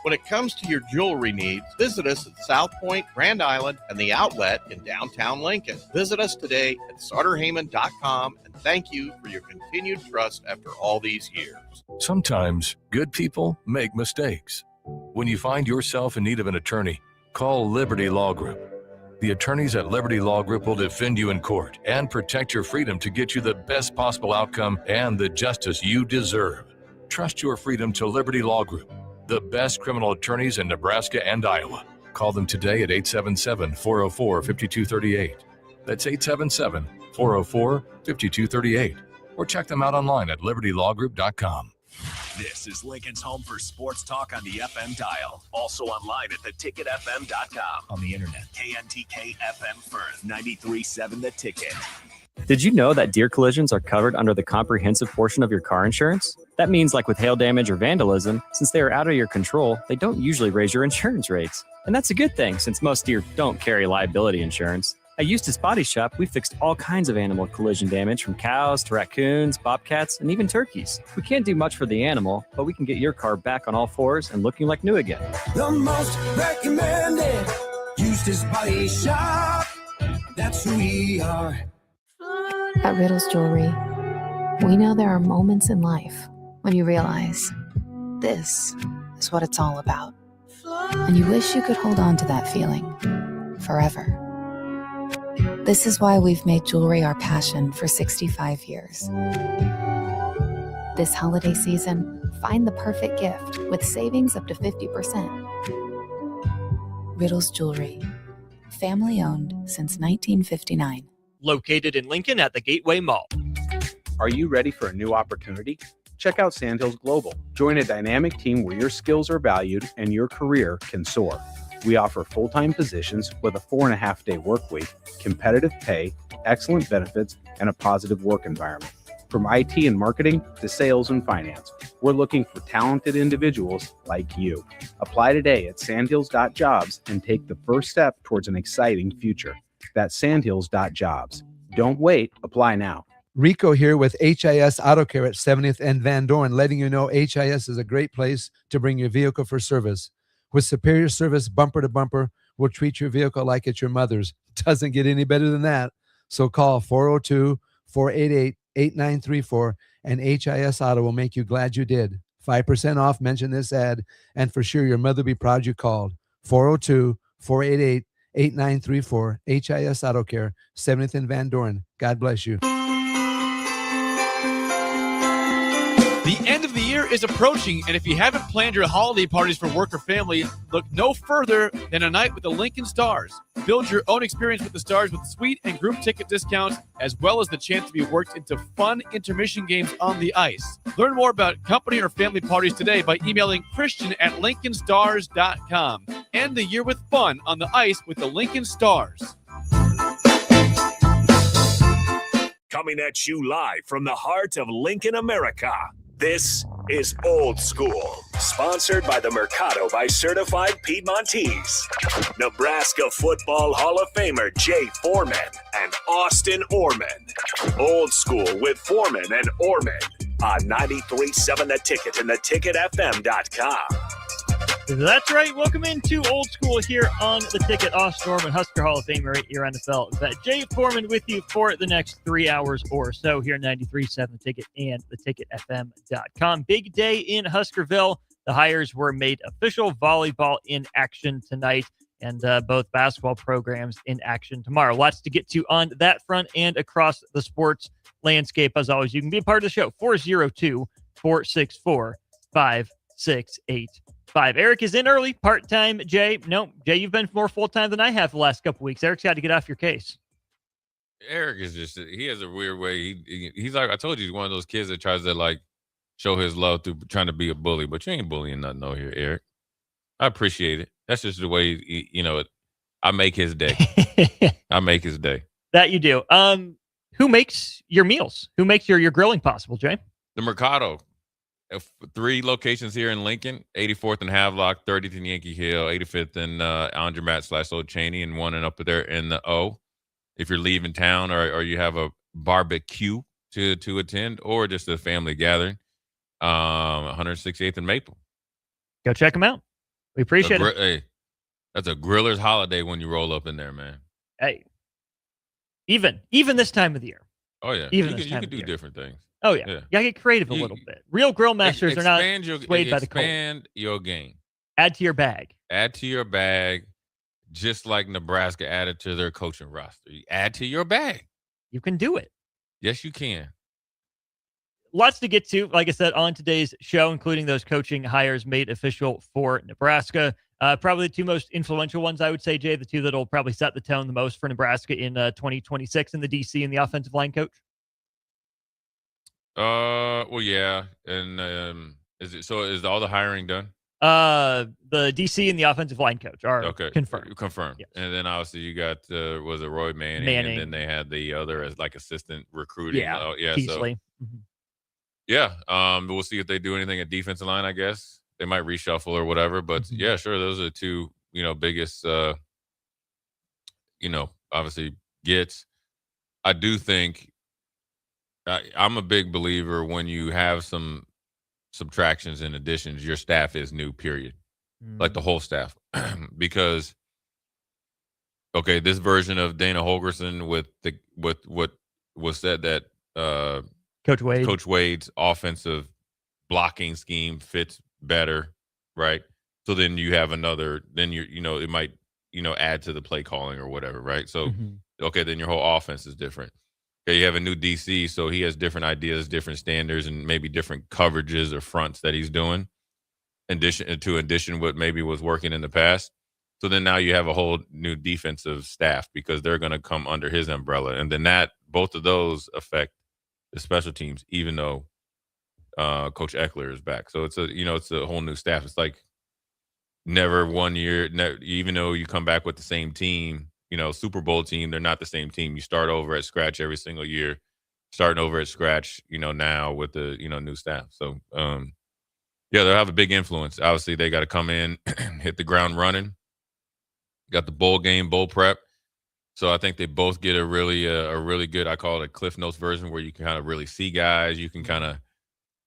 When it comes to your jewelry needs, visit us at South Point, Grand Island, and the Outlet in downtown Lincoln. Visit us today at SarterHeyman.com, and thank you for your continued trust after all these years. Sometimes good people make mistakes. When you find yourself in need of an attorney, call Liberty Law Group. The attorneys at Liberty Law Group will defend you in court and protect your freedom to get you the best possible outcome and the justice you deserve. Trust your freedom to Liberty Law Group, the best criminal attorneys in Nebraska and Iowa. Call them today at 877-404-5238. That's 877-404-5238. Or check them out online at libertylawgroup.com. This is Lincoln's home for sports talk on the FM dial. Also online at theticketfm.com. On the internet, KNTK FM Firth, 93.7 The Ticket. Did you know that deer collisions are covered under the comprehensive portion of your car insurance? That means, like with hail damage or vandalism, since they are out of your control, they don't usually raise your insurance rates. And that's a good thing, since most deer don't carry liability insurance. At Eustace Body Shop, we fixed all kinds of animal collision damage, from cows to raccoons, bobcats, and even turkeys. We can't do much for the animal, but we can get your car back on all fours and looking like new again. The most recommended Eustace Body Shop. That's who we are. At Riddle's Jewelry, we know there are moments in life when you realize this is what it's all about. And you wish you could hold on to that feeling forever. This is why we've made jewelry our passion for 65 years. This holiday season, find the perfect gift with savings up to 50%. Riddle's Jewelry, family owned since 1959. Located in Lincoln at the Gateway Mall. Are you ready for a new opportunity? Check out Sandhills Global. Join a dynamic team where your skills are valued and your career can soar. We offer full-time positions with a 4.5-day work week, competitive pay, excellent benefits, and a positive work environment. From IT and marketing to sales and finance, we're looking for talented individuals like you. Apply today at sandhills.jobs and take the first step towards an exciting future. That's sandhills.jobs. Don't wait. Apply now. Rico here with HIS Auto Care at 70th and Van Dorn, letting you know HIS is a great place to bring your vehicle for service. With superior service, bumper to bumper, we'll treat your vehicle like it's your mother's. Doesn't get any better than that. So call 402-488-8934 and HIS Auto will make you glad you did. 5% off, mention this ad, and for sure your mother will be proud you called. 402-488-8934, HIS Auto Care, 70th and Van Dorn. God bless you. The end of the year is approaching, and if you haven't planned your holiday parties for work or family, look no further than a night with the Lincoln Stars. Build your own experience with the Stars with suite and group ticket discounts, as well as the chance to be worked into fun intermission games on the ice. Learn more about company or family parties today by emailing Christian@LincolnStars.com. End the year with fun on the ice with the Lincoln Stars. Coming at you live from the heart of Lincoln, America. This is Old School, sponsored by the Mercado by Certified Piedmontese. Nebraska Football Hall of Famer Jay Foreman and Austin Orman. Old School with Foreman and Orman on 93.7 The Ticket and theticketfm.com. That's right. Welcome into Old School here on The Ticket. Austin Orman, Husker Hall of Famer, 8-year NFL vet. Jay Foreman with you for the next 3 hours or so here, 93.7 The Ticket and theticketfm.com. Big day in Huskerville. The hires were made official. Volleyball in action tonight, and both basketball programs in action tomorrow. Lots to get to on that front and across the sports landscape. As always, you can be a part of the show. 402-464-5685. Eric is in early, part-time. Jay, you've been more full-time than I have the last couple weeks. Eric's got to get off your case. Eric is he has a weird way. He's like, I told you, he's one of those kids that tries to like show his love through trying to be a bully, but you ain't bullying nothing over here, Eric. I appreciate it. That's just the way, I make his day. I make his day. That you do. Who makes your meals? Who makes your grilling possible, Jay? The Mercado. 3 locations here in Lincoln, 84th and Havelock, 30th and Yankee Hill, 85th and Andermatt/Old Cheney, and one and up there in the O. If you're leaving town or you have a barbecue to attend or just a family gathering, 168th and Maple. Go check them out. We appreciate it. Hey, that's a griller's holiday when you roll up in there, man. Hey, even this time of the year. Oh yeah, Even you can do different things. Oh yeah, you gotta get creative a little bit. Real grill masters are not swayed by the cold. Expand your game. Add to your bag. Add to your bag, just like Nebraska added to their coaching roster. You add to your bag. You can do it. Yes, you can. Lots to get to, like I said, on today's show, including those coaching hires made official for Nebraska. Probably the two most influential ones, I would say, Jay, the two that will probably set the tone the most for Nebraska in 2026 in the DC and the offensive line coach. Well, yeah. And is all the hiring done? The DC and the offensive line coach are confirmed. Confirmed. Yes. And then obviously you got was it Roy Manning, and then they had the other as like assistant recruiting. Yeah, Keesley. We'll see if they do anything at defensive line. I guess they might reshuffle or whatever. But yeah, sure, those are the two biggest obviously gets. I do think I'm a big believer when you have some subtractions and additions, your staff is new, period. Like the whole staff. Because this version of Dana Holgorsen with what was said that Coach Wade's offensive blocking scheme fits better, right? So then you have another, then it might add to the play calling or whatever, right? So then your whole offense is different. You have a new DC, so he has different ideas, different standards, and maybe different coverages or fronts that he's doing. In addition, what maybe was working in the past. So then now you have a whole new defensive staff because they're going to come under his umbrella, and then both of those affect the special teams, even though Coach Eckler is back. So it's a whole new staff. It's like never one year, even though you come back with the same team. Super Bowl team, they're not the same team. You start over at scratch every single year, starting over at scratch, now with the, new staff. So, they'll have a big influence. Obviously, they got to come in, hit the ground running. Got the bowl prep. So I think they both get a really good, I call it a Cliff Notes version where you can kind of really see guys. You can kind of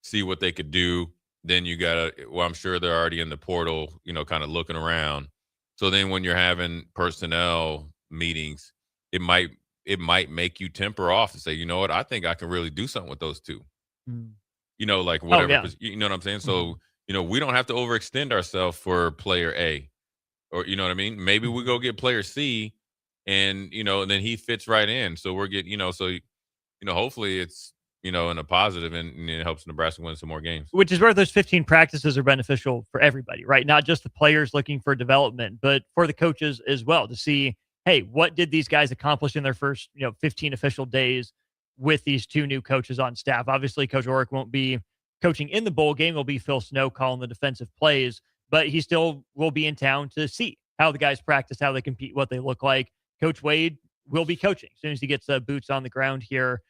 see what they could do. Then you got to, I'm sure they're already in the portal, kind of looking around. So then when you're having personnel meetings, it might make you temper off and say, you know what, I think I can really do something with those two. Like whatever. You know what I'm saying? So, we don't have to overextend ourselves for player A. Or, you know what I mean? Maybe we go get player C and, and then he fits right in. So we're getting, hopefully it's, in a positive and it helps Nebraska win some more games. Which is where those 15 practices are beneficial for everybody, right? Not just the players looking for development, but for the coaches as well to see, hey, what did these guys accomplish in their first, 15 official days with these two new coaches on staff? Obviously, Coach Orrick won't be coaching in the bowl game. It'll be Phil Snow calling the defensive plays, but he still will be in town to see how the guys practice, how they compete, what they look like. Coach Wade will be coaching as soon as he gets boots on the ground here.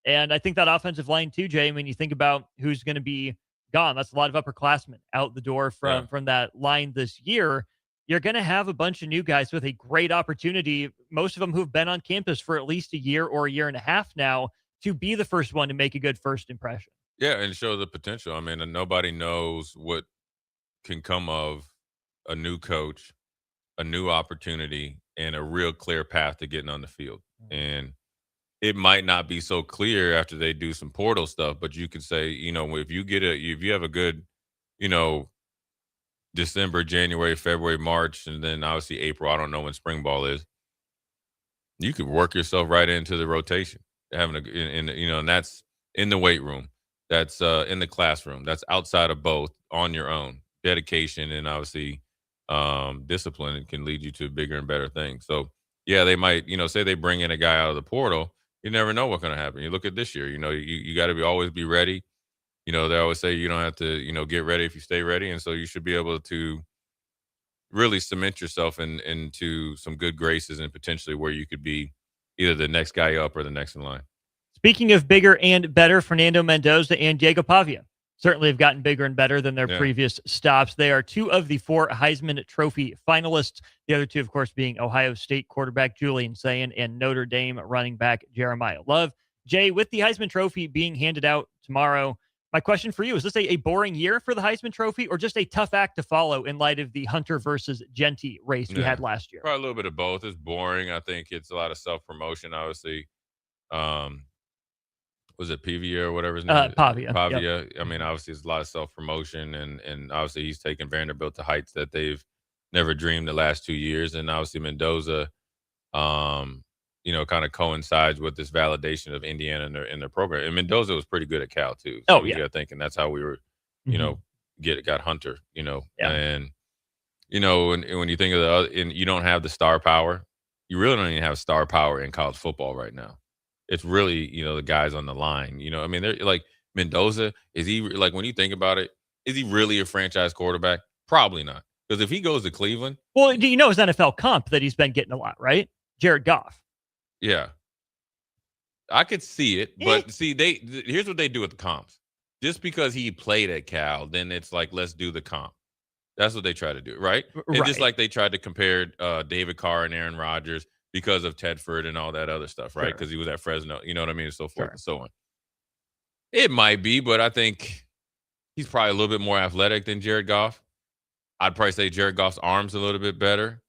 And I think that offensive line too, Jay, when you think about who's going to be gone, that's a lot of upperclassmen out the door from that line this year. You're going to have a bunch of new guys with a great opportunity, most of them who've been on campus for at least a year or a year and a half now, to be the first one to make a good first impression. Yeah, and show the potential. I mean, nobody knows what can come of a new coach, a new opportunity, and a real clear path to getting on the field. And it might not be so clear after they do some portal stuff, but you could say, if you have a good, December, January, February, March, and then obviously April, I don't know when spring ball is, you could work yourself right into the rotation, and that's in the weight room, that's in the classroom, that's outside of both, on your own. Dedication and obviously discipline can lead you to bigger and better things. So yeah, they might, say they bring in a guy out of the portal. You never know what's going to happen. You look at this year, you got to always be ready. They always say you don't have to, get ready if you stay ready. And so you should be able to really cement yourself into some good graces and potentially where you could be either the next guy up or the next in line. Speaking of bigger and better, Fernando Mendoza and Diego Pavia certainly have gotten bigger and better than their previous stops. They are two of the 4 Heisman Trophy finalists. The other two, of course, being Ohio State quarterback Julian Sayin and Notre Dame running back Jeremiah Love. Jay, with the Heisman Trophy being handed out tomorrow, My question for you, is this a boring year for the Heisman Trophy or just a tough act to follow in light of the Hunter versus Genty race we had last year? Probably a little bit of both. It's boring. I think it's a lot of self-promotion, obviously. Was it Pavia or whatever his name is? Pavia. Pavia. Yep. I mean, obviously, it's a lot of self-promotion, and obviously he's taken Vanderbilt to heights that they've never dreamed the last 2 years. And obviously Mendoza, kind of coincides with this validation of Indiana in their program. And Mendoza was pretty good at Cal too. So you got thinking that's how we were, got Hunter, and when you think of the other, and you don't have the star power, you really don't even have star power in college football right now. It's really, the guys on the line. I mean, they're like Mendoza. Is he like, when you think about it, is he really a franchise quarterback? Probably not. Because if he goes to Cleveland, well, do you know his NFL comp that he's been getting a lot, right? Jared Goff. Yeah, I could see it, but see, here's what they do with the comps. Just because he played at Cal, then it's like, let's do the comp. That's what they try to do, right? And just like they tried to compare David Carr and Aaron Rodgers because of Tedford and all that other stuff, right? Because he was at Fresno, you know what I mean, and so forth and so on. It might be, but I think he's probably a little bit more athletic than Jared Goff. I'd probably say Jared Goff's arm's a little bit better.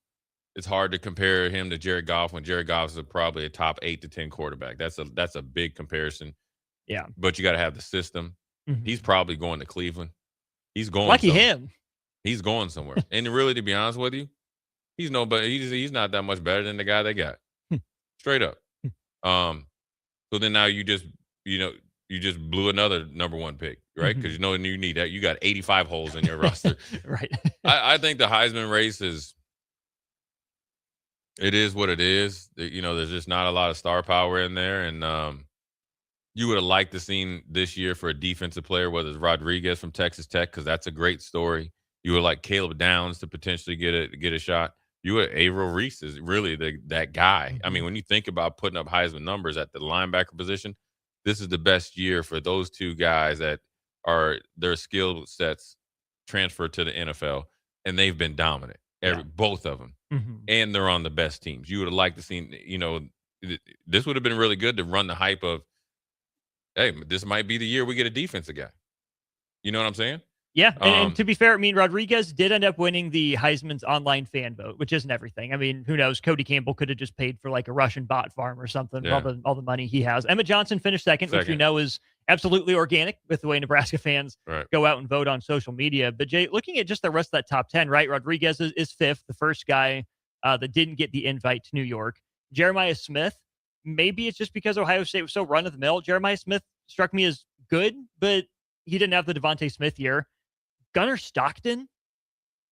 It's hard to compare him to Jared Goff when Jared Goff is probably a top 8 to 10 quarterback. That's a big comparison. Yeah. But you got to have the system. Mm-hmm. He's probably going to Cleveland. He's going lucky somewhere. him. He's going somewhere. And really, to be honest with you, he's he's not that much better than the guy they got. Straight up. So then now you just blew another number 1 pick, right? Because you need that. You got 85 holes in your roster. Right. I think the Heisman race it is what it is. There's just not a lot of star power in there. And you would have liked to seen this year for a defensive player, whether it's Rodriguez from Texas Tech, because that's a great story. You would like Caleb Downs to potentially get a shot. You would Averill Reese is really that guy. I mean, when you think about putting up Heisman numbers at the linebacker position, this is the best year for those two guys that are their skill sets transferred to the NFL, and they've been dominant. Both of them. And they're on the best teams. You would have liked to see, this would have been really good to run the hype of, hey, this might be the year we get a defensive guy. You know what I'm saying? Yeah, and to be fair, I mean, Rodriguez did end up winning the Heisman's online fan vote, which isn't everything. I mean, who knows? Cody Campbell could have just paid for like a Russian bot farm or something, all the money he has. Emmett Johnson finished second, which we know is absolutely organic with the way Nebraska fans go out and vote on social media. But Jay, looking at just the rest of that top 10, right? Rodriguez is fifth, the first guy that didn't get the invite to New York. Jeremiah Smith, maybe it's just because Ohio State was so run-of-the-mill. Jeremiah Smith struck me as good, but he didn't have the Devontae Smith year. Gunnar Stockton?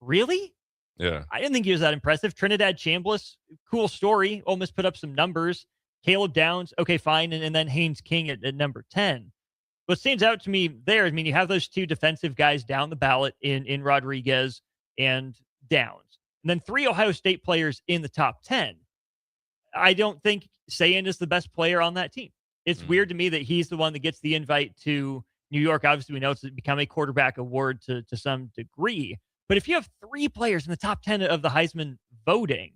Really? Yeah. I didn't think he was that impressive. Trinidad Chambliss, cool story. Ole Miss put up some numbers. Caleb Downs, okay, fine. And then Haynes King at number 10. What stands out to me there, I mean, you have those two defensive guys down the ballot in Rodriguez and Downs. And then 3 Ohio State players in the top 10. I don't think Sayin is the best player on that team. It's weird to me that he's the one that gets the invite to New York. Obviously, we know it's become a quarterback award to some degree. But if you have 3 players in the top 10 of the Heisman voting,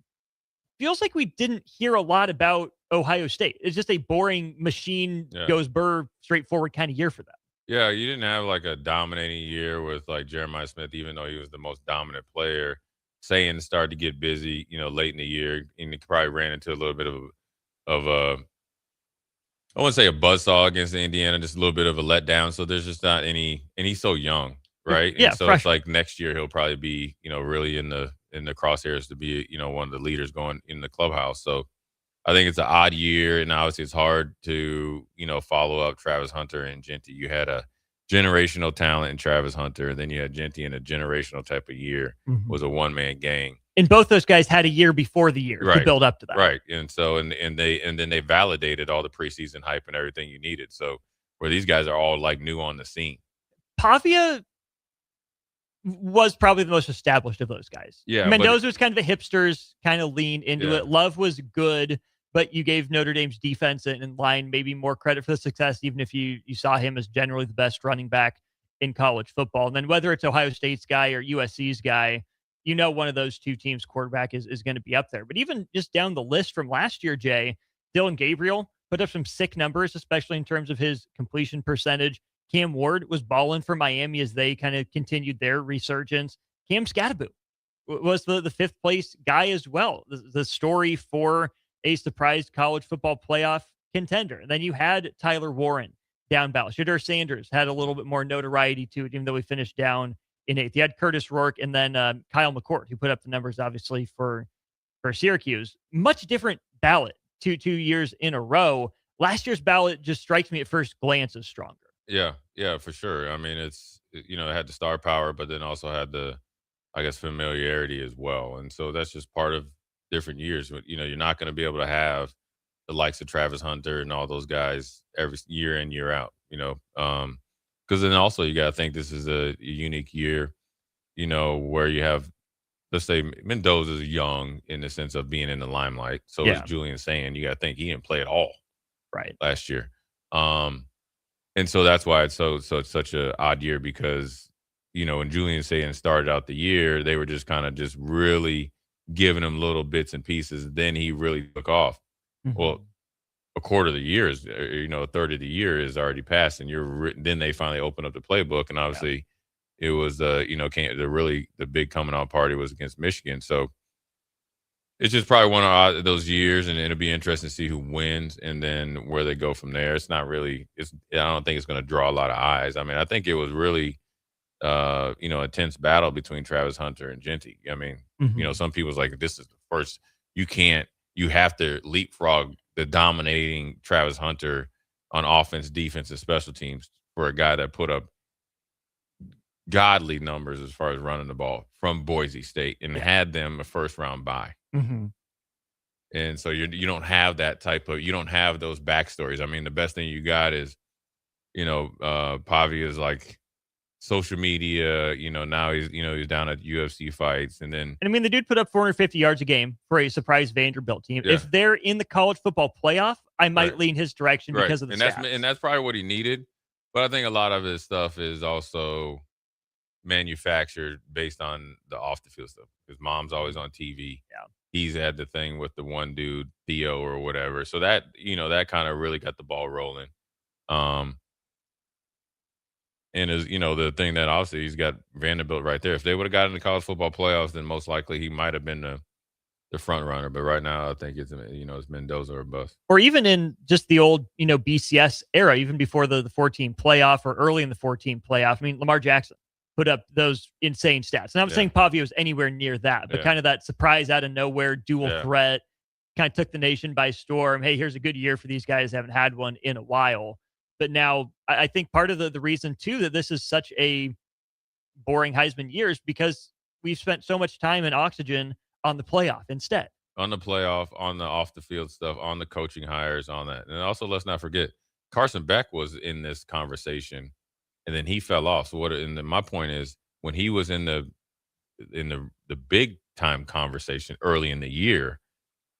feels like we didn't hear a lot about Ohio State. It's just a boring machine goes burr straightforward kind of year for them. Yeah, you didn't have like a dominating year with like Jeremiah Smith, even though he was the most dominant player. Sayin started to get busy, late in the year, and he probably ran into a little bit of a I wouldn't say a buzzsaw against Indiana, just a little bit of a letdown. So there's just not any, and he's so young, right? Yeah. And so it's like next year he'll probably be, really in the crosshairs to be, one of the leaders going in the clubhouse. So I think it's an odd year, and obviously it's hard to, follow up Travis Hunter and Genty. You had a generational talent in Travis Hunter, and then you had Genty in a generational type of year. Was a one-man gang. And both those guys had a year before the year to build up to that. Right. And so, and then they validated all the preseason hype and everything you needed. So where these guys are all like new on the scene. Pavia was probably the most established of those guys. Yeah. Mendoza was kind of the hipsters, kind of lean into it. Love was good, but you gave Notre Dame's defense and line maybe more credit for the success, even if you saw him as generally the best running back in college football. And then whether it's Ohio State's guy or USC's guy, one of those two teams' quarterback is going to be up there. But even just down the list from last year, Jay, Dylan Gabriel put up some sick numbers, especially in terms of his completion percentage. Cam Ward was balling for Miami as they kind of continued their resurgence. Cam Scatterbo was the fifth place guy as well. The story for a surprise college football playoff contender. And then you had Tyler Warren down ballot. Shedeur Sanders had a little bit more notoriety to it, even though he finished down in eighth. You had Curtis Rourke and then Kyle McCord, who put up the numbers, obviously, for Syracuse. Much different ballot two years in a row. Last year's ballot just strikes me at first glance as stronger. Yeah, for sure. I mean, it had the star power, but then also had the, I guess, familiarity as well. And so that's just part of different years. You're not going to be able to have the likes of Travis Hunter and all those guys every year in, year out, because then also you got to think this is a unique year, where you have, let's say Mendoza's young in the sense of being in the limelight. So is Julian saying, you got to think he didn't play at all last year. And so that's why it's such a odd year because, when Julian Saying started out the year, they were just kind of just really giving him little bits and pieces. Then he really took off. Mm-hmm. Well, a quarter of the year is, a third of the year is already passed, and then they finally opened up the playbook, and obviously it was the big coming out party was against Michigan. So it's just probably one of those years, and it'll be interesting to see who wins and then where they go from there. It's not really. I don't think it's going to draw a lot of eyes. I mean, I think it was really, a tense battle between Travis Hunter and Genty. I mean, some people's like, this is the first. You have to leapfrog the dominating Travis Hunter on offense, defense, and special teams for a guy that put up godly numbers as far as running the ball from Boise State and had them a first round bye. Mm-hmm. And so you don't have that you don't have those backstories. I mean, the best thing you got is, Pavi is like social media, now he's down at UFC fights. And I mean, the dude put up 450 yards a game for a surprise Vanderbilt team. Yeah. If they're in the college football playoff, I might lean his direction because of the stats. And that's probably what he needed. But I think a lot of his stuff is also manufactured based on the off the field stuff. His mom's always on TV. Yeah. He's had the thing with the one dude, Theo or whatever. So that, that kind of really got the ball rolling. And is, the thing that obviously he's got Vanderbilt right there. If they would have gotten the college football playoffs, then most likely he might have been the front runner. But right now, I think it's Mendoza or bust. Or even in just the old, BCS era, even before the 14 playoff or early in the 14 playoff. I mean, Lamar Jackson put up those insane stats. And I'm saying Pavio was anywhere near that, but kind of that surprise out of nowhere dual threat kind of took the nation by storm. Hey, here's a good year for these guys. Haven't had one in a while. But now I think part of the reason, too, that this is such a boring Heisman year is because we've spent so much time and oxygen on the playoff instead. On the playoff, on the off-the-field stuff, on the coaching hires, on that. And also, let's not forget, Carson Beck was in this conversation, and then he fell off. So my point is, when he was in the big-time conversation early in the year,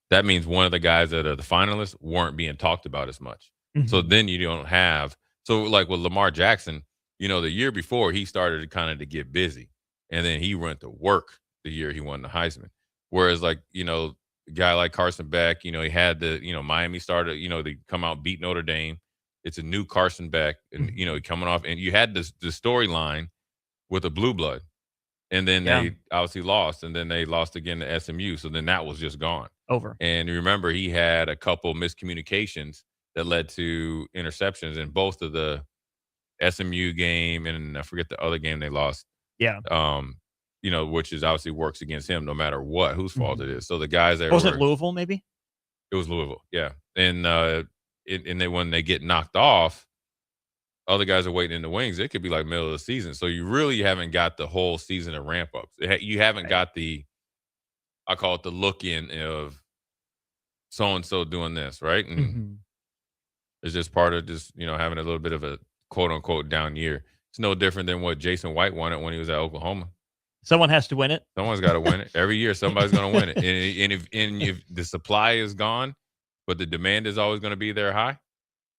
that means one of the guys that are the finalists weren't being talked about as much. Mm-hmm. So then you don't have – so like with Lamar Jackson, the year before he started to get busy, and then he went to work the year he won the Heisman. Whereas like, a guy like Carson Beck, he had Miami started, they come out, beat Notre Dame. It's a new Carson Beck, and, coming off – and you had the storyline with a blue blood. And then they obviously lost, and then they lost again to SMU. So then that was just gone. Over. And remember, he had a couple miscommunications that led to interceptions in both of the SMU game, and I forget the other game they lost. Yeah. Which is obviously works against him no matter what, whose fault it is. So the guys that was it Louisville, maybe? It was Louisville, yeah. And then when they get knocked off, other guys are waiting in the wings. It could be like middle of the season. So you really haven't got the whole season of ramp ups. You haven't got I call it the look in of so-and-so doing this, right? And it's just part of just, having a little bit of a quote unquote down year. It's no different than what Jason White wanted when he was at Oklahoma. Someone has to win it. Someone's got to win it. Every year, somebody's going to win it. And if the supply is gone, but the demand is always going to be there high,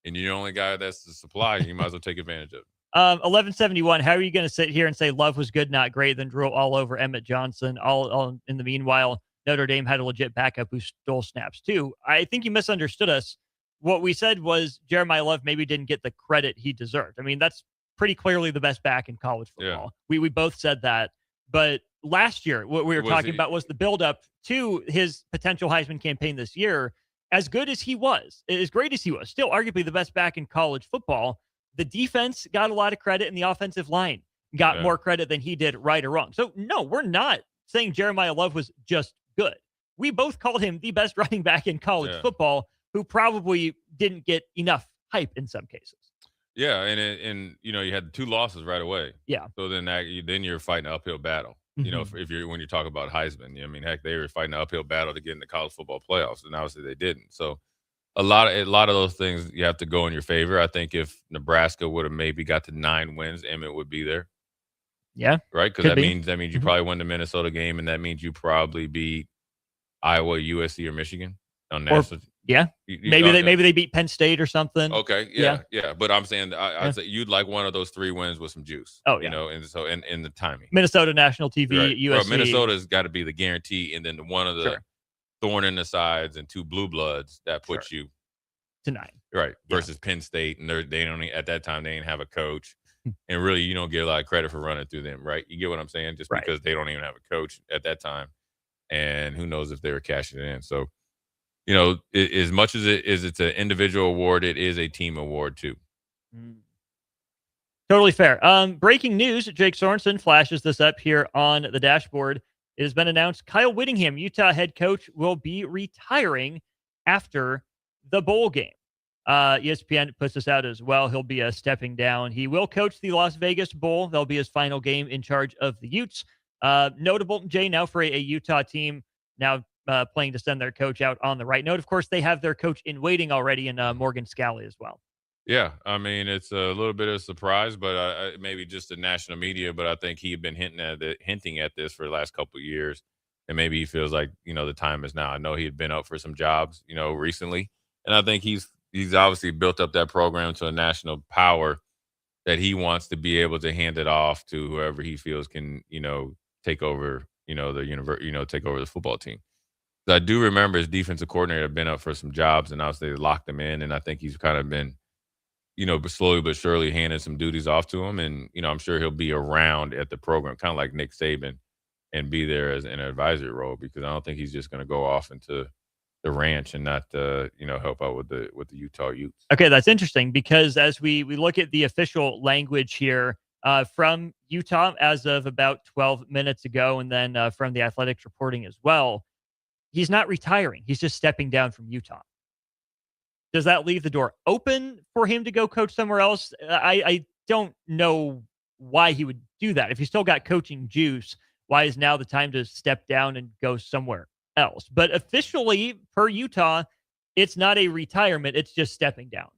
and you're the only guy that's the supply, you might as well take advantage of it. 1171, how are you going to sit here and say Love was good, not great, then drool all over Emmett Johnson? All in the meanwhile, Notre Dame had a legit backup who stole snaps too. I think you misunderstood us. What we said was Jeremiah Love maybe didn't get the credit he deserved. I mean, that's pretty clearly the best back in college football. We both said that. But last year, what we were talking about was the buildup to his potential Heisman campaign this year. As good as he was, as great as he was, still arguably the best back in college football, the defense got a lot of credit and the offensive line got more credit than he did, right or wrong. So, no, we're not saying Jeremiah Love was just good. We both called him the best running back in college football, who probably didn't get enough hype in some cases. Yeah, and you had 2 losses right away. Yeah. So then you're fighting an uphill battle. You know, if you're when you talk about Heisman, I mean, heck, they were fighting an uphill battle to get in the college football playoffs, and obviously they didn't. So a lot of those things you have to go in your favor. I think if Nebraska would have maybe got to 9 wins, Emmett would be there. Yeah, right, because that means you probably won the Minnesota game, and that means you probably beat Iowa, USC, or Michigan on national. Maybe they beat Penn State or something. Okay, yeah. But I'm saying I'd say you'd like one of those 3 wins with some juice. Oh, and so in the timing. Minnesota national TV, right. USC. Well, Minnesota's got to be the guarantee, and then one of the thorn in the sides and 2 blue bloods that puts you to 9. Right, versus Penn State, and they don't at that time they didn't have a coach, and really you don't get a lot of credit for running through them. Right, you get what I'm saying? Just because they don't even have a coach at that time, and who knows if they were cashing it in. So. As much as it's an individual award, it is a team award too. Totally fair. Breaking news, Jake Sorensen flashes this up here on the dashboard. It has been announced Kyle Whittingham, Utah head coach, will be retiring after the bowl game. ESPN puts this out as well. He'll be stepping down. He will coach the Las Vegas Bowl. That'll be his final game in charge of the Utes. Notable, Jay, now for a Utah team now playing to send their coach out on the right note. Of course, they have their coach in waiting already in Morgan Scalley as well. Yeah, I mean, it's a little bit of a surprise, but maybe just the national media. But I think he had been hinting at this for the last couple of years, and maybe he feels like the time is now. I know he had been up for some jobs, recently, and I think he's obviously built up that program to a national power that he wants to be able to hand it off to whoever he feels can, take over, take over the football team. I do remember his defensive coordinator had been up for some jobs, and obviously they locked him in. And I think he's kind of been, slowly but surely handing some duties off to him. And, I'm sure he'll be around at the program, kind of like Nick Saban, and be there as an advisory role, because I don't think he's just going to go off into the ranch and not, help out with the Utah Utes. Okay, that's interesting, because as we look at the official language here from Utah as of about 12 minutes ago, and then from the Athletics reporting as well, he's not retiring. He's just stepping down from Utah. Does that leave the door open for him to go coach somewhere else? I don't know why he would do that. If he's still got coaching juice, why is now the time to step down and go somewhere else? But officially, per Utah, it's not a retirement. It's just stepping down.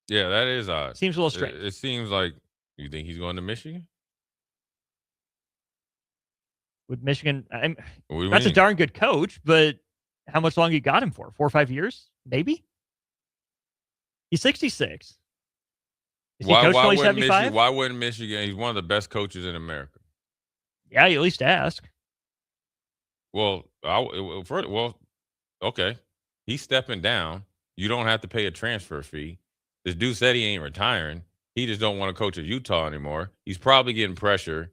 Yeah, that is odd. Seems a little strange. It seems like, you think he's going to Michigan? With Michigan, that's a darn good coach, but how much longer you got him for? 4 or 5 years? Maybe? He's 66. Is he coach till he's 75? Why wouldn't Michigan? He's one of the best coaches in America. Yeah, you at least ask. Well, okay. He's stepping down. You don't have to pay a transfer fee. This dude said he ain't retiring. He just don't want to coach at Utah anymore. He's probably getting pressure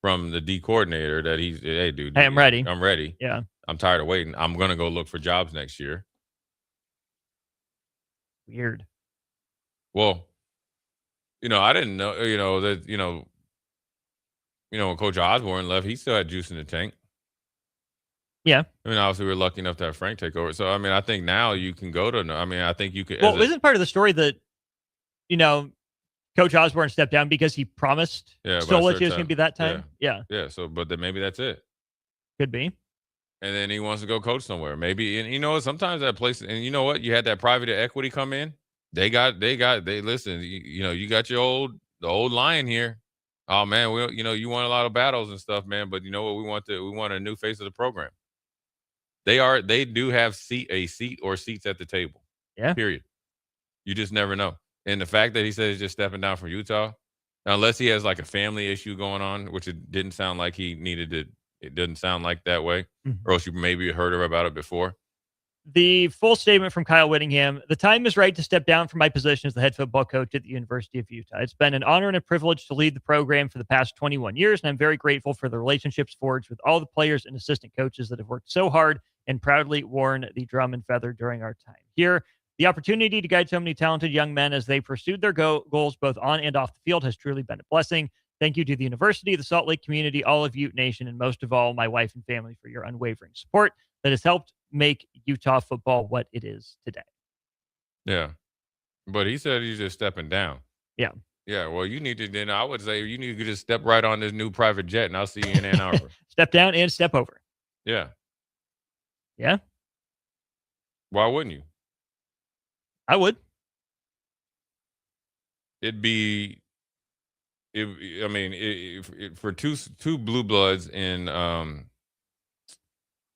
from the D coordinator that hey, dude. Hey, I'm ready. I'm ready. Yeah. I'm tired of waiting. I'm going to go look for jobs next year. Weird. Well, I didn't know, that, when Coach Osborne left, he still had juice in the tank. Yeah. I mean, obviously, we're lucky enough to have Frank take over. So, I mean, I think now you can go to, I think you could. Well, isn't part of the story that, Coach Osborne stepped down because he promised Stolich was going to be that time? Yeah. Yeah. So, but then maybe that's it. Could be. And then he wants to go coach somewhere. Maybe, and sometimes that place, and you know what? You had that private equity come in. They listen, you got the old lion here. Oh man, you won a lot of battles and stuff, man. But you know what? We want a new face of the program. They do have a seat or seats at the table. Yeah. Period. You just never know. And the fact that he said he's just stepping down from Utah, now, unless he has like a family issue going on, which it didn't sound like he needed to. It didn't sound like that way, or else you maybe heard about it before. The full statement from Kyle Whittingham: the time is right to step down from my position as the head football coach at the University of Utah. It's been an honor and a privilege to lead the program for the past 21 years, and I'm very grateful for the relationships forged with all the players and assistant coaches that have worked so hard and proudly worn the drum and feather during our time here. The opportunity to guide so many talented young men as they pursued their goals both on and off the field has truly been a blessing. Thank you to the university, the Salt Lake community, all of Ute Nation, and most of all, my wife and family for your unwavering support that has helped make Utah football what it is today. Yeah. But he said he's just stepping down. Yeah. Yeah. Well, you need to, then I would say you need to just step right on this new private jet and I'll see you in Ann Arbor. Step down and step over. Yeah. Yeah. Why wouldn't you? I would. It'd be, for two blue bloods in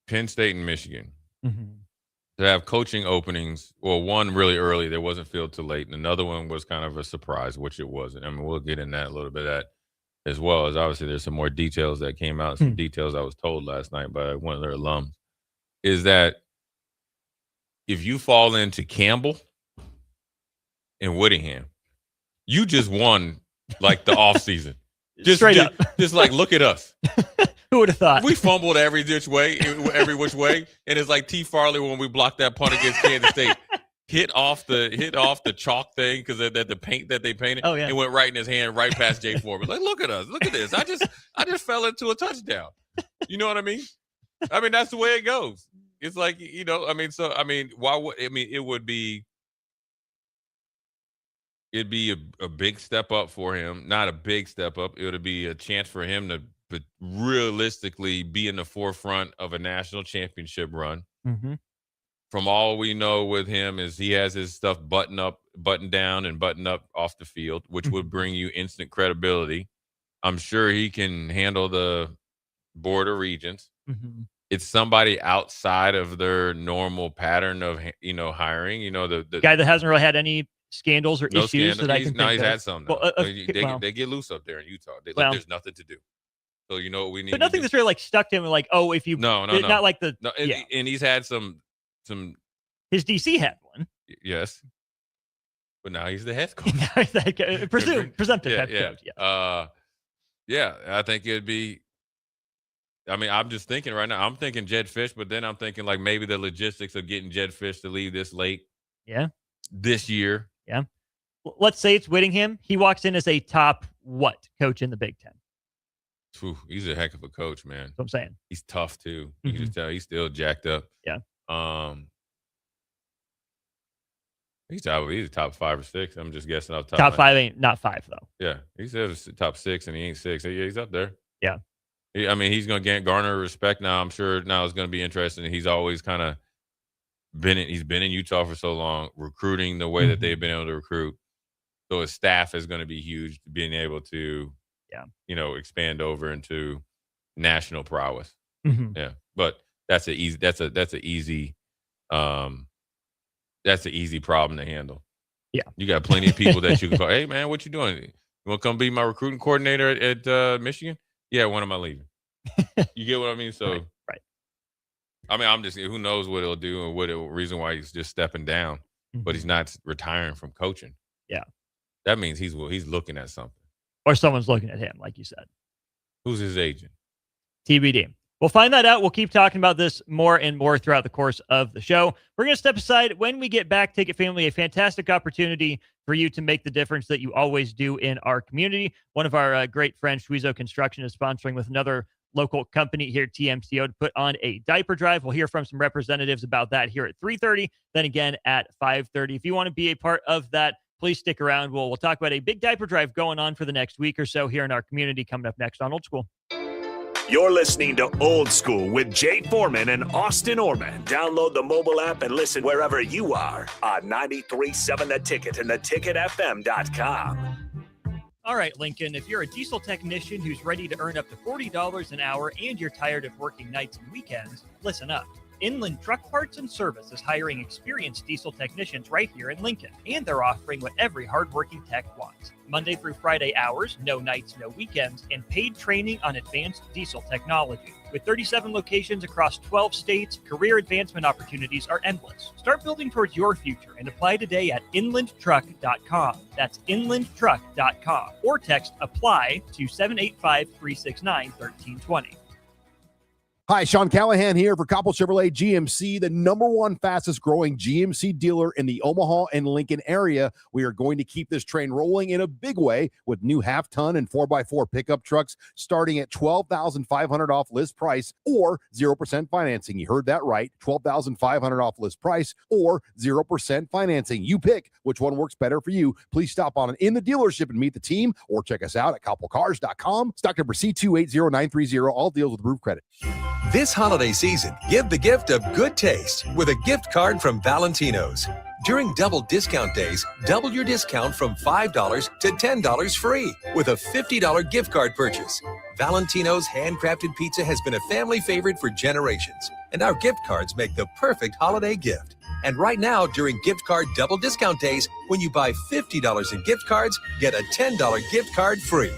Penn State and Michigan to have coaching openings. Well, one really early that wasn't filled too late, and another one was kind of a surprise, which it wasn't. I mean, we'll get in that a little bit of that as well, as obviously there's some more details that came out, some details I was told last night by one of their alums, is that if you fall into Campbell and Whittingham, you just won like the offseason. Just straight up. Just like, look at us. Who would have thought? We fumbled every which way, and it's like T. Farley when we blocked that punt against Kansas State, hit off the chalk thing because the paint that they painted. Oh yeah, it went right in his hand, right past Jay Foreman. Like, look at us, look at this. I just fell into a touchdown. You know what I mean? I mean that's the way it goes. It's like why would it would be. It'd be a big step up for him. Not a big step up. It would be a chance for him to realistically be in the forefront of a national championship run. Mm-hmm. From all we know with him is he has his stuff buttoned down and buttoned up off the field, which would bring you instant credibility. I'm sure he can handle the Board of Regents. Mm-hmm. It's somebody outside of their normal pattern of hiring. The guy that hasn't really had any scandals or issues scandal. that I can think he's of. had some. Well, they get loose up there in Utah. There's nothing to do. So you know what we need. But nothing that's really like stuck to him. Like, oh, if you no, not like the and he's had some. His DC had one. Yes, but now he's the head coach. Presumptive head coach. Yeah, I think it'd be. I mean, I'm just thinking right now. I'm thinking Jed Fish, but then I'm thinking like maybe the logistics of getting Jed Fish to leave this late. Yeah. This year. Yeah. Let's say it's Whittingham. He walks in as a top coach in the Big Ten. He's a heck of a coach, man. That's what I'm saying. He's tough too. You can just tell he's still jacked up. Yeah. He's a top 5 or 6. I'm just guessing off top 5 ain't not 5 though. Yeah. He says top 6 and he ain't 6. Yeah, he's up there. Yeah. He's going to garner respect now. I'm sure now it's going to be interesting. He's always kind of he's been in Utah for so long, recruiting the way that they've been able to recruit. So his staff is going to be huge, being able to, expand over into national prowess. Mm-hmm. Yeah, but that's an easy problem to handle. Yeah, you got plenty of people that you can call. Hey man, what you doing? You want to come be my recruiting coordinator at Michigan? Yeah, when am I leaving? You get what I mean? So. Right. I mean, I'm just who knows what he'll do and what reason why he's just stepping down, but he's not retiring from coaching. Yeah, that means he's looking at something, or someone's looking at him, like you said. Who's his agent? TBD. We'll find that out. We'll keep talking about this more and more throughout the course of the show. We're going to step aside. When we get back, Ticket Family, a fantastic opportunity for you to make the difference that you always do in our community. One of our great friends, Shuizo Construction, is sponsoring with another local company here, TMCO, to put on a diaper drive. We'll hear from some representatives about that here at 3:30, then again at 5:30. If you want to be a part of that, please stick around. We'll talk about a big diaper drive going on for the next week or so here in our community coming up next on Old School. You're listening to Old School with Jay Foreman and Austin Orman. Download the mobile app and listen wherever you are on 93.7 The Ticket and theticketfm.com. All right, Lincoln, if you're a diesel technician who's ready to earn up to $40 an hour and you're tired of working nights and weekends, listen up. Inland Truck Parts and Service is hiring experienced diesel technicians right here in Lincoln, and they're offering what every hardworking tech wants. Monday through Friday hours, no nights, no weekends, and paid training on advanced diesel technology. With 37 locations across 12 states, career advancement opportunities are endless. Start building towards your future and apply today at inlandtruck.com. That's inlandtruck.com. Or text APPLY to 785-369-1320. Hi, Sean Callahan here for Coppell Chevrolet GMC, the #1 fastest growing GMC dealer in the Omaha and Lincoln area. We are going to keep this train rolling in a big way with new half-ton and 4x4 pickup trucks starting at $12,500 off list price or 0% financing. You heard that right, $12,500 off list price or 0% financing. You pick which one works better for you. Please stop on in the dealership and meet the team or check us out at coppellcars.com. Stock number C280930. All deals with approved credit. This holiday season, give the gift of good taste with a gift card from Valentino's. During double discount days, double your discount from $5 to $10 free with a $50 gift card purchase. Valentino's handcrafted pizza has been a family favorite for generations, and our gift cards make the perfect holiday gift. And right now, during gift card double discount days, when you buy $50 in gift cards, get a $10 gift card free.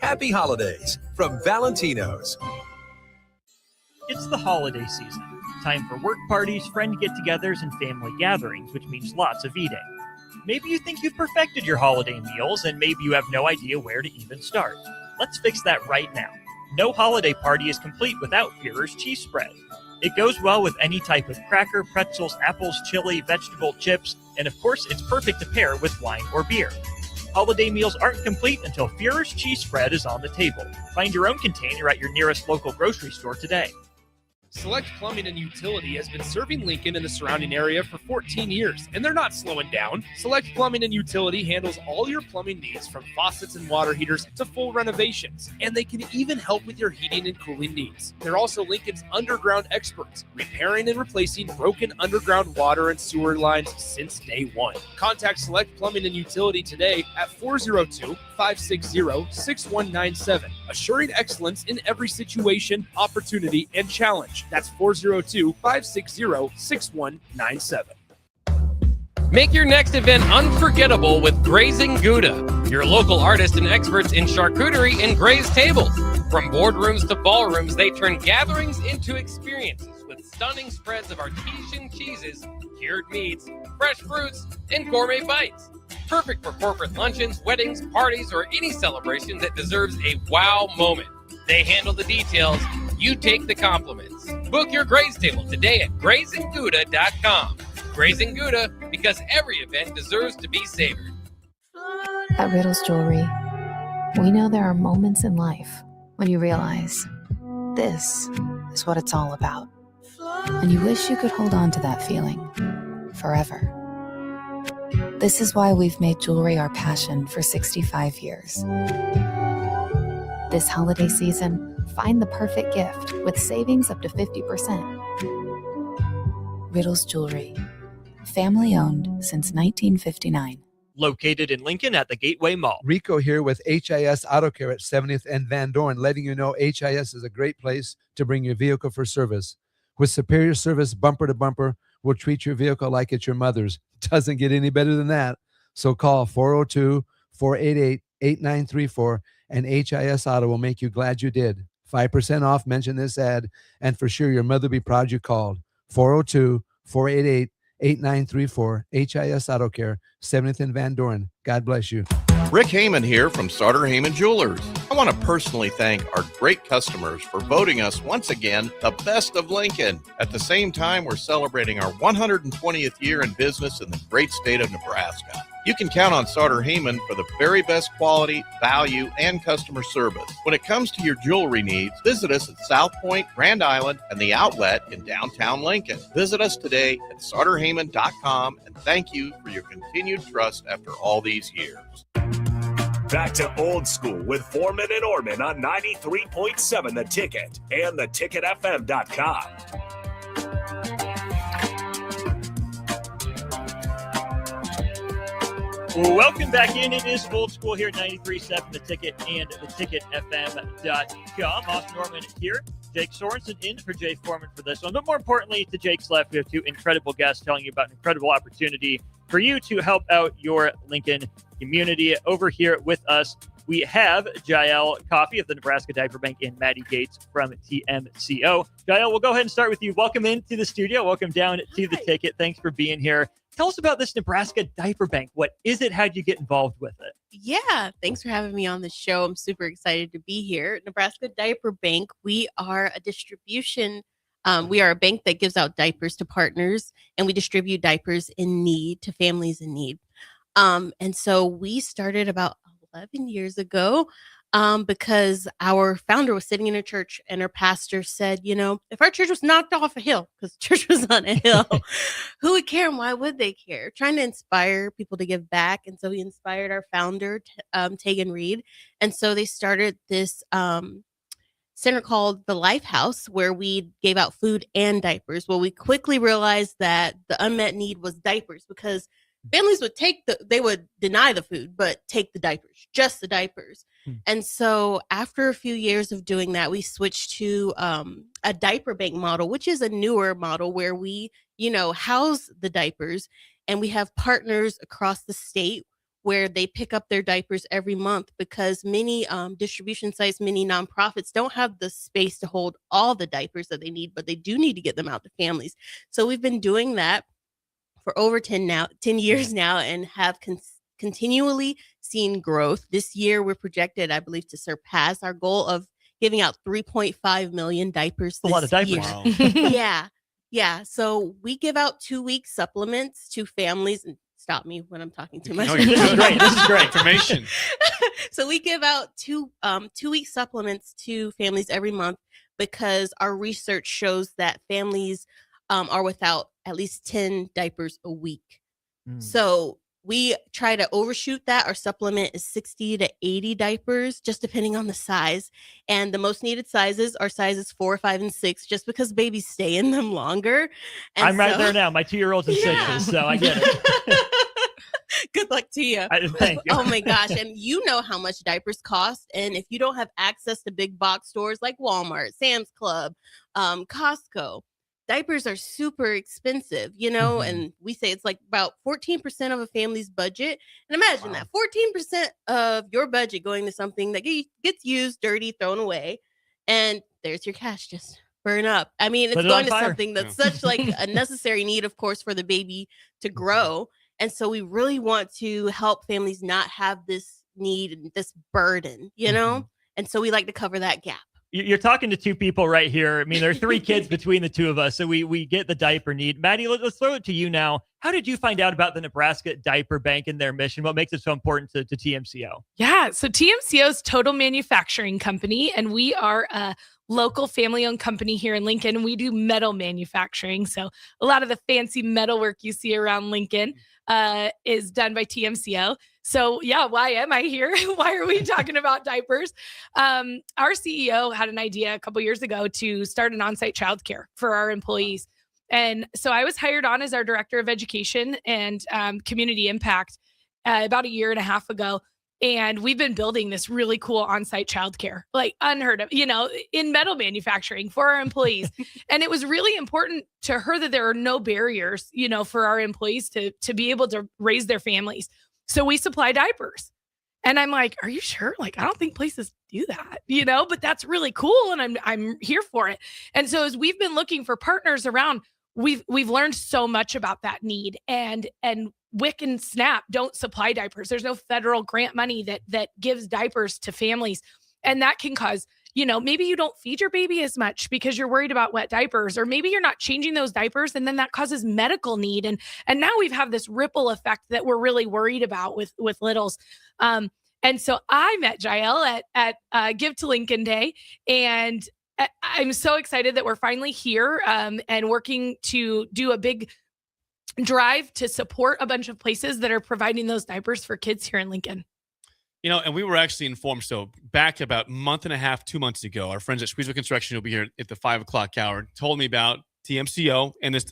Happy holidays from Valentino's. It's the holiday season. Time for work parties, friend get-togethers, and family gatherings, which means lots of eating. Maybe you think you've perfected your holiday meals, and maybe you have no idea where to even start. Let's fix that right now. No holiday party is complete without Führer's cheese spread. It goes well with any type of cracker, pretzels, apples, chili, vegetable, chips, and of course, it's perfect to pair with wine or beer. Holiday meals aren't complete until Führer's cheese spread is on the table. Find your own container at your nearest local grocery store today. Select Plumbing and Utility has been serving Lincoln and the surrounding area for 14 years, and they're not slowing down. Select Plumbing and Utility handles all your plumbing needs from faucets and water heaters to full renovations, and they can even help with your heating and cooling needs. They're also Lincoln's underground experts, repairing and replacing broken underground water and sewer lines since day one. Contact Select Plumbing and Utility today at 402-560-6197, assuring excellence in every situation, opportunity, and challenge. That's 402-560-6197. Make your next event unforgettable with Grazing Gouda, your local artists and experts in charcuterie and grazed tables. From boardrooms to ballrooms, they turn gatherings into experiences with stunning spreads of artesian cheeses, cured meats, fresh fruits, and gourmet bites. Perfect for corporate luncheons, weddings, parties, or any celebration that deserves a wow moment. They handle the details. You take the compliments. Book your graze table today at GrazingGouda.com. Grazing Gouda, because every event deserves to be savored. At Riddle's Jewelry, we know there are moments in life when you realize this is what it's all about. And you wish you could hold on to that feeling forever. This is why we've made jewelry our passion for 65 years. This holiday season, find the perfect gift with savings up to 50%. Riddle's Jewelry, family owned since 1959. Located in Lincoln at the Gateway Mall. Rico here with HIS Auto Care at 70th and Van Dorn, letting you know HIS is a great place to bring your vehicle for service. With superior service bumper to bumper, we'll treat your vehicle like it's your mother's. Doesn't get any better than that. So call 402-488-8934 and HIS Auto will make you glad you did. 5% off, mention this ad, and for sure your mother will be proud you called. 402-488-8934, HIS Auto Care, 70th and Van Dorn. God bless you. Rick Heyman here from Starter Heyman Jewelers. I want to personally thank our great customers for voting us once again the best of Lincoln. At the same time, we're celebrating our 120th year in business in the great state of Nebraska. You can count on Starter Heyman for the very best quality, value, and customer service. When it comes to your jewelry needs, visit us at South Point, Grand Island, and the Outlet in downtown Lincoln. Visit us today at StarterHeyman.com, and thank you for your continued trust after all these years. Back to Old School with Foreman and Orman on 93.7 The Ticket and theticketfm.com. Welcome back in. It is Old School here at 93.7 The Ticket and theticketfm.com. Austin Norman here. Jake Sorensen in for Jay Foreman for this one. But more importantly, to Jake's left, we have two incredible guests telling you about an incredible opportunity for you to help out your Lincoln community over here with us We have Jael Coffey of the Nebraska Diaper Bank and Maddie Gates from TMCO. Jael, we'll go ahead and start with you. Welcome into the studio. Welcome down to the ticket. Thanks for being here. Tell us about this Nebraska Diaper Bank. What is it? How did you get involved with it? Yeah, thanks for having me on the show. I'm super excited to be here. Nebraska Diaper Bank, we are a distribution. We are a bank that gives out diapers to partners, and we distribute diapers in need to families in need. And so we started about 11 years ago because our founder was sitting in a church and her pastor said, if our church was knocked off a hill, because church was on a hill, who would care and why would they care? Trying to inspire people to give back. And so he inspired our founder, Tegan Reed. And so they started this center called the Life House, where we gave out food and diapers. Well, we quickly realized that the unmet need was diapers, because families would they would deny the food, but take the diapers, just the diapers. And so after a few years of doing that, we switched to a diaper bank model, which is a newer model where we, house the diapers, and we have partners across the state where they pick up their diapers every month, because many distribution sites, many nonprofits don't have the space to hold all the diapers that they need, but they do need to get them out to families. So we've been doing that for over 10 years now, and have continually seen growth. This year, we're projected, I believe, to surpass our goal of giving out 3.5 million diapers. A lot of diapers. Wow. Yeah. So we give out 2-week supplements to families. And stop me when I'm talking too much. No, this is great. This is great information. So we give out 2-week supplements to families every month, because our research shows that families are without at least 10 diapers a week. So we try to overshoot that. Our supplement is 60 to 80 diapers, just depending on the size. And the most needed sizes are sizes 4, 5, and 6, just because babies stay in them longer. And I'm right there now. My 2-year-old's in 6s, so I get it. Good luck to you. Thank you. Oh my gosh. And you know how much diapers cost. And if you don't have access to big box stores like Walmart, Sam's Club, Costco, diapers are super expensive, and we say it's like about 14% of a family's budget. And imagine that 14% of your budget going to something that gets used, dirty, thrown away. And there's your cash just burn up. I mean, it's going to something that's such like a necessary need, of course, for the baby to grow. And so we really want to help families not have this need and this burden, And so we like to cover that gap. You're talking to two people right here. I mean, there are 3 kids between the two of us, so we get the diaper need. Maddie, let's throw it to you now. How did you find out about the Nebraska Diaper Bank and their mission? What makes it so important to TMCO? Yeah, so TMCO is Total Manufacturing Company, and we are a local family-owned company here in Lincoln. We do metal manufacturing, so a lot of the fancy metal work you see around Lincoln is done by TMCO. So yeah, why am I here? Why are we talking about diapers? Our CEO had an idea a couple years ago to start an on-site childcare for our employees. And so I was hired on as our director of education and community impact about 1.5 years ago. And we've been building this really cool on-site childcare, like unheard of, in metal manufacturing for our employees. And it was really important to her that there are no barriers, for our employees to be able to raise their families. So we supply diapers. And I'm like, are you sure? Like, I don't think places do that, but that's really cool. And I'm here for it. And so as we've been looking for partners around, we've learned so much about that need, and WIC and SNAP don't supply diapers. There's no federal grant money that gives diapers to families. And that can cause, maybe you don't feed your baby as much because you're worried about wet diapers, or maybe you're not changing those diapers, and then that causes medical need. And now we've had this ripple effect that we're really worried about with littles. And so I met Jael at Give to Lincoln Day, and I'm so excited that we're finally here and working to do a big drive to support a bunch of places that are providing those diapers for kids here in Lincoln. And we were actually informed. So back about 1.5 months, 2 months ago, our friends at Squeezeville Construction will be here at the 5 o'clock hour, told me about TMCO and this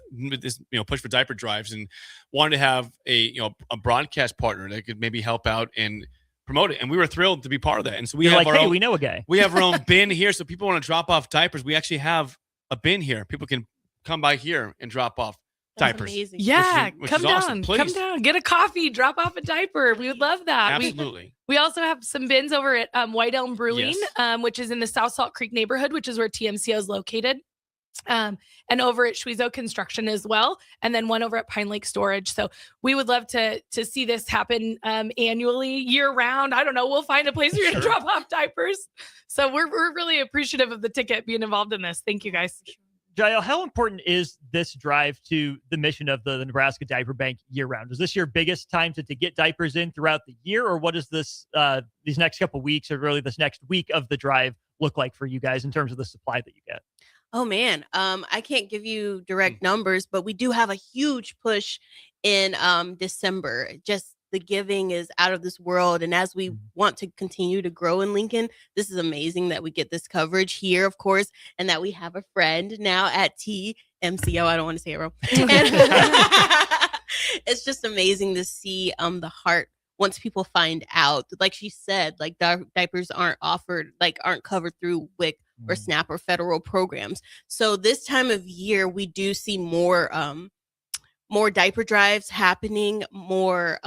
push for diaper drives, and wanted to have a broadcast partner that could maybe help out and promote it. And we were thrilled to be part of that. And so we have our own, we know a guy. We have our own bin here. So people want to drop off diapers. We actually have a bin here. People can come by here and drop off diapers. amazing. Yeah, which come is awesome. down, Please. come down, get a coffee, drop off a diaper. We would love that. Absolutely. We also have some bins over at White Elm Brewing, Yes. which is in the South Salt Creek neighborhood, which is where TMCO is located. And over at Schwezo Construction as well, and then one over at Pine Lake Storage. So we would love to see this happen annually, year round. I don't know. We'll find a place where you're going to drop off diapers. So we're really appreciative of the ticket being involved in this. Thank you, guys. Jael, how important is this drive to the mission of the Nebraska Diaper Bank year round? Is this your biggest time to get diapers in throughout the year, or what does this these next couple weeks, or really this next week of the drive look like for you guys in terms of the supply that you get? Oh man, I can't give you direct numbers, but we do have a huge push in December. Just the giving is out of this world, and as we want to continue to grow in Lincoln, this is amazing that we get this coverage here, of course, and that we have a friend now at TMCO. I don't want to say it wrong. It's just amazing to see the heart once people find out. Like she said, like diapers aren't covered through WIC or SNAP or federal programs. So this time of year, we do see more diaper drives happening, more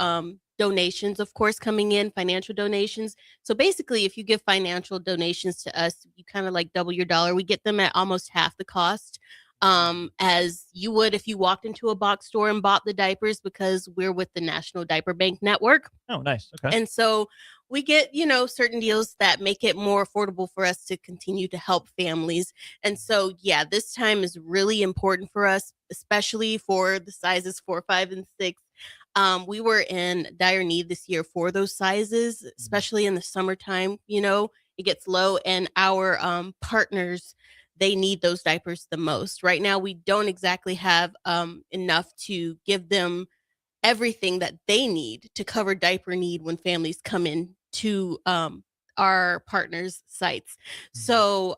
donations, of course, coming in, financial donations. So basically, if you give financial donations to us, you kind of like double your dollar. We get them at almost half the cost as you would if you walked into a box store and bought the diapers, because we're with the National Diaper Bank Network. Oh, nice. Okay. And so we get, certain deals that make it more affordable for us to continue to help families. And so, yeah, this time is really important for us, especially for the sizes 4, 5, and 6. We were in dire need this year for those sizes, especially in the summertime. It gets low, and our partners, they need those diapers the most. Right now, we don't exactly have enough to give them everything that they need to cover diaper need when families come in to our partners' sites. So,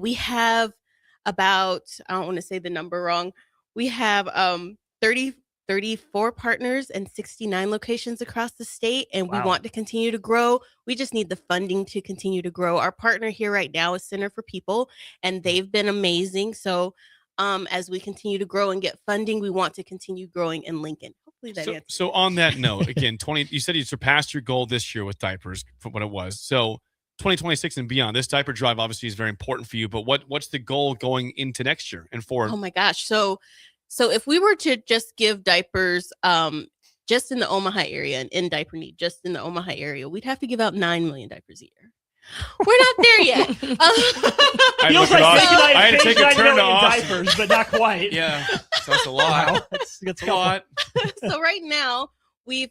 we have about, I don't want to say the number wrong, we have 34 partners and 69 locations across the state, and we want to continue to grow. We just need the funding to continue to grow. Our partner here right now is Center for People, and they've been amazing. So as we continue to grow and get funding, we want to continue growing in Lincoln. Hopefully that answers. So on that note, again, you said you surpassed your goal this year with diapers from what it was. So 2026 and beyond, this diaper drive obviously is very important for you, but what's the goal going into next year and forward? Oh my gosh. So if we were to just give diapers just in the Omaha area and in diaper need, just in the Omaha area, we'd have to give out 9 million diapers a year. We're not there yet. Feels like I had to take a turn to diapers, but not quite. Yeah, so that's a lot. That's a lot. So right now we've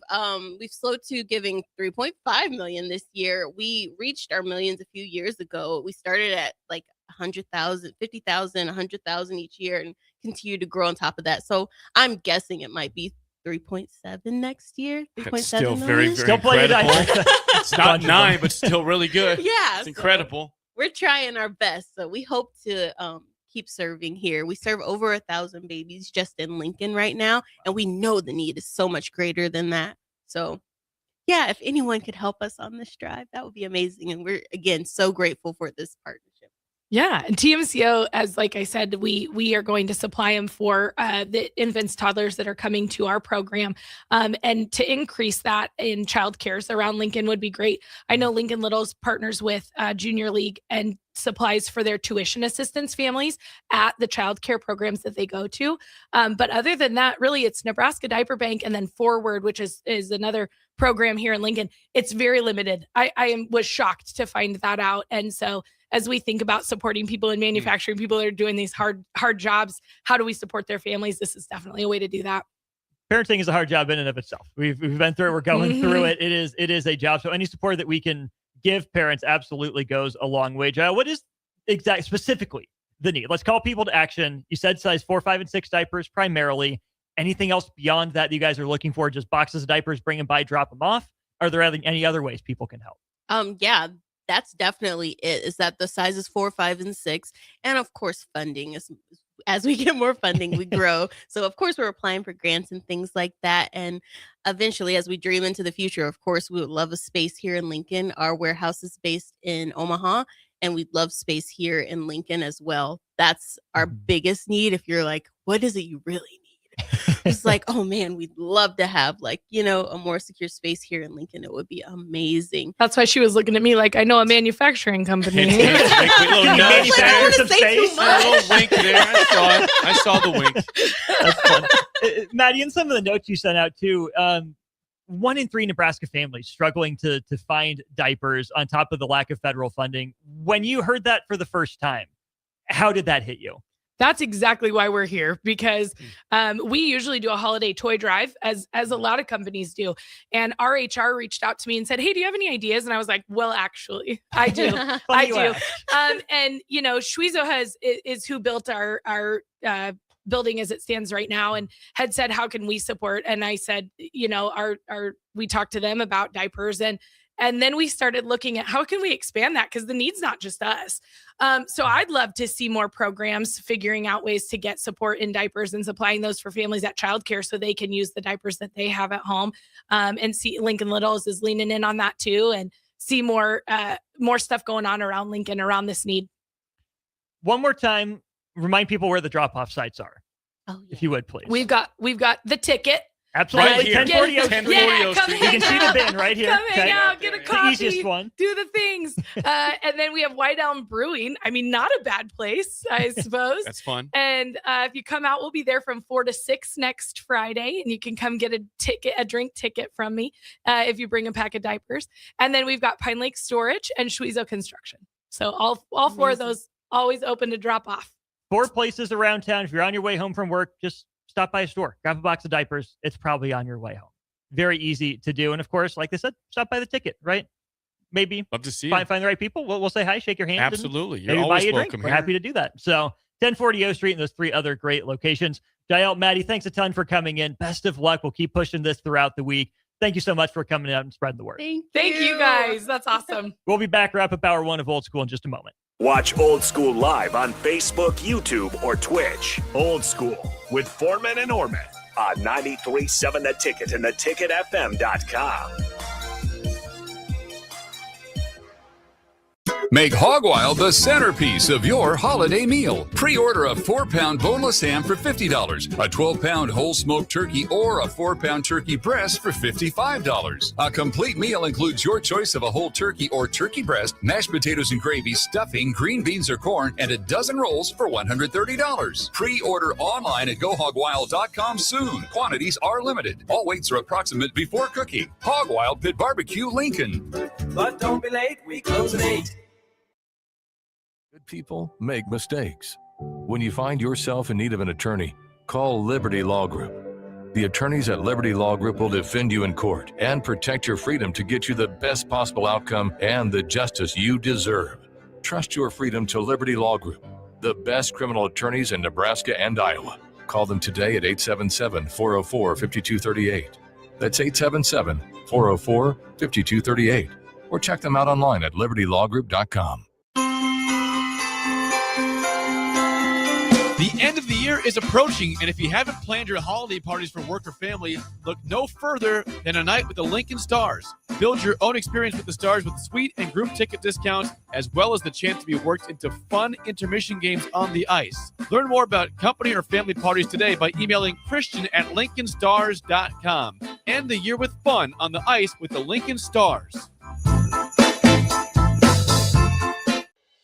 slowed to giving 3.5 million this year. We reached our millions a few years ago. We started at like 100,000, 50,000, 100,000 each year, and continue to grow on top of that. So I'm guessing it might be 3.7 next year. 3.7 Still million. very, very Still playing incredible. It's not 9, but still really good. Yeah, It's incredible. We're trying our best. So we hope to keep serving here. We serve over 1,000 babies just in Lincoln right now, and we know the need is so much greater than that. So yeah, if anyone could help us on this drive, that would be amazing. And we're, again, so grateful for this partnership. Yeah, and TMCO, as like I said, we are going to supply them for the infants, toddlers that are coming to our program, and to increase that in childcares around Lincoln would be great. I know Lincoln Little's partners with Junior League and supplies for their tuition assistance families at the childcare programs that they go to. But other than that, really, it's Nebraska Diaper Bank and then Forward, which is another program here in Lincoln. It's very limited. I was shocked to find that out, and so as we think about supporting people in manufacturing, people that are doing these hard jobs, how do we support their families? This is definitely a way to do that. Parenting is a hard job in and of itself. We've been through it. We're going through it. It is a job. So any support that we can give parents absolutely goes a long way. Jael, what is specifically the need? Let's call people to action. You said size 4, 5, and 6 diapers primarily. Anything else beyond that you guys are looking for? Just boxes of diapers, bring them by, drop them off? Are there any other ways people can help? Yeah, that's definitely it, is that the sizes 4, 5, and 6. And of course, funding is, as we get more funding, we grow. So of course, we're applying for grants and things like that. And eventually, as we dream into the future, of course, we would love a space here in Lincoln. Our warehouse is based in Omaha, and we'd love space here in Lincoln as well. That's our biggest need. If you're like, what is it you really need? He's like, oh man, we'd love to have like, a more secure space here in Lincoln. It would be amazing. That's why she was looking at me like, I know a manufacturing company. A little wink there. I saw the wink. That's fun. Maddie, in some of the notes you sent out too, 1 in 3 Nebraska families struggling to find diapers on top of the lack of federal funding. When you heard that for the first time, how did that hit you? That's exactly why we're here, because we usually do a holiday toy drive, as a lot of companies do. And our HR reached out to me and said, hey, do you have any ideas? And I was like, well, actually, I do. I do. And, Schwezo is who built our building as it stands right now, and had said, how can we support? And I said, we talked to them about diapers, and then we started looking at how can we expand that, because the need's not just us. So I'd love to see more programs figuring out ways to get support in diapers and supplying those for families at childcare so they can use the diapers that they have at home. And see Lincoln Littles is leaning in on that too, and see more stuff going on around Lincoln around this need. One more time, remind people where the drop-off sites are. Oh, yeah. If you would, please. We've got the ticket. Absolutely. Right 1040 Oak Street. You can see the bin right here. Come hang out, get a coffee, the easiest one. Do the things. And then we have White Elm Brewing. I mean, not a bad place, I suppose. That's fun. And if you come out, we'll be there from 4 to 6 next Friday, and you can come get a drink ticket from me if you bring a pack of diapers. And then we've got Pine Lake Storage and Schwezo Construction. So all 4 of those always open to drop off. 4 places around town. If you're on your way home from work, just stop by a store, grab a box of diapers. It's probably on your way home. Very easy to do. And of course, like I said, stop by the ticket, right? Maybe love to see find the right people. We'll say hi, shake your hand. Absolutely. You're maybe always buy you a welcome drink. here. We're happy to do that. So 1040 O Street and those 3 other great locations. Jael, Maddie, thanks a ton for coming in. Best of luck. We'll keep pushing this throughout the week. Thank you so much for coming out and spreading the word. Thank you guys. That's awesome. We'll be back, wrap up hour 1 of Old School in just a moment. Watch Old School live on Facebook, YouTube, or Twitch. Old School with Foreman and Orman on 93.7 The Ticket and theticketfm.com. Make Hog Wild the centerpiece of your holiday meal. Pre-order a 4-pound boneless ham for $50, a 12-pound whole smoked turkey, or a 4-pound turkey breast for $55. A complete meal includes your choice of a whole turkey or turkey breast, mashed potatoes and gravy, stuffing, green beans or corn, and a dozen rolls for $130. Pre-order online at GoHogWild.com soon. Quantities are limited. All weights are approximate before cooking. Hog Wild Pit Barbecue, Lincoln. But don't be late, we close at 8. Good people make mistakes. When you find yourself in need of an attorney, call Liberty Law Group. The attorneys at Liberty Law Group will defend you in court and protect your freedom to get you the best possible outcome and the justice you deserve. Trust your freedom to Liberty Law Group, the best criminal attorneys in Nebraska and Iowa. Call them today at 877-404-5238. That's 877-404-5238. Or check them out online at libertylawgroup.com. The end of the year is approaching, and if you haven't planned your holiday parties for work or family, look no further than a night with the Lincoln Stars. Build your own experience with the Stars with suite and group ticket discounts, as well as the chance to be worked into fun intermission games on the ice. Learn more about company or family parties today by emailing Christian@LincolnStars.com. End the year with fun on the ice with the Lincoln Stars.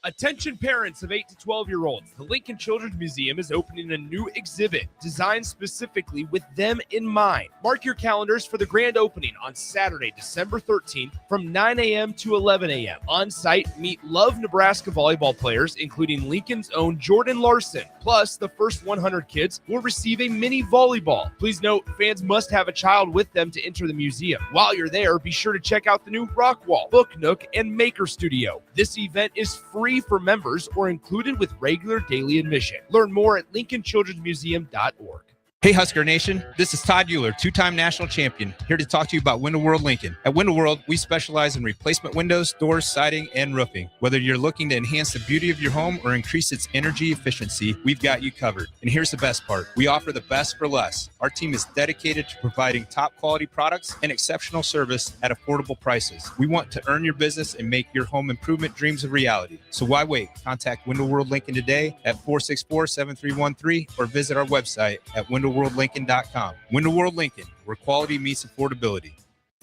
Attention parents of 8 to 12-year-olds. The Lincoln Children's Museum is opening a new exhibit designed specifically with them in mind. Mark your calendars for the grand opening on Saturday, December 13th from 9 a.m. to 11 a.m. On site, meet Love Nebraska volleyball players, including Lincoln's own Jordan Larson. Plus, the first 100 kids will receive a mini volleyball. Please note, fans must have a child with them to enter the museum. While you're there, be sure to check out the new Rock Wall, Book Nook, and Maker Studio. This event is free for members or included with regular daily admission. Learn more at lincolnchildrensmuseum.org. Hey Husker Nation, this is Todd Euler, 2-time national champion, here to talk to you about Window World Lincoln. At Window World, we specialize in replacement windows, doors, siding, and roofing. Whether you're looking to enhance the beauty of your home or increase its energy efficiency, we've got you covered. And here's the best part. We offer the best for less. Our team is dedicated to providing top quality products and exceptional service at affordable prices. We want to earn your business and make your home improvement dreams a reality. So why wait? Contact Window World Lincoln today at 464-7313 or visit our website at windowworld.com. WinterWorldLincoln.com. Winter World Lincoln, where quality meets affordability.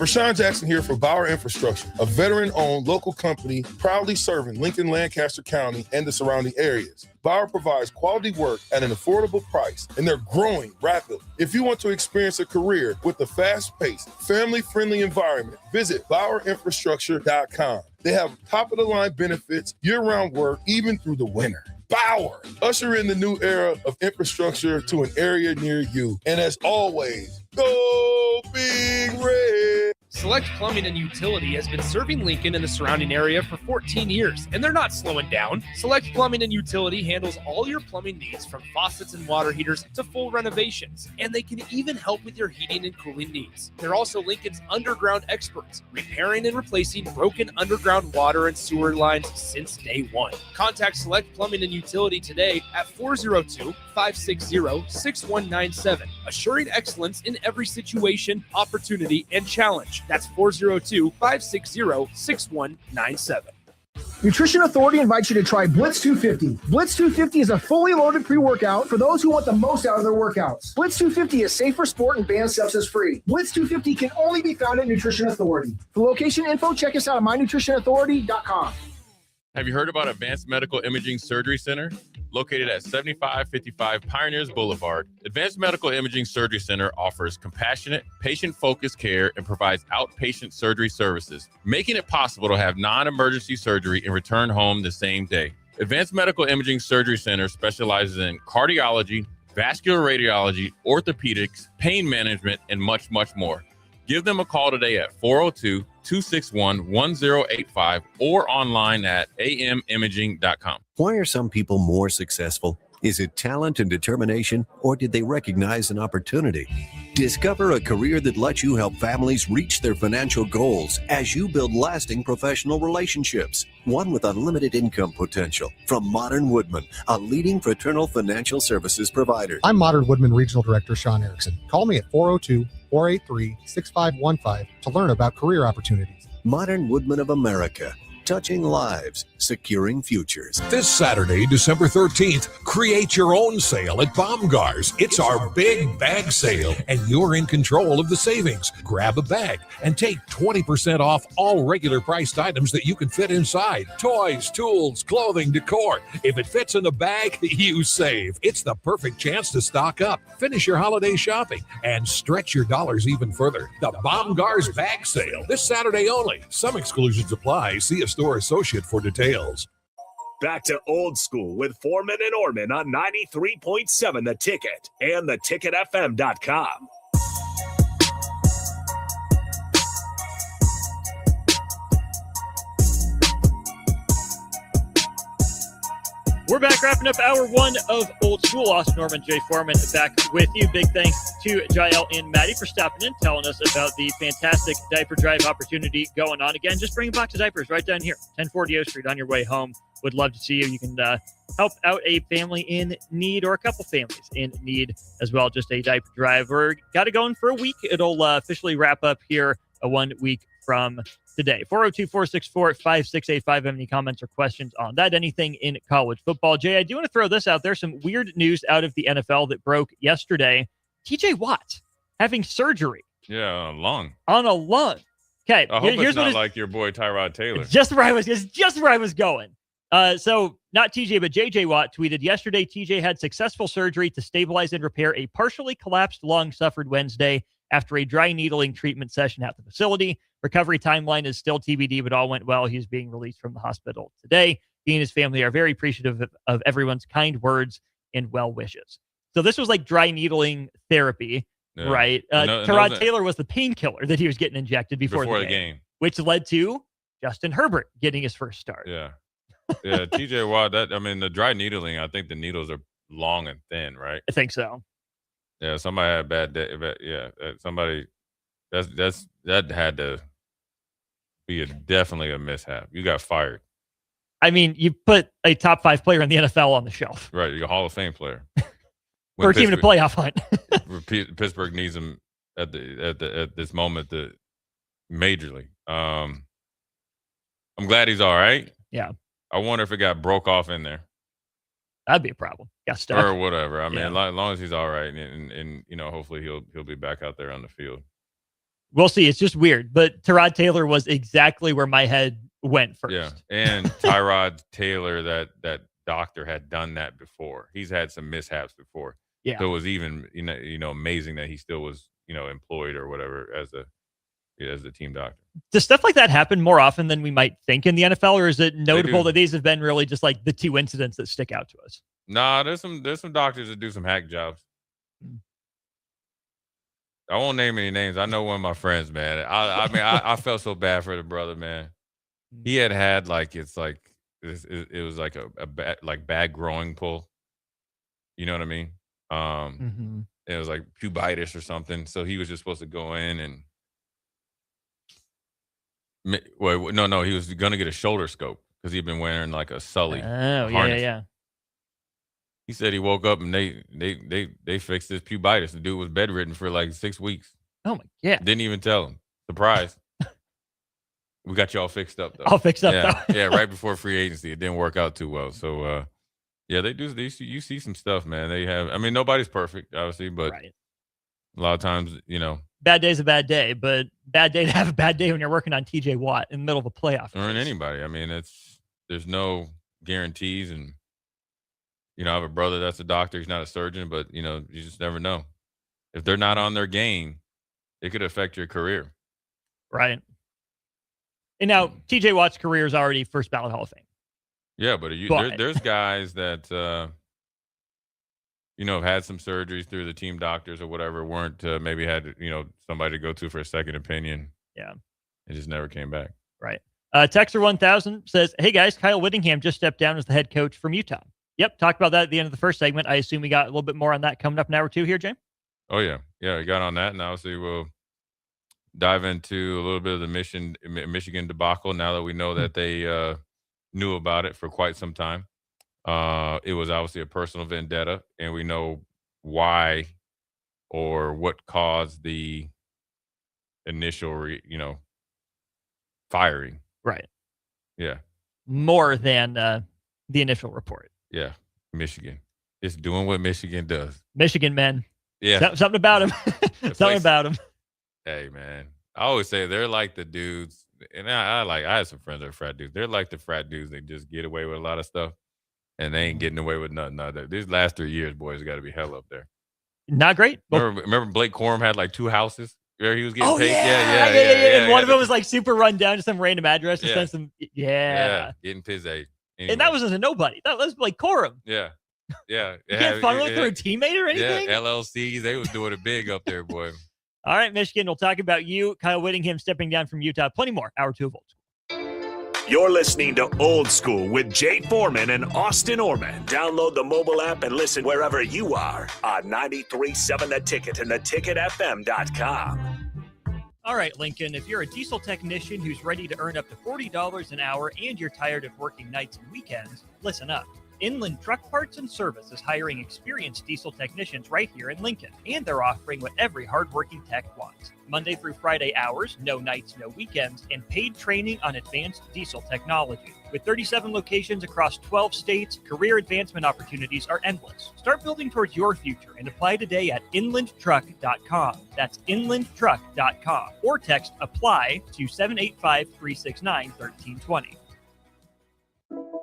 Rashawn Jackson here for Bauer Infrastructure, a veteran-owned local company proudly serving Lincoln, Lancaster County, and the surrounding areas. Bauer provides quality work at an affordable price, and they're growing rapidly. If you want to experience a career with a fast-paced, family-friendly environment, visit BauerInfrastructure.com. They have top-of-the-line benefits, year-round work, even through the winter. Bauer, usher in the new era of infrastructure to an area near you. And as always, go Big Red! Select Plumbing and Utility has been serving Lincoln and the surrounding area for 14 years, and they're not slowing down. Select Plumbing and Utility handles all your plumbing needs, from faucets and water heaters to full renovations, and they can even help with your heating and cooling needs. They're also Lincoln's underground experts, repairing and replacing broken underground water and sewer lines since day one. Contact Select Plumbing and Utility today at 402-560-6197, assuring excellence in every situation, opportunity, and challenge. That's 402-560-6197. Nutrition Authority invites you to try Blitz 250. Blitz 250 is a fully loaded pre-workout for those who want the most out of their workouts. Blitz 250 is safe for sport and banned substance-free. Blitz 250 can only be found at Nutrition Authority. For location info, check us out at mynutritionauthority.com. Have you heard about Advanced Medical Imaging Surgery Center? Located at 7555 Pioneers Boulevard, Advanced Medical Imaging Surgery Center offers compassionate, patient-focused care and provides outpatient surgery services, making it possible to have non-emergency surgery and return home the same day. Advanced Medical Imaging Surgery Center specializes in cardiology, vascular radiology, orthopedics, pain management, and much, much more. Give them a call today at 402-261-1085 or online at amimaging.com. Why are some people more successful? Is it talent and determination, or did they recognize an opportunity? Discover a career that lets you help families reach their financial goals as you build lasting professional relationships. One with unlimited income potential. From Modern Woodman, a leading fraternal financial services provider. I'm Modern Woodman Regional Director Sean Erickson. Call me at 402-483-6515 to learn about career opportunities. Modern Woodman of America. Touching lives, securing futures. This Saturday, December 13th, create your own sale at Baumgar's. It's our big bag sale, and you're in control of the savings. Grab a bag and take 20% off all regular priced items that you can fit inside. Toys, tools, clothing, decor. If it fits in the bag, you save. It's the perfect chance to stock up, finish your holiday shopping, and stretch your dollars even further. The Baumgar's bag sale, this Saturday only. Some exclusions apply. See a store associate for details. Back to Old School with Foreman and Orman on 93.7 The Ticket and theticketfm.com. We're back wrapping up hour one of Old School. Austin Norman, Jay Foreman back with you. Big thanks to Jael and Maddie for stopping in, telling us about the fantastic diaper drive opportunity going on. Again, just bring a box of diapers right down here, 1040 O Street on your way home. Would love to see you. You can help out a family in need or a couple families in need as well. Just a diaper drive. We're got it going for a week. It'll officially wrap up here 1 week from today. 402-464-5685. Any comments or questions on that? Anything in college football? Jay, I do want to throw this out there. Some weird news out of the NFL that broke yesterday. TJ Watt having surgery. Yeah, on a lung. Okay. I hope it's not like your boy Tyrod Taylor. It's just where I was going. So not TJ, but JJ Watt tweeted yesterday, TJ had successful surgery to stabilize and repair a partially collapsed lung suffered Wednesday after a dry needling treatment session at the facility. Recovery timeline is still TBD, but all went well. He's being released from the hospital today. He and his family are very appreciative of everyone's kind words and well wishes. So this was like dry needling therapy, right? Tyrod Taylor was the painkiller that he was getting injected before the game, which led to Justin Herbert getting his first start. Yeah. Yeah, TJ Watt, the dry needling, I think the needles are long and thin, right? I think so. Yeah, somebody had a bad day. Yeah, somebody that had to be definitely a mishap. You got fired. I mean, you put a top 5 player in the NFL on the shelf. Right, you're a Hall of Fame player. For a team in a playoff hunt. Pittsburgh needs him at this moment majorly. I'm glad he's all right. Yeah. I wonder if it got broke off in there. That'd be a problem. got stuck. or whatever. I mean, Yeah. as long as he's all right, and hopefully he'll be back out there on the field. We'll see. It's just weird, but Tyrod Taylor was exactly where my head went first. Yeah, and Tyrod Taylor, that doctor had done that before. He's had some mishaps before. Yeah. So it was even amazing that he still was employed or whatever as the team doctor. Does stuff like that happen more often than we might think in the NFL, or is it notable that these have been really just like the two incidents that stick out to us? Nah, there's some doctors that do some hack jobs. I won't name any names. I know one of my friends, man. I felt so bad for the brother, man. He had like it was like a bad growing pull. You know what I mean? It was like pubitis or something. So he was just supposed to go in and no, he was gonna get a shoulder scope because he'd been wearing like a Sully. Oh, harness. yeah. He said he woke up and they fixed his pubitis. The dude was bedridden for like 6 weeks. Oh my God. Didn't even tell him. Surprise. We got you all fixed up though. All fixed up though. Yeah, right before free agency. It didn't work out too well. So yeah, they do. You see some stuff, man. They have. I mean, nobody's perfect, obviously, but a lot of times, Bad day's a bad day, but bad day to have a bad day when you're working on TJ Watt in the middle of a playoff. Or in anybody. I mean, there's no guarantees, and I have a brother that's a doctor. He's not a surgeon, but you just never know. If they're not on their game, it could affect your career. Right. And now TJ Watt's career is already first ballot Hall of Fame. Yeah, but there's guys that have had some surgeries through the team doctors or whatever, weren't maybe had somebody to go to for a second opinion. Yeah, it just never came back. Right. Texter 1000 says, "Hey guys, Kyle Whittingham just stepped down as the head coach from Utah." Yep, talked about that at the end of the first segment. I assume we got a little bit more on that coming up in hour 2 here, James. Oh yeah, we got on that, and obviously we'll dive into a little bit of the Michigan debacle now that we know that they knew about it for quite some time. It was obviously a personal vendetta, and we know why or what caused the initial, firing. Right. Yeah. More than the initial report. Yeah. Michigan. It's doing what Michigan does. Michigan men. Yeah. Something about him. Something about him. Hey, man. I always say they're like the dudes, and I had some friends that are frat dudes. They're like the frat dudes. They just get away with a lot of stuff, and they ain't getting away with nothing. These last 3 years, boys, got to be hell up there. Not great. Remember Blake Corum had like 2 houses where he was getting paid? Yeah. And one of them was like super run down to some random address to send some. Yeah. Getting pissed. Anyway. And that wasn't a nobody. That was Blake Corum. Yeah. You can't funnel it through a teammate or anything? Yeah, LLCs. They was doing it big up there, boy. All right, Michigan, we'll talk about you, Kyle Whittingham stepping down from Utah. Plenty more. Hour 2 of Old School. You're listening to Old School with Jay Foreman and Austin Orman. Download the mobile app and listen wherever you are on 93.7 The Ticket and theticketfm.com. All right, Lincoln, if you're a diesel technician who's ready to earn up to $40 an hour and you're tired of working nights and weekends, listen up. Inland Truck Parts and Service is hiring experienced diesel technicians right here in Lincoln, and they're offering what every hardworking tech wants. Monday through Friday hours, no nights, no weekends, and paid training on advanced diesel technology. With 37 locations across 12 states, career advancement opportunities are endless. Start building towards your future and apply today at inlandtruck.com. That's inlandtruck.com, or text APPLY to 785-369-1320.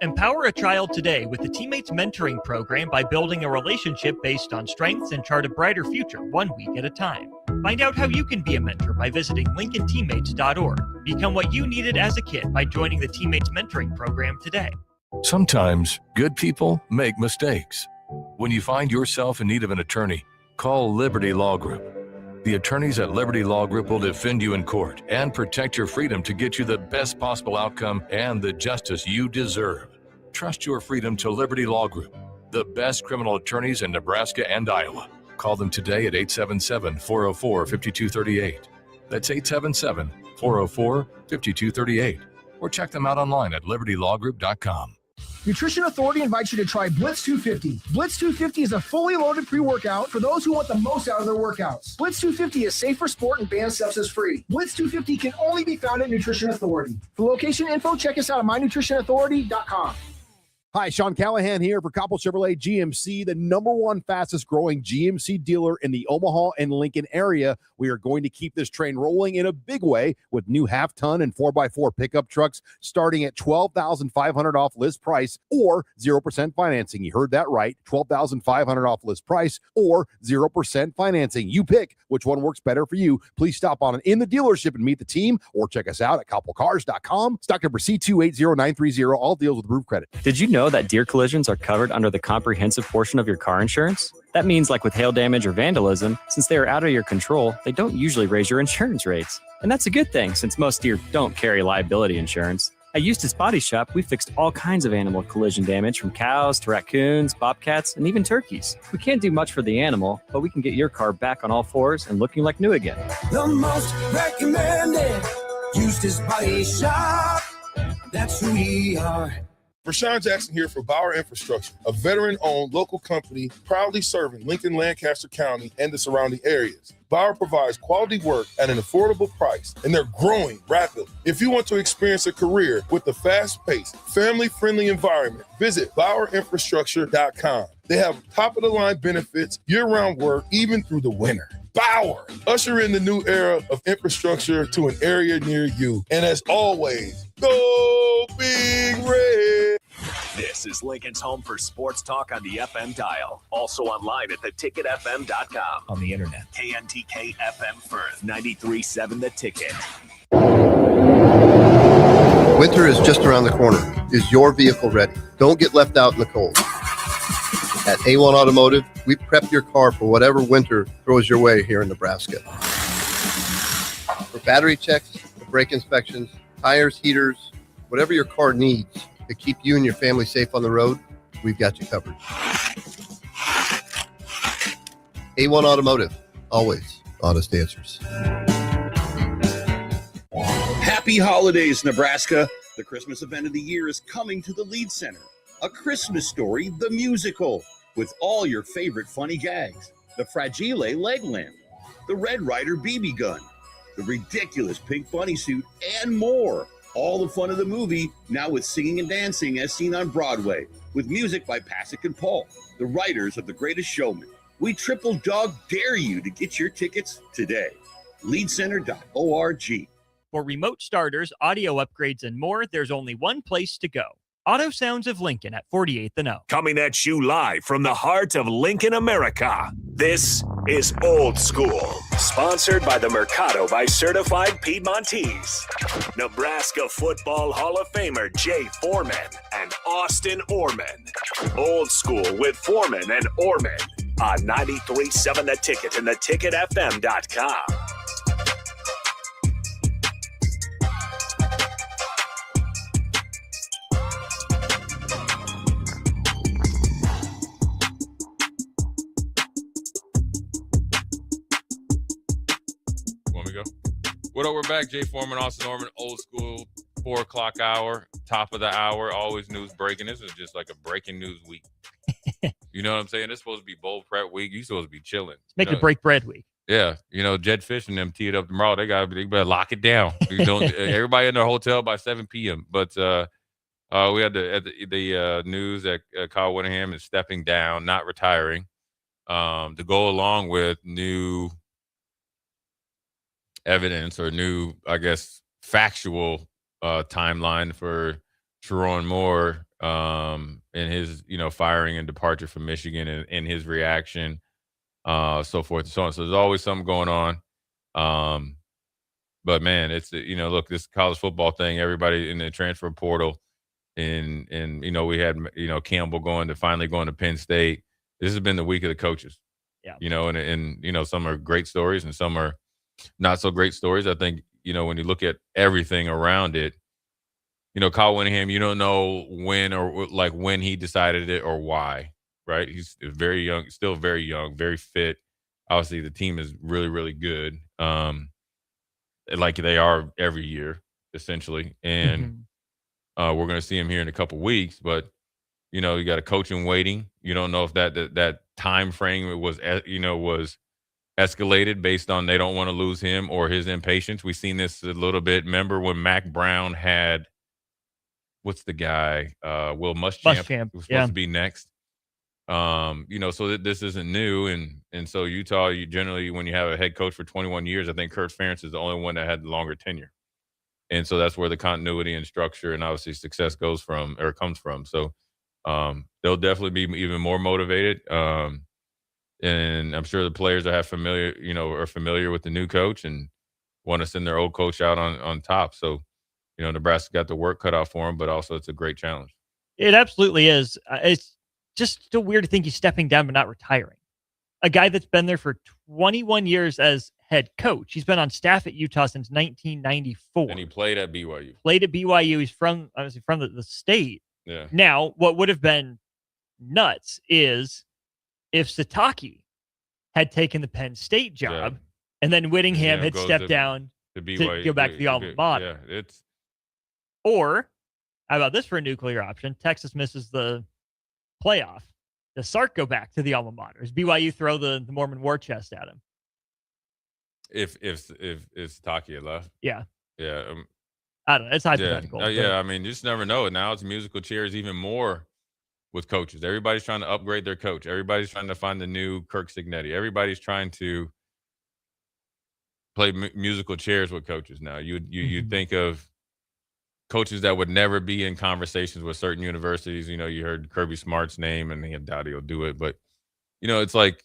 Empower a child today with the Teammates Mentoring Program by building a relationship based on strengths and chart a brighter future 1 week at a time. Find out how you can be a mentor by visiting lincolnteammates.org. Become what you needed as a kid by joining the Teammates Mentoring Program today. Sometimes good people make mistakes. When you find yourself in need of an attorney, call Liberty Law Group. The attorneys at Liberty Law Group will defend you in court and protect your freedom to get you the best possible outcome and the justice you deserve. Trust your freedom to Liberty Law Group, the best criminal attorneys in Nebraska and Iowa. Call them today at 877-404-5238. That's 877-404-5238. Or check them out online at libertylawgroup.com. Nutrition Authority invites you to try Blitz 250. Blitz 250 is a fully loaded pre-workout for those who want the most out of their workouts. Blitz 250 is safe for sport and banned substance free. Blitz 250 can only be found at Nutrition Authority. For location info, check us out at mynutritionauthority.com. Hi, Sean Callahan here for Coppell Chevrolet GMC, the #1 fastest growing GMC dealer in the Omaha and Lincoln area. We are going to keep this train rolling in a big way with new half-ton and 4x4 pickup trucks starting at $12,500 off list price or 0% financing. You heard that right, $12,500 off list price or 0% financing. You pick which one works better for you. Please stop on in the dealership and meet the team or check us out at coppellcars.com. Stock number C280930. All deals with approved credit. Did you know that deer collisions are covered under the comprehensive portion of your car insurance? That means, like with hail damage or vandalism, since they are out of your control, they don't usually raise your insurance rates. And that's a good thing, since most deer don't carry liability insurance. At Eustace Body Shop, we fixed all kinds of animal collision damage, from cows to raccoons, bobcats, and even turkeys. We can't do much for the animal, but we can get your car back on all fours and looking like new again. The most recommended Eustace Body Shop. That's who we are. Rashawn Jackson here for Bauer Infrastructure, a veteran-owned local company proudly serving Lincoln, Lancaster County, and the surrounding areas. Bauer provides quality work at an affordable price, and they're growing rapidly. If you want to experience a career with a fast-paced, family-friendly environment, visit BauerInfrastructure.com. They have top-of-the-line benefits, year-round work, even through the winter. Bauer, usher in the new era of infrastructure to an area near you. And as always, go Big Red. This is Lincoln's home for sports talk on the FM dial. Also online at theticketfm.com. On the internet. KNTK FM Firth, 93.7 The Ticket. Winter is just around the corner. Is your vehicle ready? Don't get left out in the cold. At A1 Automotive, we prep your car for whatever winter throws your way here in Nebraska. For battery checks, brake inspections, tires, heaters, whatever your car needs to keep you and your family safe on the road, we've got you covered. A1 Automotive, always honest answers. Happy holidays, Nebraska. The Christmas event of the year is coming to the Lead Center. A Christmas Story, the musical, with all your favorite funny gags. The Fragile leg lamp, the Red Ryder BB gun, the ridiculous pink bunny suit, and more. All the fun of the movie, now with singing and dancing as seen on Broadway, with music by Pasek and Paul, the writers of The Greatest Showman. We triple dog dare you to get your tickets today. Leadcenter.org. For remote starters, audio upgrades, and more, there's only one place to go. Auto Sounds of Lincoln at 48th and O. Coming at you live from the heart of Lincoln, America. This is Old School, sponsored by the Mercado by Certified Piedmontese. Nebraska Football Hall of Famer Jay Foreman and Austin Orman. Old School with Foreman and Orman on 93.7 The Ticket and theticketfm.com. What up? We're back. Jay Foreman, Austin Norman, Old School, 4 o'clock hour, top of the hour, always news breaking. This is just like a breaking news week. You know what I'm saying? It's supposed to be bowl prep week. You're supposed to be chilling. Make it break bread week. Yeah. You know, Jed Fish and them tee it up tomorrow. They better lock it down. You don't, everybody in their hotel by 7 p.m. But we had the news that Kyle Whittingham is stepping down, not retiring, to go along with new evidence or new, I guess, factual timeline for Sharon Moore and his, firing and departure from Michigan and his reaction, so forth and so on. So there's always something going on. But man, it's, look, this college football thing, everybody in the transfer portal and we had, Campbell finally going to Penn State. This has been the week of the coaches. Yeah. And some are great stories and some are not so great stories. I think, when you look at everything around it, Kyle Whittingham, you don't know when or when he decided it or why, right? He's very young, still very young, very fit. Obviously, the team is really, really good, like they are every year, essentially. And we're going to see him here in a couple weeks. But, you got a coach in waiting. You don't know if that time frame was escalated based on they don't want to lose him or his impatience. We've seen this a little bit. Remember when Mac Brown what's the guy? Will Muschamp, who's supposed yeah. to be next. So this isn't new, and so Utah, you generally, when you have a head coach for 21 years, I think Kurt Ferentz is the only one that had the longer tenure, and so that's where the continuity and structure and obviously success comes from. So they'll definitely be even more motivated, and I'm sure the players are familiar with the new coach and want to send their old coach out on top. So Nebraska got the work cut out for them, but also it's a great challenge. It absolutely is. It's just still weird to think he's stepping down but not retiring. A guy that's been there for 21 years as head coach. He's been on staff at Utah since 1994. And he played at BYU. He's obviously from the state. Yeah. Now, what would have been nuts is if Sataki had taken the Penn State job and then Whittingham had stepped down to BYU, go back to the alma mater. Yeah, Or, how about this for a nuclear option? Texas misses the playoff. Does Sark go back to the alma mater? Does BYU throw the Mormon war chest at him? If Taki had left. Yeah. Yeah. I don't know. It's hypothetical. Yeah. I mean, you just never know. Now it's musical chairs even more with coaches. Everybody's trying to upgrade their coach. Everybody's trying to find the new Kirk Cignetti. Everybody's trying to play musical chairs with coaches now. You'd think of coaches that would never be in conversations with certain universities. You heard Kirby Smart's name, and I doubt he'll do it. But, it's like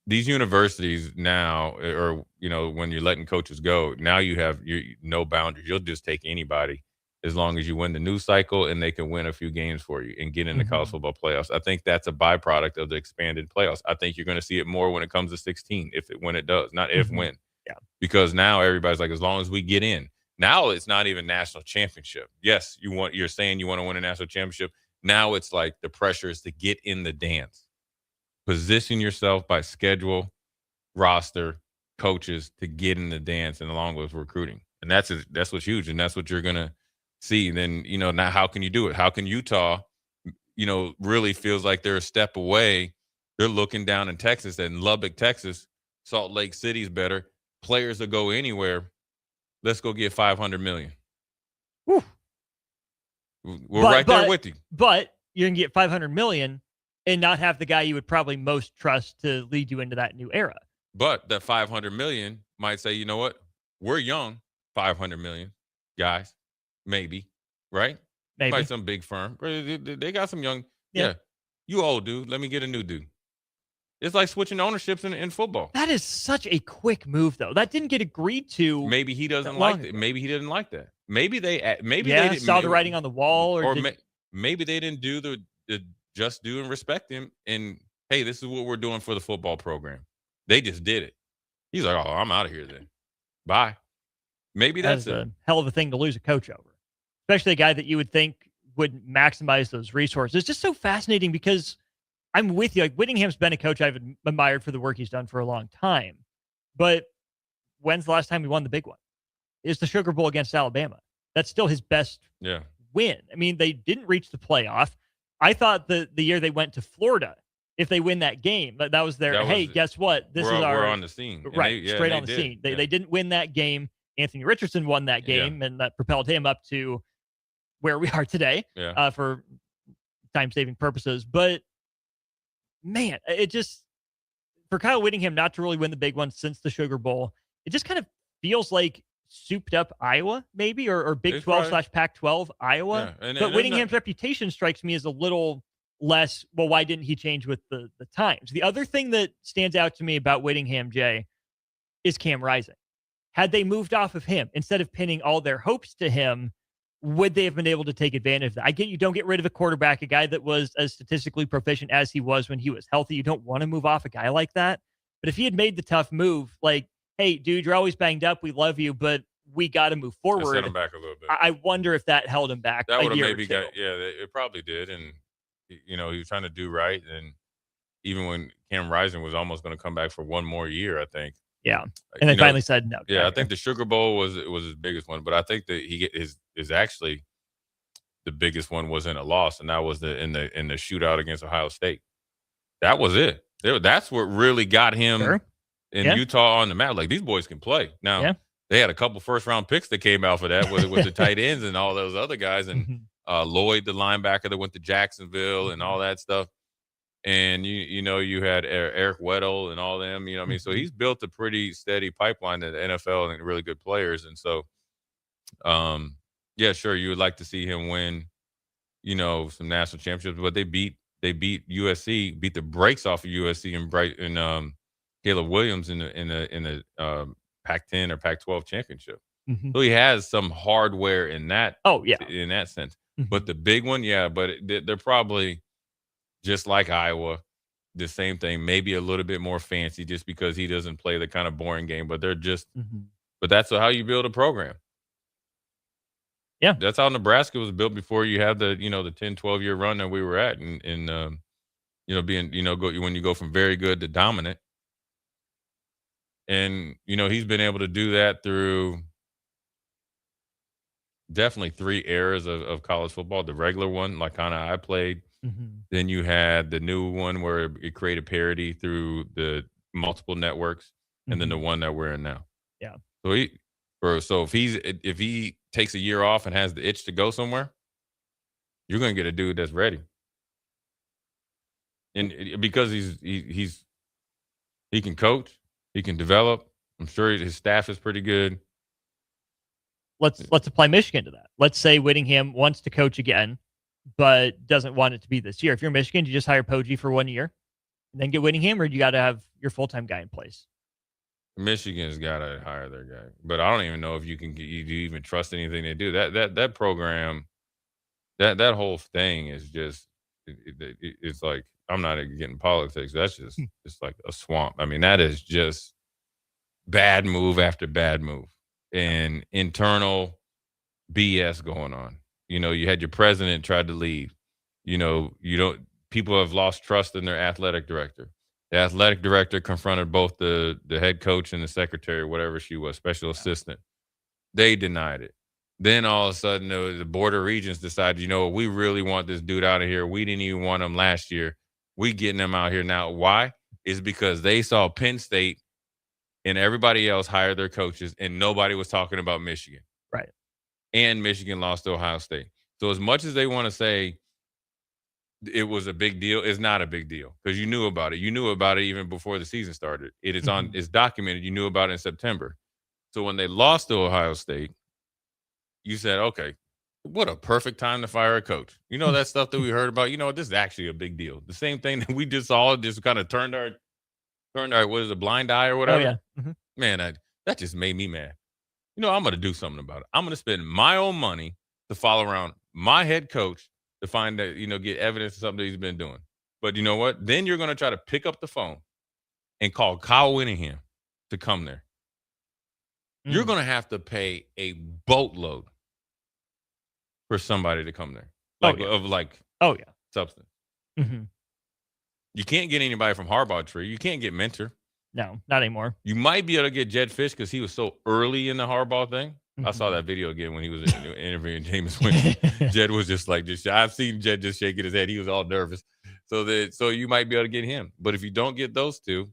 these universities now, or, when you're letting coaches go, now you have no boundaries. You'll just take anybody as long as you win the news cycle and they can win a few games for you and get into college football playoffs. I think that's a byproduct of the expanded playoffs. I think you're going to see it more when it comes to 16, when it does, not if, when. Yeah. Because now everybody's like, as long as we get in. Now it's not even national championship. Yes, you're saying you want to win a national championship. Now it's like the pressure is to get in the dance. Position yourself by schedule, roster, coaches to get in the dance, and along with recruiting. And that's what's huge, and that's what you're going to see. Then, now how can you do it? How can Utah, really feels like they're a step away. They're looking down in Texas, and Lubbock, Texas, Salt Lake City's better. Players will go anywhere. Let's go get $500 million. Whew. We're right there with you. But you can get $500 million and not have the guy you would probably most trust to lead you into that new era. But that $500 million might say, you know what? We're young. $500 million guys, maybe, right? Maybe by some big firm. They got some young. Yeah. You old dude. Let me get a new dude. It's like switching ownerships in football. That is such a quick move, though. That didn't get agreed to. Maybe he doesn't like it. Maybe he didn't like that. Maybe they saw the writing on the wall, maybe they didn't do the just do and respect him. And hey, this is what we're doing for the football program. They just did it. He's like, oh, I'm out of here then. Bye. Maybe that's a hell of a thing to lose a coach over, especially a guy that you would think would maximize those resources. It's just so fascinating because I'm with you. Like, Whittingham's been a coach I've admired for the work he's done for a long time. But when's the last time he won the big one? It's the Sugar Bowl against Alabama. That's still his best win. I mean, they didn't reach the playoff. I thought the year they went to Florida, if they win that game, that was their, guess what? We're on the scene. Right, straight on the scene. They didn't win that game. Anthony Richardson won that game, and that propelled him up to where we are today for time-saving purposes. But man, it just, for Kyle Whittingham not to really win the big one since the Sugar Bowl, it just kind of feels like souped up Iowa, maybe, or Big 12 / Pac-12 Iowa. Yeah. But Whittingham's reputation strikes me as a little less, well, why didn't he change with the times? The other thing that stands out to me about Whittingham, Jay, is Cam Rising. Had they moved off of him, instead of pinning all their hopes to him, would they have been able to take advantage of that? I get you don't get rid of a quarterback, a guy that was as statistically proficient as he was when he was healthy. You don't want to move off a guy like that. But if he had made the tough move, like, hey, dude, you're always banged up. We love you, but we got to move forward. Set him back a little bit. I wonder if that held him back. That would have maybe got, it probably did. And, he was trying to do right. And even when Cam Rising was almost going to come back for one more year, I think. Yeah. And they finally said no. Yeah, I think the Sugar Bowl was his biggest one. But I think that his actually the biggest one was in a loss, and that was in the shootout against Ohio State. That was it. That's what really got him in Utah on the map. Like, these boys can play. Now, they had a couple first-round picks that came out for that with the tight ends and all those other guys. And Lloyd, the linebacker that went to Jacksonville and all that stuff. And you had Eric Weddle and all them, I mean, so he's built a pretty steady pipeline to the NFL and really good players. And so, yeah, sure, you would like to see him win, some national championships, but they beat USC, beat the brakes off of USC and Caleb Williams in the Pac-10 or Pac-12 championship. So he has some hardware in that. Oh yeah, in that sense. But the big one, yeah, but they're probably just like Iowa, the same thing, maybe a little bit more fancy just because he doesn't play the kind of boring game, but they're just, but that's how you build a program. Yeah. That's how Nebraska was built before you have the, the 10, 12-year run that we were at and being, when you go from very good to dominant. And, he's been able to do that through definitely 3 eras of college football. The regular one, like kind of I played. Then you had the new one where it created parity through the multiple networks, and then the one that we're in now. Yeah. So if he takes a year off and has the itch to go somewhere, you're going to get a dude that's ready. And because he can coach, he can develop. I'm sure his staff is pretty good. Let's apply Michigan to that. Let's say Whittingham wants to coach again, but doesn't want it to be this year. If you're Michigan, do you just hire Poggi for 1 year and then get Whittingham, or do you got to have your full-time guy in place? Michigan's got to hire their guy, but I don't even know if you even trust anything they do. That program, that whole thing is just it's like, I'm not getting politics. That's just it's like a swamp. I mean, that is just bad move after bad move and internal BS going on. You had your president tried to leave. People have lost trust in their athletic director. The athletic director confronted both the head coach and the secretary, whatever she was, special assistant. They denied it. Then all of a sudden, the Board of Regents decided, we really want this dude out of here. We didn't even want him last year. We getting him out here now. Why? It's because they saw Penn State and everybody else hire their coaches, and nobody was talking about Michigan. Right. And Michigan lost to Ohio State. So as much as they want to say it was a big deal, it's not a big deal because you knew about it. You knew about it even before the season started. It's documented. You knew about it in September. So when they lost to Ohio State, you said, okay, what a perfect time to fire a coach. That stuff that we heard about, this is actually a big deal. The same thing that we just saw, just kind of turned our, what is it, blind eye or whatever? Oh, yeah. Man, that just made me mad. I'm going to do something about it. I'm going to spend my own money to follow around my head coach to find that, get evidence of something that he's been doing. But you know what? Then you're going to try to pick up the phone and call Kyle Whittingham to come there. You're going to have to pay a boatload for somebody to come there. Substance. You can't get anybody from Harbaugh tree. You can't get Mentor. No, not anymore. You might be able to get Jed Fish because he was so early in the Harbaugh thing. I saw that video again when he was interviewing Jameis Winston. Jed was just like, I've seen Jed just shaking his head. He was all nervous. So you might be able to get him. But if you don't get those two,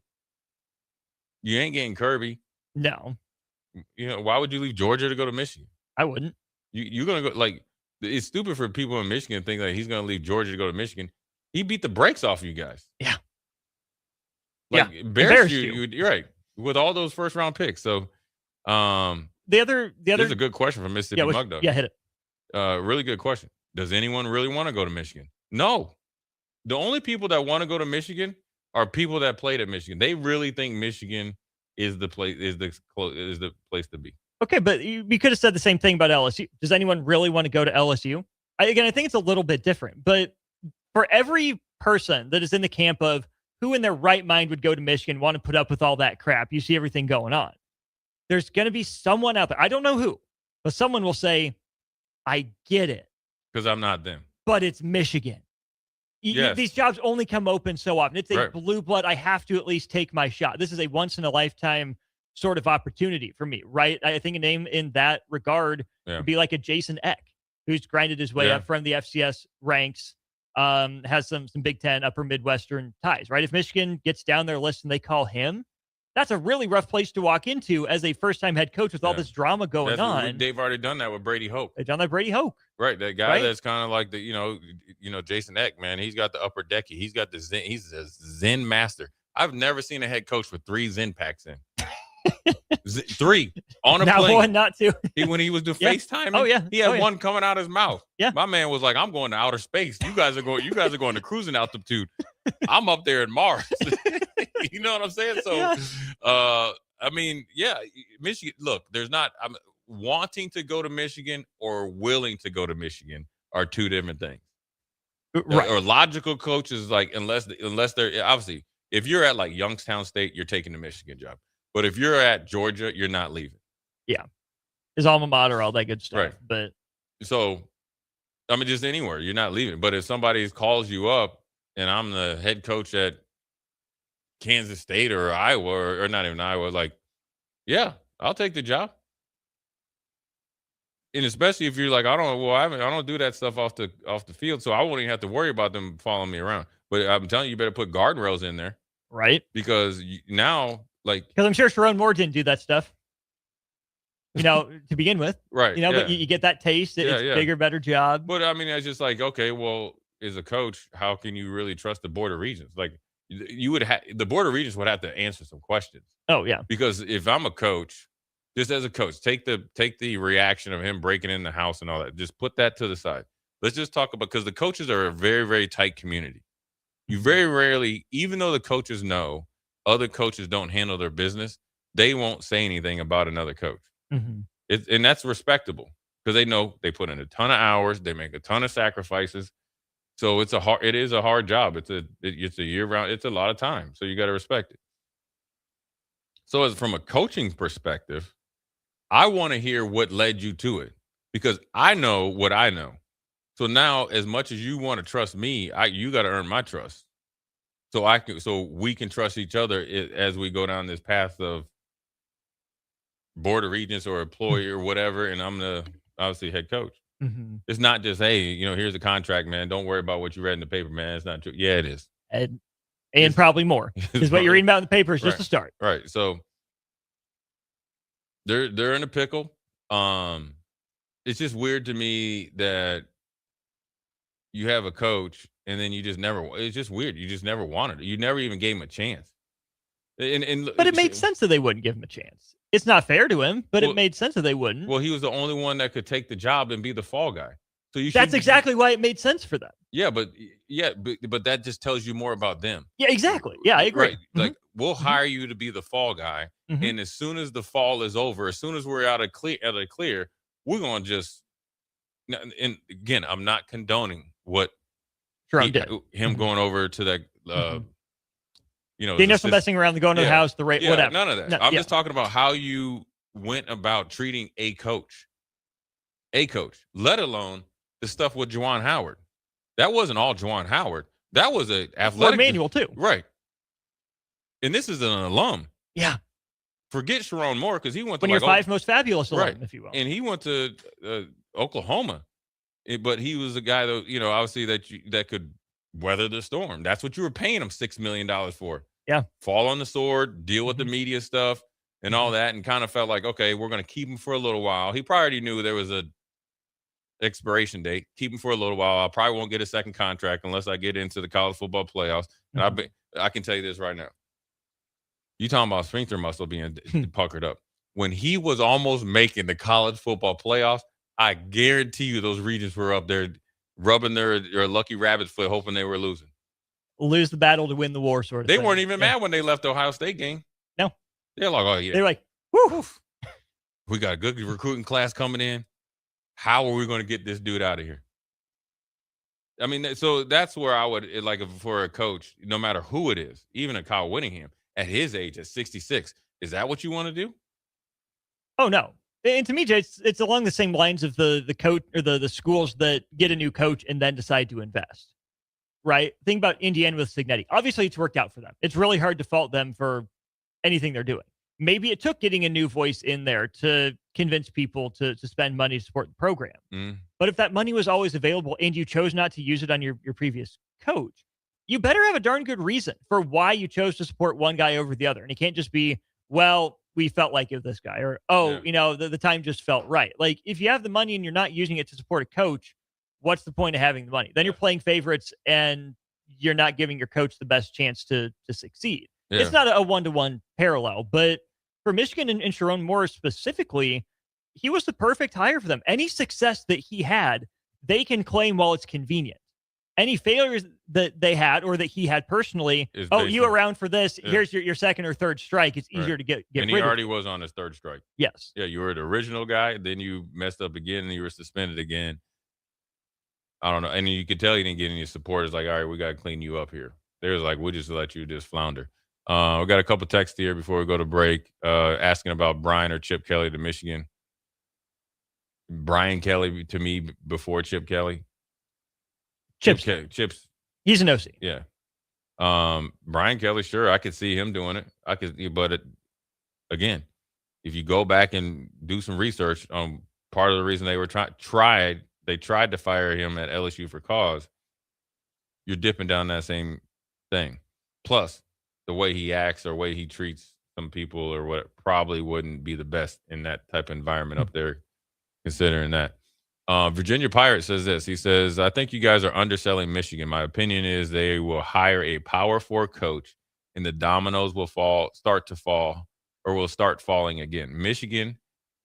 you ain't getting Kirby. No. Why would you leave Georgia to go to Michigan? I wouldn't. You're going to go, it's stupid for people in Michigan to think that he's going to leave Georgia to go to Michigan. He beat the brakes off of you guys. Yeah. Embarrassed you. You're right. With all those first round picks. So, the other this is a good question from Mississippi Mug Dog. Yeah, hit it. Really good question. Does anyone really want to go to Michigan? No. The only people that want to go to Michigan are people that played at Michigan. They really think Michigan is the place to be. Okay, but we could have said the same thing about LSU. Does anyone really want to go to LSU? I think it's a little bit different. But for every person that is in the camp of who in their right mind would go to Michigan, want to put up with all that crap, you see everything going on. There's going to be someone out there. I don't know who, but someone will say, I get it. Because I'm not them. But it's Michigan. Yes. These jobs only come open so often. It's a right. blue blood. I have to at least take my shot. This is a once in a lifetime sort of opportunity for me, right? I think a name in that regard would be like a Jason Eck, who's grinded his way up from the FCS ranks, has some Big Ten, upper Midwestern ties, right? If Michigan gets down their list and they call him, that's a really rough place to walk into as a first-time head coach with all this drama going on. They've already done that with Brady Hoke. They've done that with Brady Hoke. Right, that guy Right? that's kind of like the Jason Eck, man. He's got the upper decky. He's got the Zen. He's a Zen master. I've never seen a head coach with 3 Zen packs in. 3 on a Not plane. one, not two. When he was doing Yeah. FaceTime, Oh, yeah. he had Oh, yeah. one coming out of his mouth. Yeah. My man was like, "I'm going to outer space. You guys are going to cruising altitude. I'm up there in Mars." You know what I'm saying? So, Yeah. I mean, yeah, Michigan. Look, I'm wanting to go to Michigan or willing to go to Michigan are 2 different things. Right. Or logical coaches, like unless they're obviously, if you're at like Youngstown State, you're taking the Michigan job. But if you're at Georgia, you're not leaving. Yeah. His alma mater, all that good stuff. Right. But so, I mean, just anywhere, you're not leaving. But if somebody calls you up and I'm the head coach at Kansas State or Iowa or not even Iowa, like, yeah, I'll take the job. And especially if you're like, I don't do that stuff off the field, so I won't even have to worry about them following me around. But I'm telling you, you better put guardrails in there, right? Because now, like, because I'm sure Sharon Moore didn't do that stuff, to begin with, right? But you get that taste. It's bigger, better job. But I mean, it's just like, okay, well, as a coach, how can you really trust the Board of Regents? Like, you would have the Board of Regents would have to answer some questions. Oh yeah, because if I'm a coach. Just as a coach, take the reaction of him breaking in the house and all that. Just put that to the side. Let's just talk about, because the coaches are a very, very tight community. You very rarely, even though the coaches know other coaches don't handle their business, they won't say anything about another coach. Mm-hmm. And that's respectable because they know they put in a ton of hours, they make a ton of sacrifices. So it is a hard job. It's a year round. It's a lot of time. So you got to respect it. So as from a coaching perspective, I want to hear what led you to it because I know what I know. So now, as much as you want to trust me, you got to earn my trust. So we can trust each other as we go down this path of Board of Regents or employee or whatever. And I'm the obviously head coach. Mm-hmm. It's not just, hey, here's a contract, man. Don't worry about what you read in the paper, man. It's not true. Yeah, it is. And probably more is what you're reading about in the paper is just a start. Right. So. They're in a pickle. It's just weird to me that you have a coach and then you just never. It's just weird. You just never wanted it. You never even gave him a chance. But it made sense that they wouldn't give him a chance. It's not fair to him, but it made sense that they wouldn't. Well, he was the only one that could take the job and be the fall guy. So that's exactly why it made sense for them. Yeah, but that just tells you more about them. Yeah, exactly. Yeah, I agree. Right. Like we'll hire you to be the fall guy, and as soon as the fall is over, as soon as we're out of clear, we're gonna just. And again, I'm not condoning what him going over to that. Danielson messing around, going to the house, the rate, whatever. None of that. No, I'm just talking about how you went about treating a coach, let alone the stuff with Juwan Howard. That wasn't all Juwan Howard. That was an athletic manual too. Right. And this is an alum. Yeah. Forget Sharon Moore because he went to one of your 5 most fabulous alum, if you will. And he went to Oklahoma. But he was a guy that, obviously that could weather the storm. That's what you were paying him $6 million for. Yeah. Fall on the sword, deal with the media stuff and all that, and kind of felt like, okay, we're going to keep him for a little while. He probably already knew there was a expiration date. Keep him for a little while. I probably won't get a second contract unless I get into the college football playoffs. And I can tell you this right now. You talking about sphincter muscle being puckered up. When he was almost making the college football playoffs, I guarantee you those Regents were up there rubbing their lucky rabbit's foot, hoping they were losing. Lose the battle to win the war, sort of They thing. weren't even mad when they left the Ohio State game. No. They're like, oh, yeah. They're like, whoo. We got a good recruiting class coming in. How are we going to get this dude out of here? I mean, so that's where I would, like, for a coach, no matter who it is, even a Kyle Whittingham, at his age, at 66, is that what you want to do? Oh, no. And to me, Jay, it's along the same lines of the coach or the schools that get a new coach and then decide to invest, right? Think about Indiana with Cignetti. Obviously, it's worked out for them. It's really hard to fault them for anything they're doing. Maybe it took getting a new voice in there to convince people to spend money to support the program. But if that money was always available and you chose not to use it on your previous coach, you better have a darn good reason for why you chose to support one guy over the other. And it can't just be, well, we felt like it this guy, or, the time just felt right. Like, if you have the money and you're not using it to support a coach, what's the point of having the money? Then you're playing favorites and you're not giving your coach the best chance to succeed. Yeah. It's not a one-to-one parallel, but for Michigan and Sharon more specifically, he was the perfect hire for them. Any success that he had, they can claim while it's convenient. Any failures that they had or that he had personally, you were around for this, here's your second or third strike. It's easier to get and rid he of. already was on his third strike. Yes. Yeah, you were the original guy, then you messed up again, and you were suspended again. I don't know. And you could tell you didn't get any support. It's like, all right, we got to clean you up here. They was like, we'll just let you just flounder. We got a couple texts here before we go to break, asking about Brian or Chip Kelly to Michigan. Brian Kelly to me before Chip Kelly. Chip's. He's an OC. Yeah. Brian Kelly, sure, I could see him doing it. But again, if you go back and do some research on part of the reason they were tried to fire him at LSU for cause, you're dipping down that same thing. Plus, the way he acts or way he treats some people or what probably wouldn't be the best in that type of environment up there, considering that. Virginia Pirate says this. He says, I think you guys are underselling Michigan. My opinion is they will hire a Power 4 coach and the dominoes will start falling again. Michigan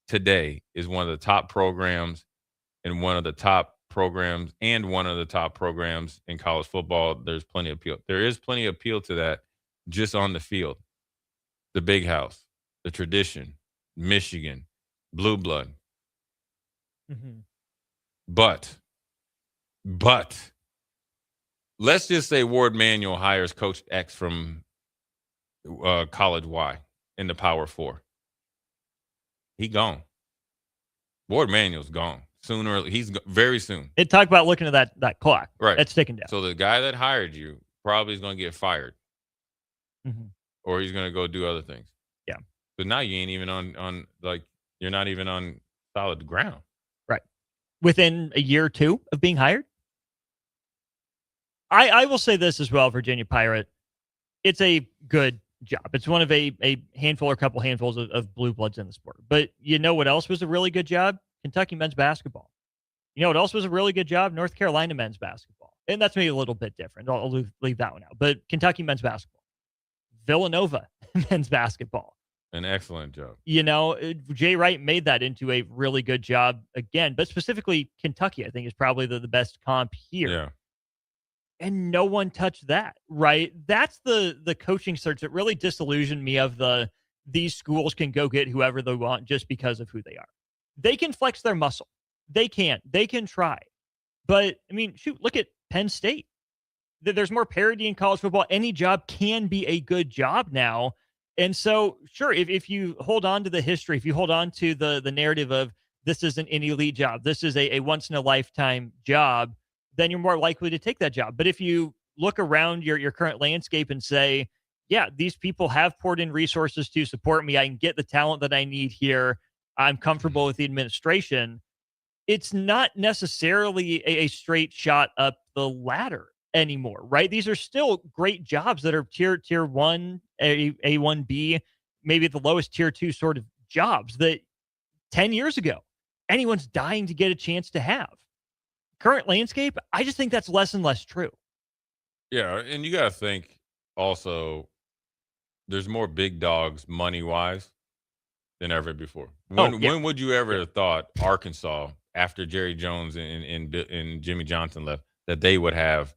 today is one of the top programs and one of the top programs in college football. There is plenty of appeal to that just on the field. The big house, the tradition, Michigan, blue blood. Mm-hmm. But let's just say Ward Manuel hires Coach X from College Y in the Power 4. He gone. Ward Manuel's gone. He's very soon. It talked about looking at that clock. Right. That's ticking down. So the guy that hired you probably is going to get fired. Mm-hmm. Or he's going to go do other things. Yeah. But now you ain't even on you're not even on solid ground. Right. Within a year or two of being hired. I will say this as well, Virginia Pirate. It's a good job. It's one of a handful or couple handfuls of blue bloods in the sport. But you know what else was a really good job? Kentucky men's basketball. You know what else was a really good job? North Carolina men's basketball. And that's maybe a little bit different. I'll leave that one out. But Kentucky men's basketball. Villanova men's basketball. An excellent job. You know, Jay Wright made that into a really good job again. But specifically, Kentucky, I think, is probably the best comp here. Yeah. And no one touched that, right? That's the coaching search that really disillusioned me of these schools can go get whoever they want just because of who they are. They can flex their muscle. They can try. But, I mean, shoot, look at Penn State. There's more parity in college football. Any job can be a good job now. And so, sure, if you hold on to the history, if you hold on to the narrative of this isn't an elite job, this is a once-in-a-lifetime job, then you're more likely to take that job. But if you look around your current landscape and say, yeah, these people have poured in resources to support me, I can get the talent that I need here, I'm comfortable with the administration, it's not necessarily a straight shot up the ladder anymore, right? These are still great jobs that are tier 1, A1B, maybe the lowest tier 2 sort of jobs that 10 years ago, anyone's dying to get a chance to have. Current landscape, I just think that's less and less true. Yeah, and you got to think also there's more big dogs money-wise than ever before. When would you ever have thought Arkansas, after Jerry Jones and Jimmy Johnson left, that they would have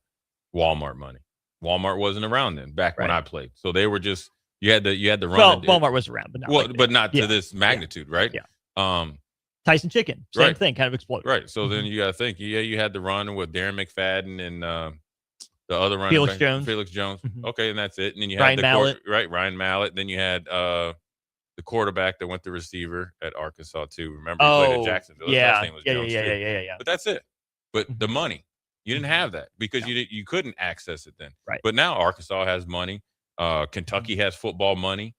Walmart money? Walmart wasn't around then, back when I played. So they were just you had to run. Well, Walmart was around, but not to this magnitude, right? Yeah. Tyson Chicken, same thing, kind of exploded. Right. So then you got to think, you had the run with Darren McFadden and the other runner, Felix Jones. Mm-hmm. Okay, and that's it. And then you Ryan had Mallett. Ryan Mallett. Then you had the quarterback that went to receiver at Arkansas too. Remember, he played at Jacksonville. His last name was Jones too. Yeah. But that's it. But the money, you didn't have that because you couldn't access it then. Right. But now Arkansas has money. Kentucky has football money.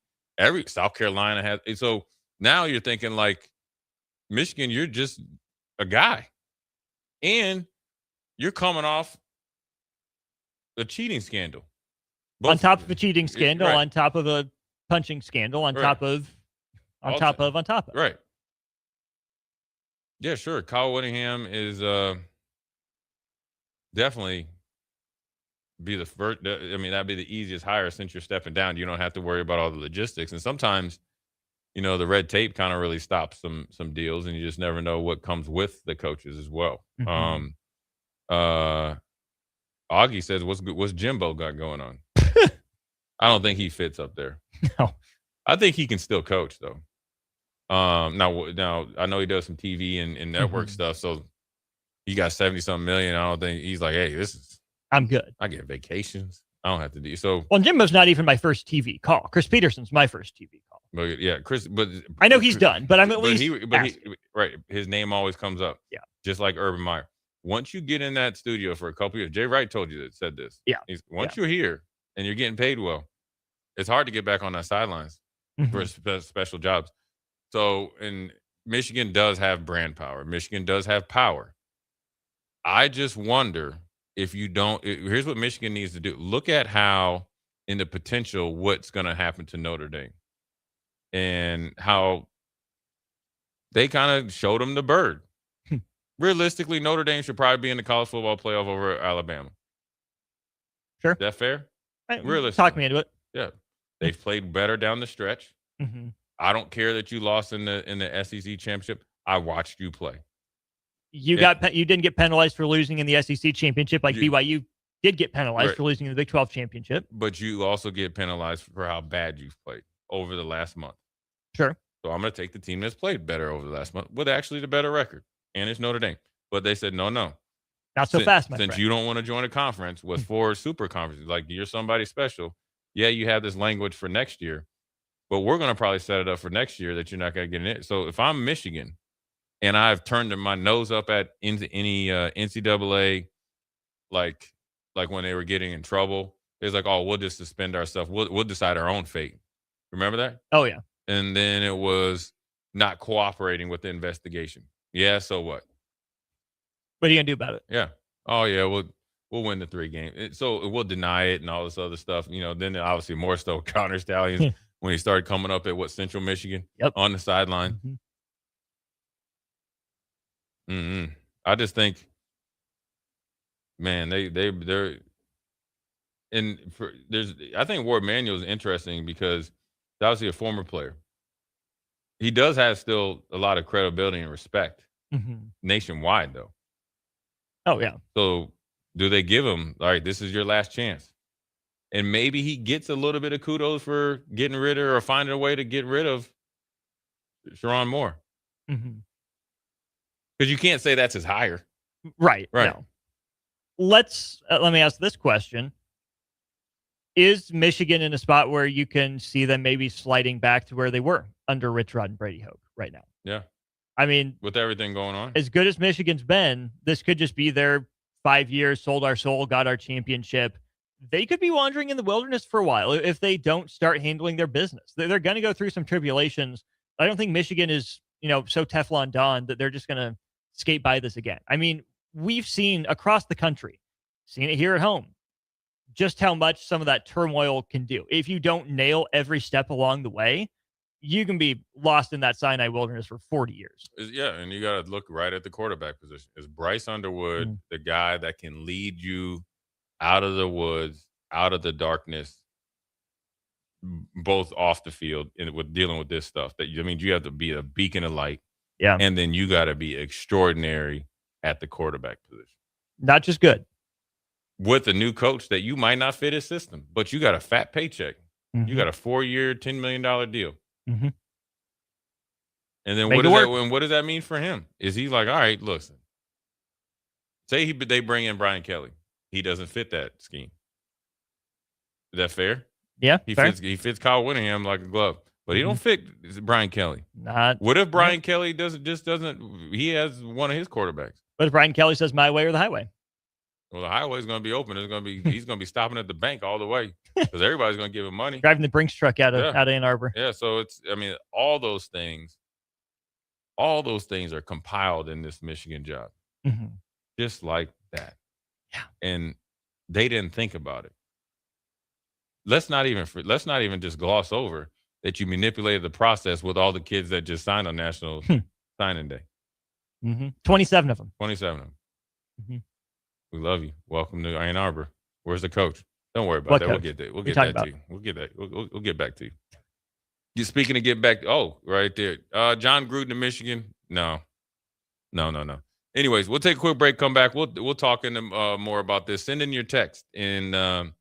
South Carolina has. So now you're thinking like, Michigan, you're just a guy. And you're coming off a cheating scandal. On top of a cheating scandal, on top of a punching scandal on Right. top of Right. Yeah, sure. Kyle Whittingham is definitely be the first. I mean, that'd be the easiest hire since you're stepping down. You don't have to worry about all the logistics. And sometimes, the red tape kind of really stops some deals, and you just never know what comes with the coaches as well. Mhm. Augie says, "What's Jimbo got going on?" I don't think he fits up there. No. I think he can still coach though. Now I know he does some TV and network Mhm. stuff, so he got 70-something million. I don't think he's like, hey, I'm good. I get vacations. I don't have to do so. Well, Jimbo's not even my first TV call. Chris Peterson's my first TV call. But yeah, Chris. But I know he's done, but I'm at least right. His name always comes up. Yeah, just like Urban Meyer. Once you get in that studio for a couple years, Jay Wright told you said this. Yeah. Once you're here and you're getting paid well, it's hard to get back on that sidelines for special jobs. So, and Michigan does have brand power. Michigan does have power. I just wonder if you don't. Here's what Michigan needs to do. Look at how, in the potential, what's going to happen to Notre Dame and how they kind of showed them the bird. Realistically, Notre Dame should probably be in the college football playoff over Alabama. Sure. Is that fair? Realistically. Talk me into it. Yeah. They've played better down the stretch. Mm-hmm. I don't care that you lost in the SEC championship. I watched you play. You didn't get penalized for losing in the SEC championship like BYU did get penalized for losing in the Big 12 championship. But you also get penalized for how bad you've played over the last month. Sure. So I'm going to take the team that's played better over the last month with actually the better record, and it's Notre Dame. But they said, no. Not so fast, my friend. Since you don't want to join a conference with 4 super conferences, like you're somebody special, yeah, you have this language for next year, but we're going to probably set it up for next year that you're not going to get in it. So if I'm Michigan and I've turned my nose up at any NCAA, like when they were getting in trouble, it's like, oh, we'll just suspend ourselves. We'll decide our own fate. Remember that? Oh, yeah. And then it was not cooperating with the investigation. Yeah, so what? What are you going to do about it? Yeah. Oh, yeah, we'll win the 3 games. So we'll deny it and all this other stuff. Then obviously more so Connor Stallions when he started coming up at Central Michigan on the sideline. I just think, man, they're I think Ward Manuel is interesting because he's obviously a former player. He does have still a lot of credibility and respect nationwide, though. Oh, yeah. So do they give him, all right, this is your last chance? And maybe he gets a little bit of kudos for getting rid of or finding a way to get rid of Sharon Moore. Because you can't say that's his hire. Right. No. Let me ask this question. Is Michigan in a spot where you can see them maybe sliding back to where they were under Rich Rod and Brady Hoke right now? Yeah. I mean, with everything going on, as good as Michigan's been, this could just be their 5 years, sold our soul, got our championship. They could be wandering in the wilderness for a while if they don't start handling their business. They're going to go through some tribulations. I don't think Michigan is, so Teflon Don that they're just going to skate by this again. I mean, we've seen across the country, seen it here at home, just how much some of that turmoil can do. If you don't nail every step along the way, you can be lost in that Sinai wilderness for 40 years. Yeah, and you got to look right at the quarterback position. Is Bryce Underwood the guy that can lead you out of the woods, out of the darkness, both off the field and with dealing with this stuff? You have to be a beacon of light. Yeah. And then you got to be extraordinary at the quarterback position. Not just good. With a new coach that you might not fit his system, but you got a fat paycheck. You got a 4-year, $10 million deal. And then what does that mean for him? Is he like, all right, listen, say they bring in Brian Kelly. He doesn't fit that scheme. Is that fair? Yeah, he fits Kyle Whittingham like a glove, but he don't fit Brian Kelly. What if Brian Kelly doesn't? He has one of his quarterbacks. What if Brian Kelly says my way or the highway? Well, the highway is going to be open. He's going to be stopping at the bank all the way because everybody's going to give him money. Driving the Brinks truck out of Ann Arbor. Yeah, so all those things are compiled in this Michigan job, just like that. Yeah, and they didn't think about it. Let's not even just gloss over that you manipulated the process with all the kids that just signed on National Signing Day. 27 of them. 27 of them. Mm-hmm. We love you. Welcome to Ann Arbor. Where's the coach? Don't worry about What that. coach? We'll get that. We'll What get you that talking to you. We'll get that. We'll get back to you. You speaking of get back. Oh, right there. John Gruden of Michigan. No. Anyways, we'll take a quick break. Come back. We'll talk more about this. Send in your text and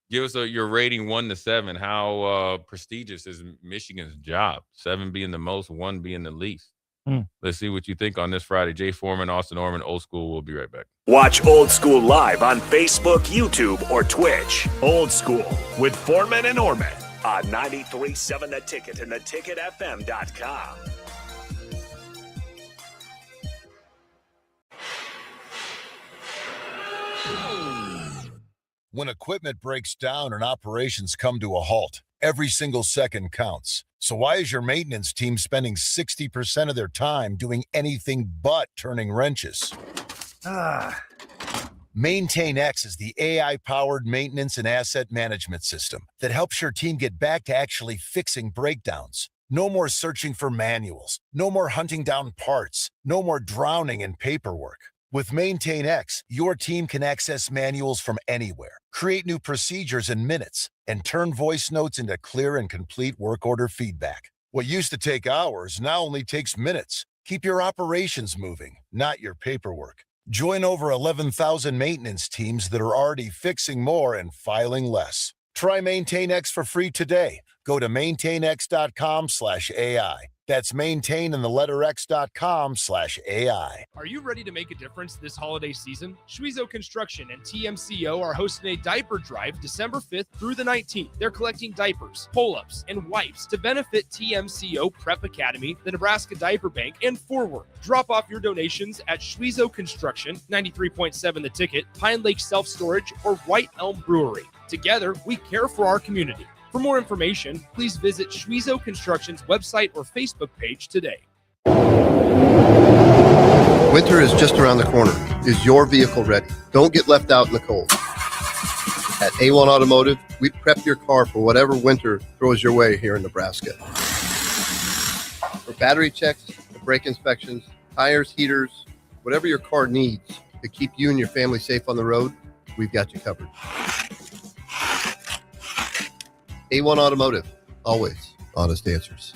give us your rating 1 to 7. How prestigious is Michigan's job? 7 being the most, 1 being the least. Let's see what you think on this Friday. Jay Foreman, Austin Orman, Old School. We'll be right back. Watch Old School live on Facebook, YouTube, or Twitch. Old School with Foreman and Orman on 93.7 The Ticket and theticketfm.com. When equipment breaks down and operations come to a halt, every single second counts. So why is your maintenance team spending 60% of their time doing anything but turning wrenches? MaintainX is the AI-powered maintenance and asset management system that helps your team get back to actually fixing breakdowns. No more searching for manuals, no more hunting down parts, no more drowning in paperwork. With MaintainX, your team can access manuals from anywhere, create new procedures in minutes, and turn voice notes into clear and complete work order feedback. What used to take hours now only takes minutes. Keep your operations moving, not your paperwork. Join over 11,000 maintenance teams that are already fixing more and filing less. Try MaintainX for free today. Go to maintainx.com/AI. That's maintain and the letter x.com/AI. Are you ready to make a difference this holiday season? Schwiezo Construction and TMCO are hosting a diaper drive December 5th through the 19th. They're collecting diapers, pull-ups, and wipes to benefit TMCO Prep Academy, the Nebraska Diaper Bank, and Forward. Drop off your donations at Schwiezo Construction, 93.7 The Ticket, Pine Lake Self-Storage, or White Elm Brewery. Together, we care for our community. For more information, please visit Schwiezo Construction's website or Facebook page today. Winter is just around the corner. Is your vehicle ready? Don't get left out in the cold. At A1 Automotive, we prep your car for whatever winter throws your way here in Nebraska. For battery checks, brake inspections, tires, heaters, whatever your car needs to keep you and your family safe on the road, we've got you covered. A1 Automotive, always honest answers.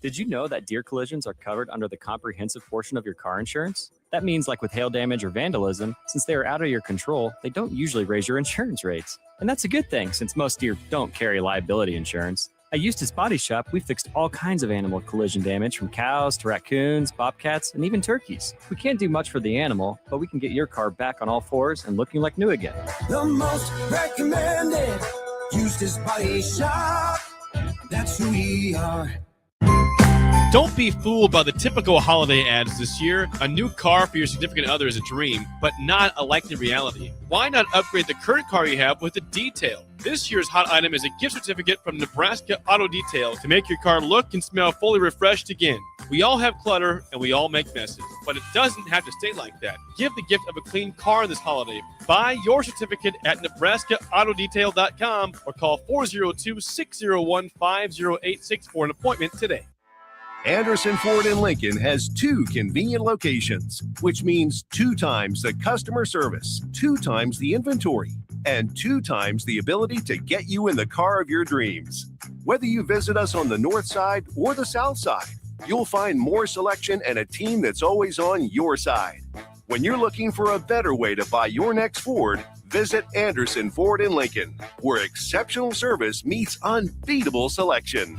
Did you know that deer collisions are covered under the comprehensive portion of your car insurance? That means, like with hail damage or vandalism, since they are out of your control, they don't usually raise your insurance rates. And that's a good thing, since most deer don't carry liability insurance. At Eustace Body Shop, we fixed all kinds of animal collision damage, from cows to raccoons, bobcats, and even turkeys. We can't do much for the animal, but we can get your car back on all fours and looking like new again. The most recommended Eustace Body Shop. That's who we are. Don't be fooled by the typical holiday ads this year. A new car for your significant other is a dream, but not a likely reality. Why not upgrade the current car you have with a detail? This year's hot item is a gift certificate from Nebraska Auto Detail to make your car look and smell fully refreshed again. We all have clutter and we all make messes, but it doesn't have to stay like that. Give the gift of a clean car this holiday. Buy your certificate at NebraskaAutoDetail.com or call 402-601-5086 for an appointment today. Anderson Ford in Lincoln has 2 convenient locations, which means 2 times the customer service, 2 times the inventory, and 2 times the ability to get you in the car of your dreams. Whether you visit us on the north side or the south side, you'll find more selection and a team that's always on your side. When you're looking for a better way to buy your next Ford, visit Anderson Ford in Lincoln, where exceptional service meets unbeatable selection.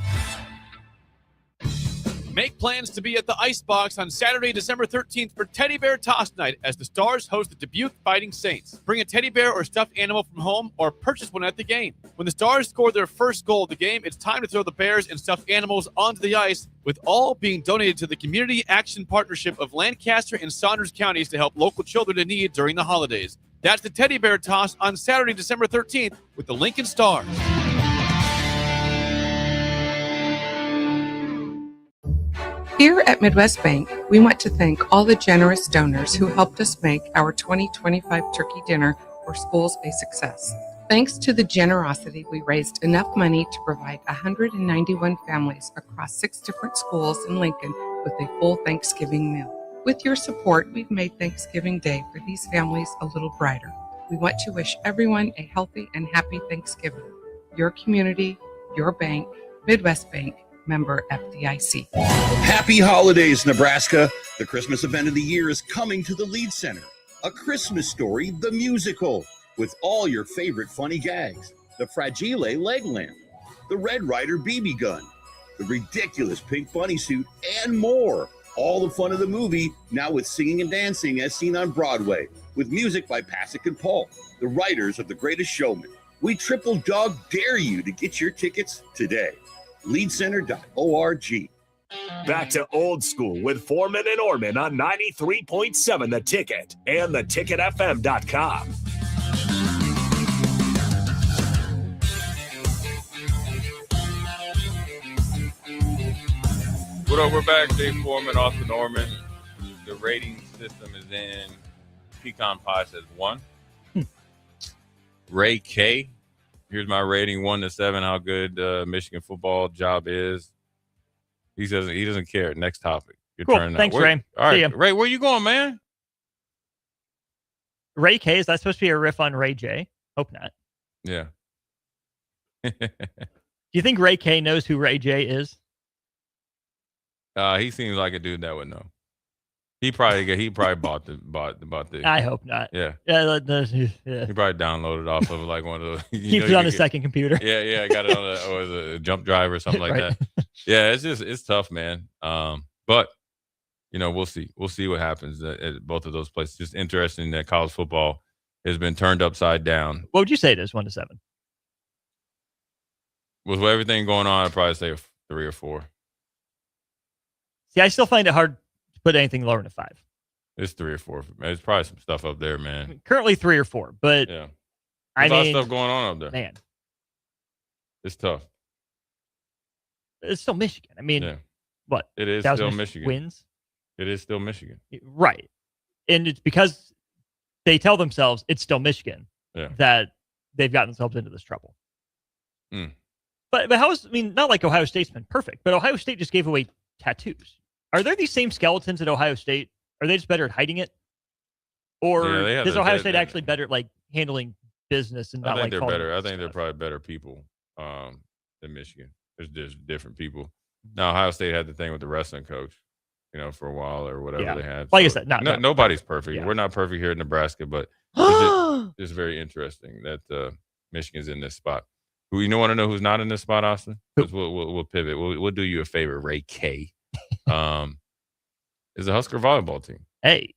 Make plans to be at the Icebox on Saturday, December 13th for Teddy Bear Toss Night as the Stars host the Dubuque Fighting Saints. Bring a teddy bear or stuffed animal from home or purchase one at the game. When the Stars score their first goal of the game, it's time to throw the bears and stuffed animals onto the ice, with all being donated to the Community Action Partnership of Lancaster and Saunders counties to help local children in need during the holidays. That's the Teddy Bear Toss on Saturday, December 13th with the Lincoln Stars. Here at Midwest Bank, we want to thank all the generous donors who helped us make our 2025 turkey dinner for schools a success. Thanks to the generosity, we raised enough money to provide 191 families across 6 different schools in Lincoln with a full Thanksgiving meal. With your support, we've made Thanksgiving Day for these families a little brighter. We want to wish everyone a healthy and happy Thanksgiving. Your community, your bank, Midwest Bank, member FDIC. Happy holidays, Nebraska. The Christmas event of the year is coming to the Lead Center. A Christmas Story, the musical, with all your favorite funny gags. The Fragile leg lamp, the Red Ryder BB gun, the ridiculous pink bunny suit, and more. All the fun of the movie, now with singing and dancing as seen on Broadway, with music by Pasek and Paul, the writers of The Greatest Showman. We triple dog dare you to get your tickets today. Leadcenter.org. Back to Old School with Foreman and Orman on 93.7 The Ticket and theticketfm.com. What up? We're back. Jay Foreman, Austin Orman. The rating system is in. Pecan Pie says 1. Ray K. Here's my rating 1 to 7. How good Michigan football job is. He doesn't care. Next topic. Your turn now. Thanks, Ray. All See right, ya. Ray, where you going, man? Ray K, is that supposed to be a riff on Ray J? Hope not. Yeah. Do you think Ray K knows who Ray J is? He seems like a dude that would know. He probably bought the. I hope not. Yeah. Yeah. He probably downloaded off of like one of those. Keeps it on his second computer. Yeah. I got it on a jump drive or something like Right. that. Yeah, it's tough, man. But we'll see. We'll see what happens at both of those places. Just interesting that college football has been turned upside down. What would you say it is, 1 to 7? With everything going on, I'd probably say a 3 or 4. See, I still find it hard to put anything lower than a 5. It's 3 or 4. There's probably some stuff up there, man. Currently 3 or 4, but Yeah. I There's a lot mean, of stuff going on up there. Man, It's tough. it's still Michigan. I mean, Yeah. what? It is 1,000 still Michigan. Wins? It is still Michigan. Right. And it's because they tell themselves it's still Michigan Yeah. that they've gotten themselves into this trouble. Mm. But not like Ohio State's been perfect, but Ohio State just gave away tattoos. Are there these same skeletons at Ohio State? Are they just better at hiding it? Or is Ohio State actually better at like handling business and I not think like they're calling better. I it think they're stuff? probably better people than Michigan. There's just different people. Now Ohio State had the thing with the wrestling coach, for a while or whatever Yeah. they had. Like I said, nobody's perfect. Yeah. We're not perfect here in Nebraska, but it's very interesting that Michigan's in this spot. Who want to know who's not in this spot, Austin? 'Cause we'll pivot. We'll do you a favor, Ray K. Is a Husker volleyball team. Hey.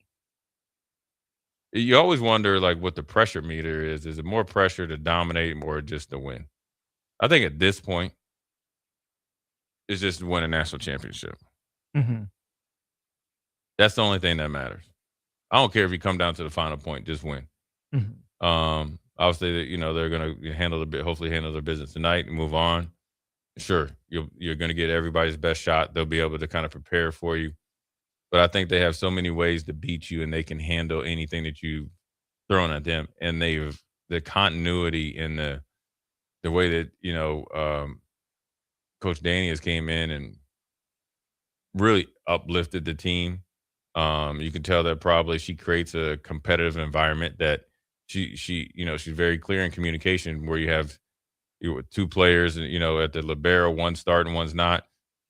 You always wonder like what the pressure meter is. Is it more pressure to dominate or just to win? I think at this point, it's just to win a national championship. Mm-hmm. That's the only thing that matters. I don't care if you come down to the final point, just win. Mm-hmm. Obviously, they're going to hopefully handle their business tonight and move on. Sure, you're going to get everybody's best shot. They'll be able to kind of prepare for you. But I think they have so many ways to beat you, and they can handle anything that you've thrown at them. And the continuity and the way that Coach Danny has came in and really uplifted the team. You can tell that probably she creates a competitive environment that she's very clear in communication where you have two players and at the libero, one start and one's not.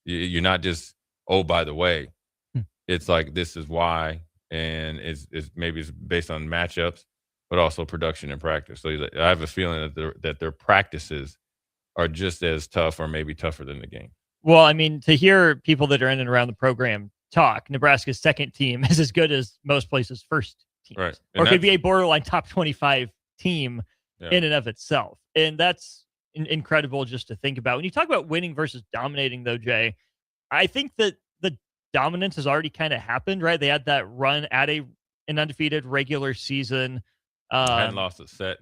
You're not just, oh, by the way. It's like this is why, and it's based on matchups, but also production and practice. So I have a feeling that their practices are just as tough or maybe tougher than the game. Well, I mean, to hear people that are in and around the program talk, Nebraska's second team is as good as most places' first team. Right. Or could be a borderline top 25 team in and of itself. And that's incredible just to think about. When you talk about winning versus dominating, though, Jay, I think that the dominance has already kind of happened, right? They had that run at an undefeated regular season. Hadn't lost a set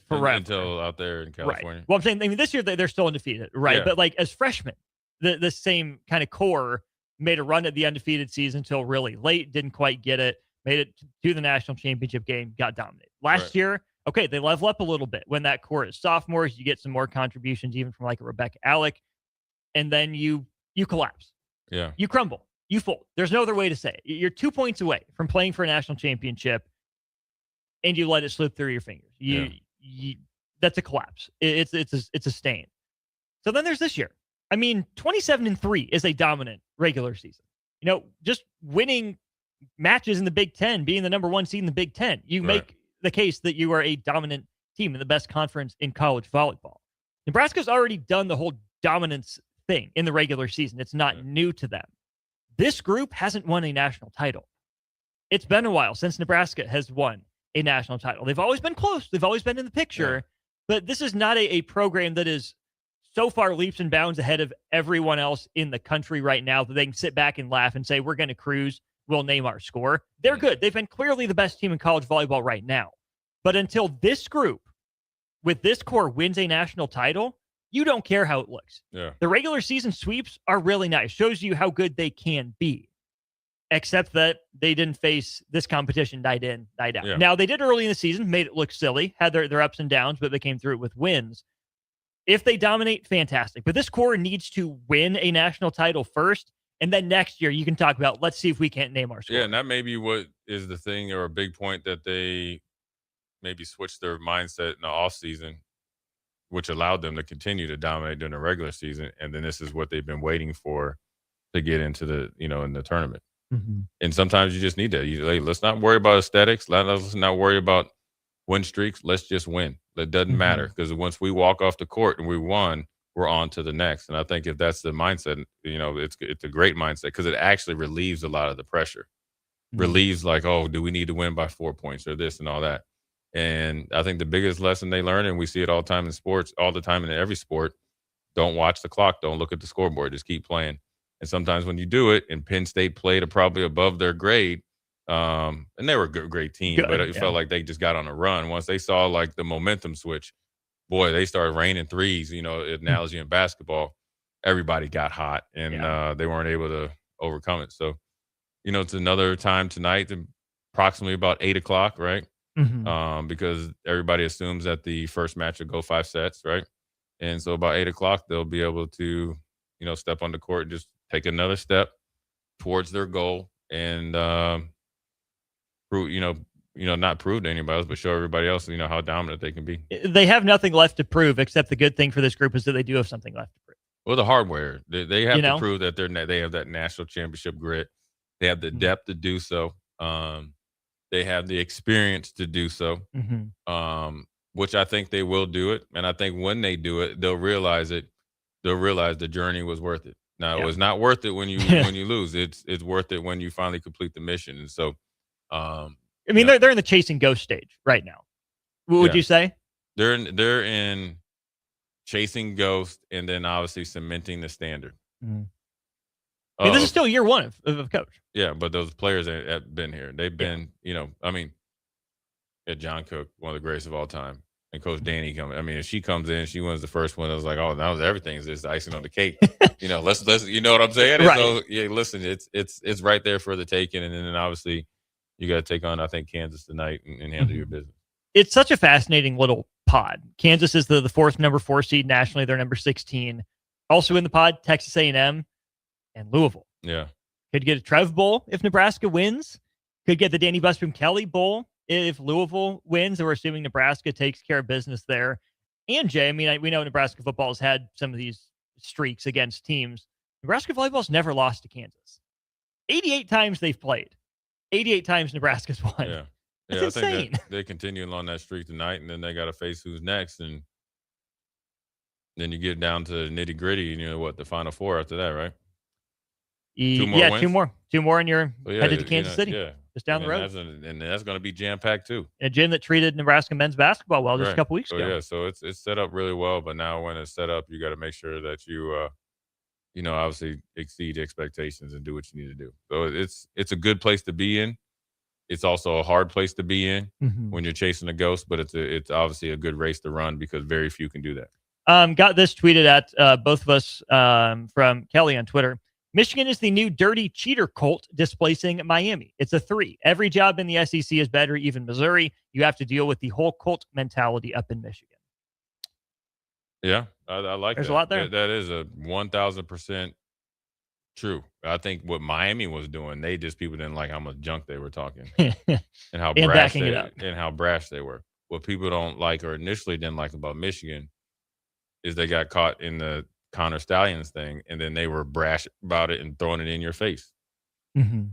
forever. until out there in California. Right. Well, I'm saying, this year they're still undefeated, right? Yeah. But like as freshmen, the same kind of core made a run at the undefeated season until really late, didn't quite get it, made it to the national championship game, got dominated. Last year, okay, they level up a little bit. When that core is sophomores, you get some more contributions, even from like a Rebecca Alec, and then you collapse. Yeah. You crumble. You fold. There's no other way to say it. You're 2 points away from playing for a national championship, and you let it slip through your fingers. That's a collapse. It's a stain. So then there's this year. I mean, 27-3 is a dominant regular season. Just winning matches in the Big Ten, being the number 1 seed in the Big Ten, you make the case that you are a dominant team in the best conference in college volleyball. Nebraska's already done the whole dominance thing in the regular season. It's not new to them. This group hasn't won a national title. It's been a while since Nebraska has won a national title. They've always been close. They've always been in the picture, but this is not a program that is so far leaps and bounds ahead of everyone else in the country right now that they can sit back and laugh and say, we're going to cruise. We'll name our score. They're good. They've been clearly the best team in college volleyball right now. But until this group with this core wins a national title, you don't care how it looks. Yeah. The regular season sweeps are really nice. Shows you how good they can be. Except that they didn't face this competition night in, night out. Yeah. Now, they did early in the season, made it look silly, had their ups and downs, but they came through it with wins. If they dominate, fantastic. But this core needs to win a national title first, and then next year you can talk about, let's see if we can't name our score. Yeah, and that may be what is the thing or a big point that they maybe switched their mindset in the offseason, which allowed them to continue to dominate during the regular season. And then this is what they've been waiting for to get into the, in the tournament. Mm-hmm. And sometimes you just need that. Let's not worry about aesthetics. Let's not worry about win streaks. Let's just win. It doesn't matter, because once we walk off the court and we won, we're on to the next. And I think if that's the mindset, it's a great mindset, because it actually relieves a lot of the pressure. Relieves like, oh, do we need to win by 4 points or this and all that? And I think the biggest lesson they learn, and we see it all the time in sports, all the time in every sport, don't watch the clock. Don't look at the scoreboard. Just keep playing. And sometimes when you do it, and Penn State played probably above their grade, and they were a great team, but it felt like they just got on a run. Once they saw like the momentum switch, boy, they started raining threes, analogy in basketball. Everybody got hot, and they weren't able to overcome it. So, it's another time tonight, approximately about 8 o'clock, right? Because everybody assumes that the first match will go 5 sets, right? And so about 8 o'clock, they'll be able to, step on the court and just take another step towards their goal and prove, not prove to anybody else, but show everybody else, how dominant they can be. They have nothing left to prove, except the good thing for this group is that they do have something left to prove. Well, the hardware, they have to prove that they have that national championship grit. They have the depth to do so. They have the experience to do so, which I think they will do it. And I think when they do it, they'll realize it. They'll realize the journey was worth it. Now, it was not worth it when you when you lose. It's worth it when you finally complete the mission. And so, I mean, they're in the chasing ghost stage right now. What would you say? They're in chasing ghost, and then obviously cementing the standard. I mean, this is still year one of coach. Yeah, but those players have been here. They've been, John Cook, one of the greatest of all time, and Coach Danny coming. I mean, if she comes in, she wins the first one. I was like, oh, now everything's just icing on the cake. Let's you know what I'm saying? Right. So listen, it's right there for the taking, and then obviously you got to take on, I think, Kansas tonight and handle your business. It's such a fascinating little pod. Kansas is the number 4 seed nationally. They're number 16. Also in the pod, Texas A&M. And Louisville. Yeah. Could get a Trev Bowl if Nebraska wins. Could get the Danny Busboom Kelly Bowl if Louisville wins. We're assuming Nebraska takes care of business there. And Jay, I mean, we know Nebraska football has had some of these streaks against teams. Nebraska volleyball's never lost to Kansas. 88 times they've played. 88 times Nebraska's won. Yeah. That's insane. I think they continue along that streak tonight, and then they got to face who's next. And then you get down to nitty gritty, and the Final Four after that, right? Two more, and you're headed to Kansas City, just down the road. And that's going to be jam-packed, too. A gym that treated Nebraska men's basketball well just a couple weeks ago. So it's set up really well, but now when it's set up, you got to make sure that you, obviously exceed expectations and do what you need to do. So it's a good place to be in. It's also a hard place to be in when you're chasing a ghost, but it's obviously a good race to run because very few can do that. Got this tweeted at both of us from Kelly on Twitter. Michigan is the new dirty cheater cult displacing Miami. It's a 3. Every job in the SEC is better, even Missouri. You have to deal with the whole cult mentality up in Michigan. Yeah, I like There's that. a lot there. That is a 1,000% true. I think what Miami was doing, people didn't like how much junk they were talking and how And brash backing it up. and how brash they were. What people don't like or initially didn't like about Michigan is they got caught in the Connor Stallions thing, and then they were brash about it and throwing it in your face. Mm-hmm.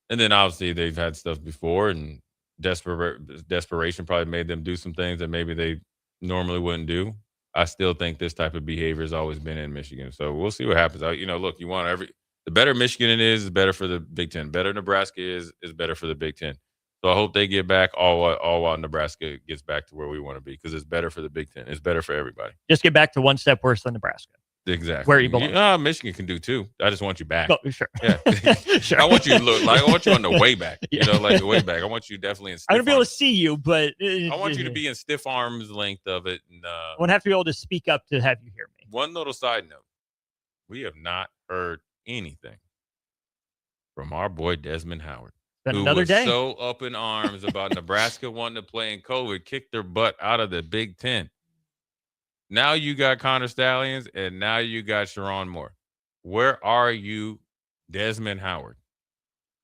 And then obviously they've had stuff before, and desperation probably made them do some things that maybe they normally wouldn't do. I still think this type of behavior has always been in Michigan. So we'll see what happens. Look, you want the better Michigan it is better for the Big Ten. Better Nebraska is better for the Big Ten. So I hope they get back all while Nebraska gets back to where we want to be, because it's better for the Big Ten. It's better for everybody. Just get back to one step worse than Nebraska. Exactly. Where you belong. Michigan can do too. I just want you back. Oh, sure. Yeah. Sure. I want you to look like I want you on the way back. Like the way back. I want you definitely in stiff I'm gonna be able to arms. see you, but I want you to be in stiff arms length of it. And I won't have to be able to speak up to have you hear me. one little side note. We have not heard anything from our boy Desmond Howard. Been who another was day. so up in arms about Nebraska wanting to play in COVID, kicked their butt out of the Big Ten. Now you got Connor Stallions, and now you got Sharon Moore. Where are you, Desmond Howard?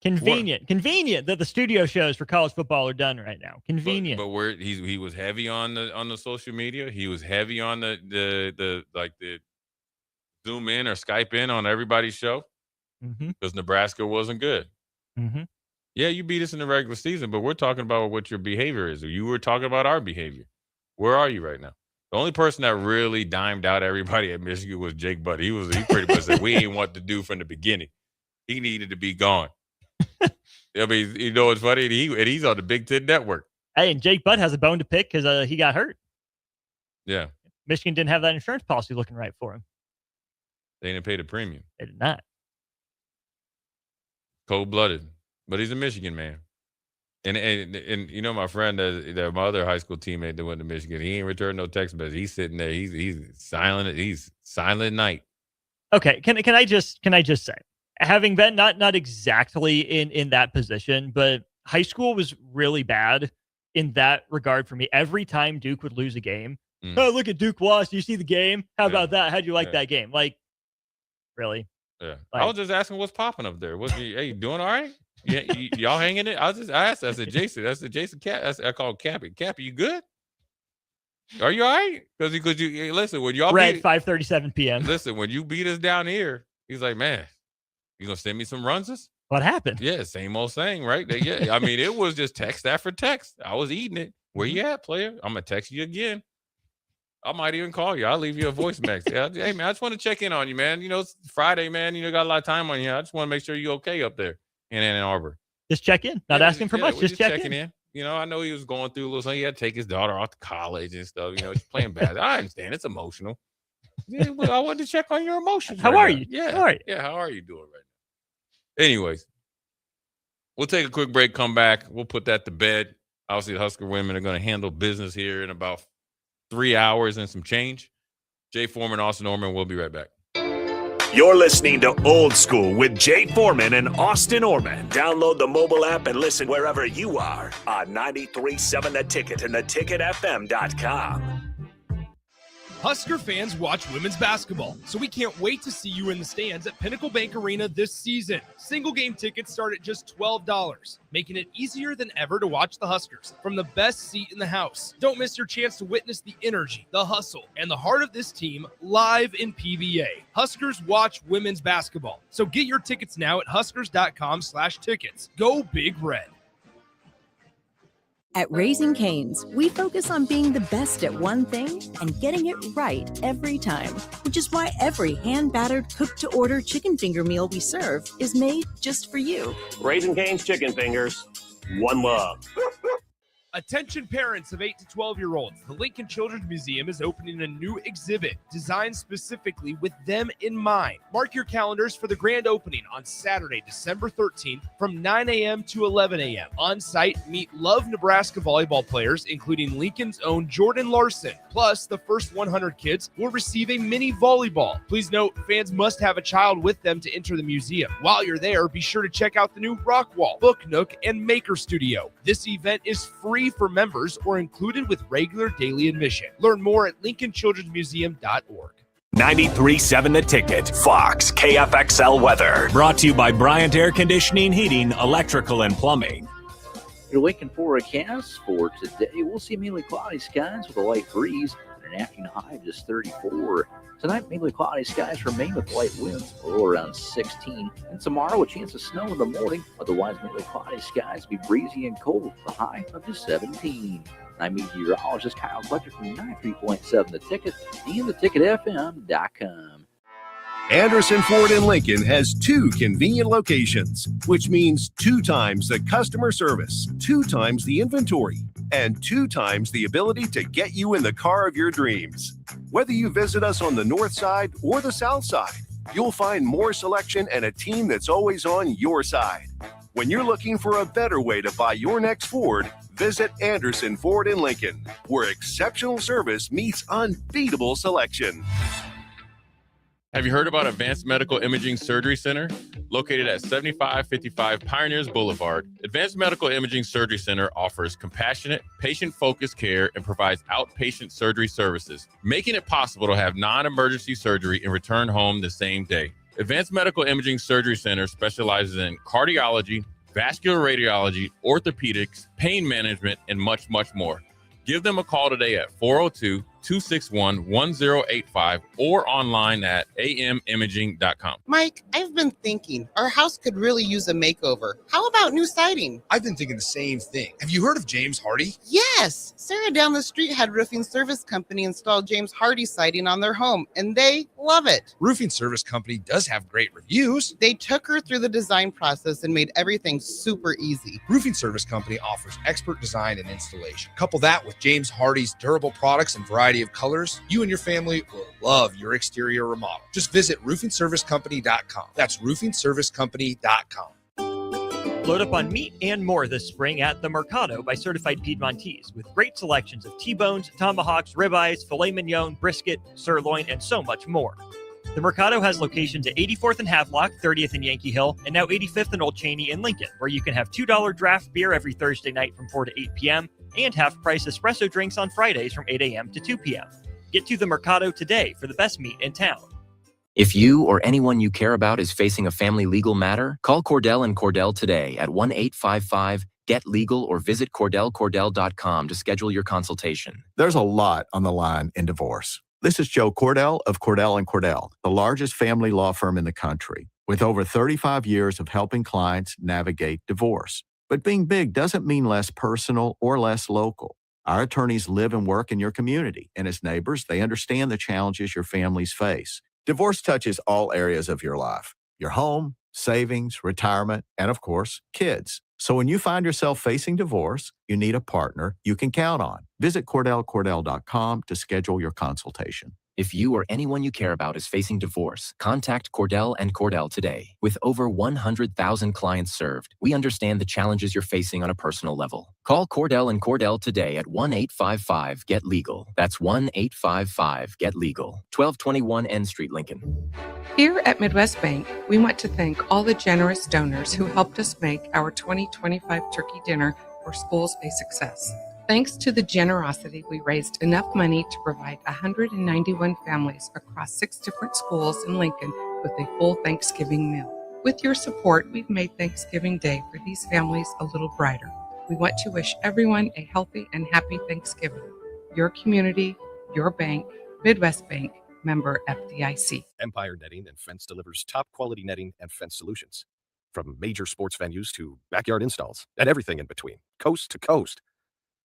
Convenient that the studio shows for college football are done right now. Convenient. But where he was heavy on the social media. He was heavy on the Zoom in or Skype in on everybody's show because Nebraska wasn't good. Mm-hmm. Yeah, you beat us in the regular season, but we're talking about what your behavior is. You were talking about our behavior. Where are you right now? The only person that really dimed out everybody at Michigan was Jake Butt. He pretty much said we ain't what to do from the beginning. He needed to be gone. I mean, you know what's funny? He's on the Big Ten Network. Hey, and Jake Butt has a bone to pick because he got hurt. Yeah. Michigan didn't have that insurance policy looking right for him. They didn't pay the premium. They did not. Cold-blooded. But he's a Michigan man. And you know, my friend, that my other high school teammate that went to Michigan, he ain't returned no text message. He's sitting there. He's silent. He's silent night. Okay. Can I just say, having been not exactly in that position, but high school was really bad in that regard for me. Every time Duke would lose a game, oh, look at Duke lost. You see the game? How about that? How'd you like that game? Like, really? Yeah. Like, I was just asking what's popping up there. Hey, you doing all right? Yeah, y'all hanging it? I asked. I said, Jason. That's the Jason Cap. I called Cappy. Cappy, you good? Are you all right? Because you listen, when y'all right, 5:37 p.m. Listen, when you beat us down here, he's like, man, you gonna send me some runs? What happened? Yeah, same old thing, right? Yeah, I mean, it was just text after text. I was eating it. Where you at, player? I'm gonna text you again. I might even call you. I'll leave you a voice message. Hey, man, I just want to check in on you, man. You know, it's Friday, man. You know, got a lot of time on you. I just want to make sure you're okay up there in Ann Arbor. Just check in. Not asking for much. Just checking in. You know, I know he was going through a little something. He had to take his daughter off to college and stuff. You know, he's playing bad. I understand. It's emotional. Yeah, well, I wanted to check on your emotions. How are you? Yeah. All right. Yeah, how are you doing right now? Anyways, we'll take a quick break, come back. We'll put that to bed. Obviously, the Husker women are going to handle business here in about 3 hours and some change. Jay Foreman, Austin Orman, we'll be right back. You're listening to Old School with Jay Foreman and Austin Orman. Download the mobile app and listen wherever you are on 93.7 The Ticket and theticketfm.com. Husker fans watch women's basketball, so we can't wait to see you in the stands at Pinnacle Bank Arena this season. Single game tickets start at just $12, making it easier than ever to watch the Huskers from the best seat in the house. Don't miss your chance to witness the energy, the hustle, and the heart of this team live in PBA. Huskers watch women's basketball, so get your tickets now at huskers.com/tickets. Go Big Red. At Raising Cane's, we focus on being the best at one thing and getting it right every time, which is why every hand-battered, cooked-to-order chicken finger meal we serve is made just for you. Raising Cane's chicken fingers, one love. Attention parents of 8 to 12-year-olds. The Lincoln Children's Museum is opening a new exhibit designed specifically with them in mind. Mark your calendars for the grand opening on Saturday, December 13th from 9 a.m. to 11 a.m. On site, meet Love Nebraska volleyball players, including Lincoln's own Jordan Larson. Plus, the first 100 kids will receive a mini volleyball. Please note, fans must have a child with them to enter the museum. While you're there, be sure to check out the new Rock Wall, Book Nook, and Maker Studio. This event is free for members or included with regular daily admission. Learn more at lincolnchildrensmuseum.org. 93.7 The Ticket, Fox, KFXL weather. Brought to you by Bryant Air Conditioning, Heating, Electrical, and Plumbing. Your Lincoln forecast for today, we'll see mainly cloudy skies with a light breeze and an afternoon high of just 34. Tonight, mainly cloudy skies remain with light winds, a low around 16. And tomorrow, a chance of snow in the morning. Otherwise, mainly cloudy skies be breezy and cold with a high of just 17. I'm meteorologist Kyle Fletcher from 93.7 The Ticket and theticketfm.com. Anderson Ford in Lincoln has 2 convenient locations, which means 2 times the customer service, 2 times the inventory, and 2 times the ability to get you in the car of your dreams. Whether you visit us on the north side or the south side, you'll find more selection and a team that's always on your side. When you're looking for a better way to buy your next Ford, visit Anderson Ford in Lincoln, where exceptional service meets unbeatable selection. Have you heard about Advanced Medical Imaging Surgery Center? Located at 7555 Pioneers Boulevard, Advanced Medical Imaging Surgery Center offers compassionate, patient-focused care and provides outpatient surgery services, making it possible to have non-emergency surgery and return home the same day. Advanced Medical Imaging Surgery Center specializes in cardiology, vascular radiology, orthopedics, pain management, and much, much more. Give them a call today at 402-261-1085 or online at amimaging.com. Mike, I've been thinking our house could really use a makeover. How about new siding? I've been thinking the same thing. Have you heard of James Hardy? Yes! Sarah down the street had Roofing Service Company install James Hardy siding on their home, and they love it. Roofing Service Company does have great reviews. They took her through the design process and made everything super easy. Roofing Service Company offers expert design and installation. Couple that with James Hardy's durable products and variety of colors, you and your family will love your exterior remodel. Just visit roofingservicecompany.com. That's roofingservicecompany.com. Load up on meat and more this spring at the Mercado by Certified Piedmontese with great selections of T-bones, tomahawks, ribeyes, filet mignon, brisket, sirloin, and so much more. The Mercado has locations at 84th and Havelock, 30th and Yankee Hill, and now 85th and Old Cheney in Lincoln, where you can have $2 draft beer every Thursday night from 4 to 8 p.m. and half-price espresso drinks on Fridays from 8 a.m. to 2 p.m. Get to the Mercado today for the best meat in town. If you or anyone you care about is facing a family legal matter, call Cordell and Cordell today at 1-855-GET-LEGAL or visit CordellCordell.com to schedule your consultation. There's a lot on the line in divorce. This is Joe Cordell of Cordell & Cordell, the largest family law firm in the country, with over 35 years of helping clients navigate divorce. But being big doesn't mean less personal or less local. Our attorneys live and work in your community, and as neighbors, they understand the challenges your families face. Divorce touches all areas of your life: your home, savings, retirement, and of course, kids. So when you find yourself facing divorce, you need a partner you can count on. Visit CordellCordell.com to schedule your consultation. If you or anyone you care about is facing divorce, contact Cordell and Cordell today. With over 100,000 clients served, we understand the challenges you're facing on a personal level. Call Cordell and Cordell today at 1-855-GET-LEGAL. That's 1-855-GET-LEGAL. 1221 N Street, Lincoln. Here at Midwest Bank, we want to thank all the generous donors who helped us make our 2025 turkey dinner for schools a success. Thanks to the generosity, we raised enough money to provide 191 families across 6 different schools in Lincoln with a full Thanksgiving meal. With your support, we've made Thanksgiving Day for these families a little brighter. We want to wish everyone a healthy and happy Thanksgiving. Your community, your bank, Midwest Bank, member FDIC. Empire Netting and Fence delivers top quality netting and fence solutions. From major sports venues to backyard installs and everything in between, coast to coast.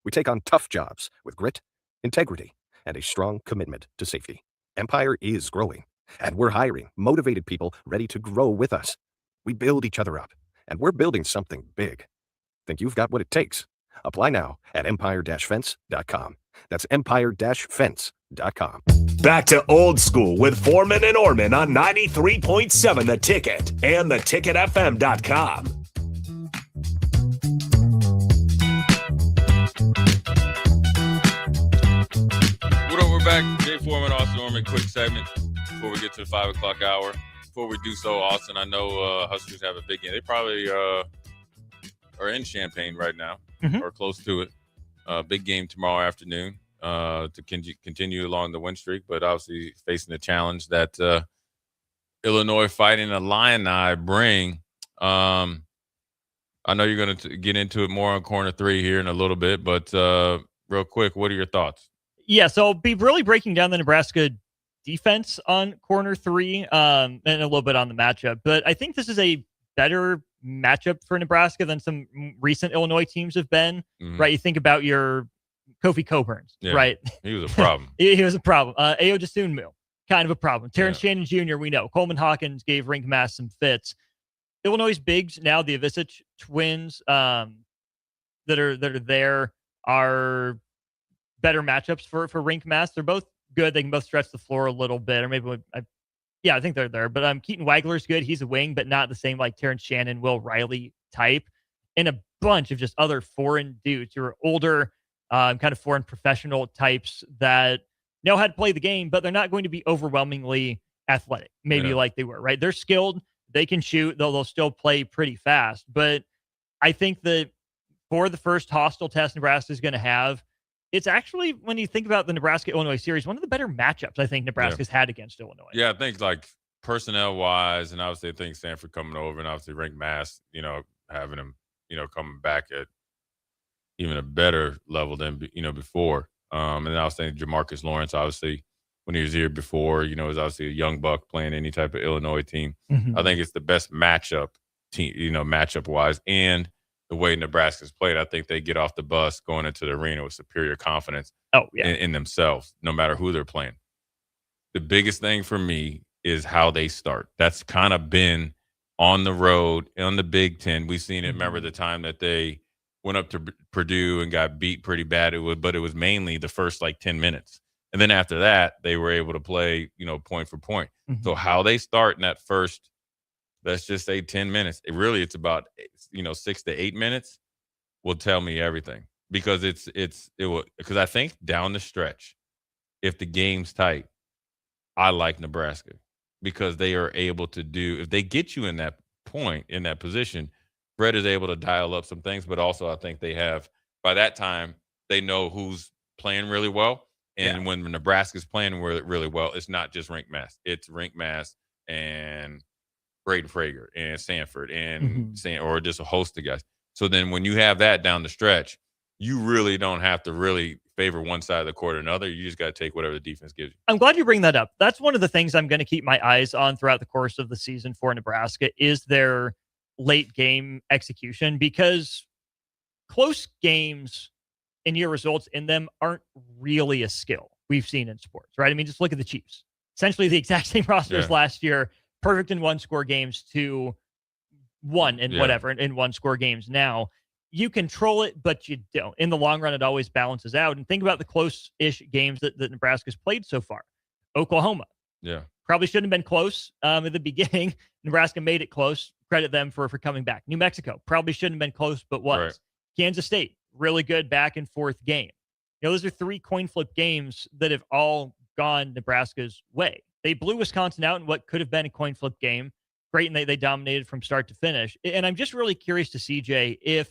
We take on tough jobs with grit, integrity, and a strong commitment to safety. Empire is growing, and we're hiring motivated people ready to grow with us. We build each other up, and we're building something big. Think you've got what it takes? Apply now at empire-fence.com. That's empire-fence.com. Back to Old School with Foreman and Orman on 93.7 The Ticket and theticketfm.com. What up, we're back. Jay Foreman, Austin Orman, quick segment before we get to the 5 o'clock hour. Before we do so, Austin, I know Huskers have a big game. They probably are in Champaign right now or close to it. Big game tomorrow afternoon to continue along the win streak, but obviously facing the challenge that Illinois Fighting Illini bring. I know you're going to get into it more on corner 3 here in a little bit, but real quick, what are your thoughts? Yeah, so I'll be really breaking down the Nebraska defense on corner 3 and a little bit on the matchup. But I think this is a better matchup for Nebraska than some recent Illinois teams have been, right? You think about your Kofi Coburns, right? He was a problem. he was a problem. Ayo Dosunmu, kind of a problem. Terrence Shannon Jr., we know. Coleman Hawkins gave Rink Mass some fits. Illinois' bigs now, the Avicic twins that are there are better matchups for Rink Mass. They're both good. They can both stretch the floor a little bit, or maybe I think they're there. But Keaton Wagler's good. He's a wing, but not the same like Terrence Shannon, Will Riley type. And a bunch of just other foreign dudes who are older, kind of foreign professional types that know how to play the game, but they're not going to be overwhelmingly athletic, maybe like they were, right? They're skilled. They can shoot, though they'll still play pretty fast. But I think that for the first hostile test Nebraska is going to have, it's actually, when you think about the Nebraska-Illinois series, one of the better matchups I think Nebraska's had against Illinois. Yeah, I think like personnel-wise, and obviously I think Stanford coming over, and obviously Rink Mass, having him, coming back at even a better level than, before. And then I was thinking Jamarcus Lawrence, obviously, when he was here before, was obviously a young buck playing any type of Illinois team. I think it's the best matchup team, matchup-wise, and the way Nebraska's played, I think they get off the bus going into the arena with superior confidence in themselves, no matter who they're playing. The biggest thing for me is how they start. That's kind of been on the road, on the Big Ten. We've seen it. Remember the time that they went up to Purdue and got beat pretty bad. But it was mainly the first 10 minutes. And then after that, they were able to play, point for point. So how they start in that first, let's just say 10 minutes. It's about 6 to 8 minutes will tell me everything, because because I think down the stretch, if the game's tight, I like Nebraska because they are able to if they get you in that point, in that position, Brett is able to dial up some things, but also I think they have, by that time, they know who's playing really well. And when Nebraska's playing really well, it's not just Rink Mass. It's Rink Mass and Braden Frager and Sanford and or just a host of guys. So then when you have that down the stretch, you really don't have to really favor one side of the court or another. You just got to take whatever the defense gives you. I'm glad you bring that up. That's one of the things I'm going to keep my eyes on throughout the course of the season for Nebraska is their late game execution, because close games and your results in them aren't really a skill we've seen in sports, right? I mean, just look at the Chiefs. Essentially the exact same rosters last year. Perfect in one-score games to one and whatever in one-score games now. You control it, but you don't. In the long run, it always balances out. And think about the close-ish games that Nebraska's played so far. Oklahoma. Probably shouldn't have been close at the beginning. Nebraska made it close. Credit them for coming back. New Mexico. Probably shouldn't have been close, but was. Right. Kansas State. Really good back and forth game. Those are 3 coin flip games that have all gone Nebraska's way. They blew Wisconsin out in what could have been a coin flip game. Great, and they dominated from start to finish. And I'm just really curious to see, Jay, if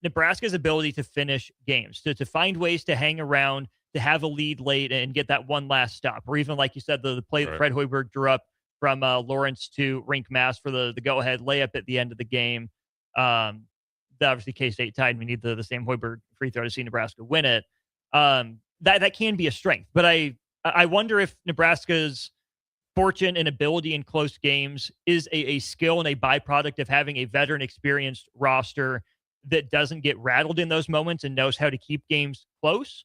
Nebraska's ability to finish games, to find ways to hang around, to have a lead late and get that one last stop, or even, like you said, the play that Fred Hoiberg drew up from Lawrence to Rink Mass for the go-ahead layup at the end of the game. Obviously, K-State tied. We need the same Hoiberg free throw to see Nebraska win it. That can be a strength. But I wonder if Nebraska's fortune and ability in close games is a skill and a byproduct of having a veteran experienced roster that doesn't get rattled in those moments and knows how to keep games close,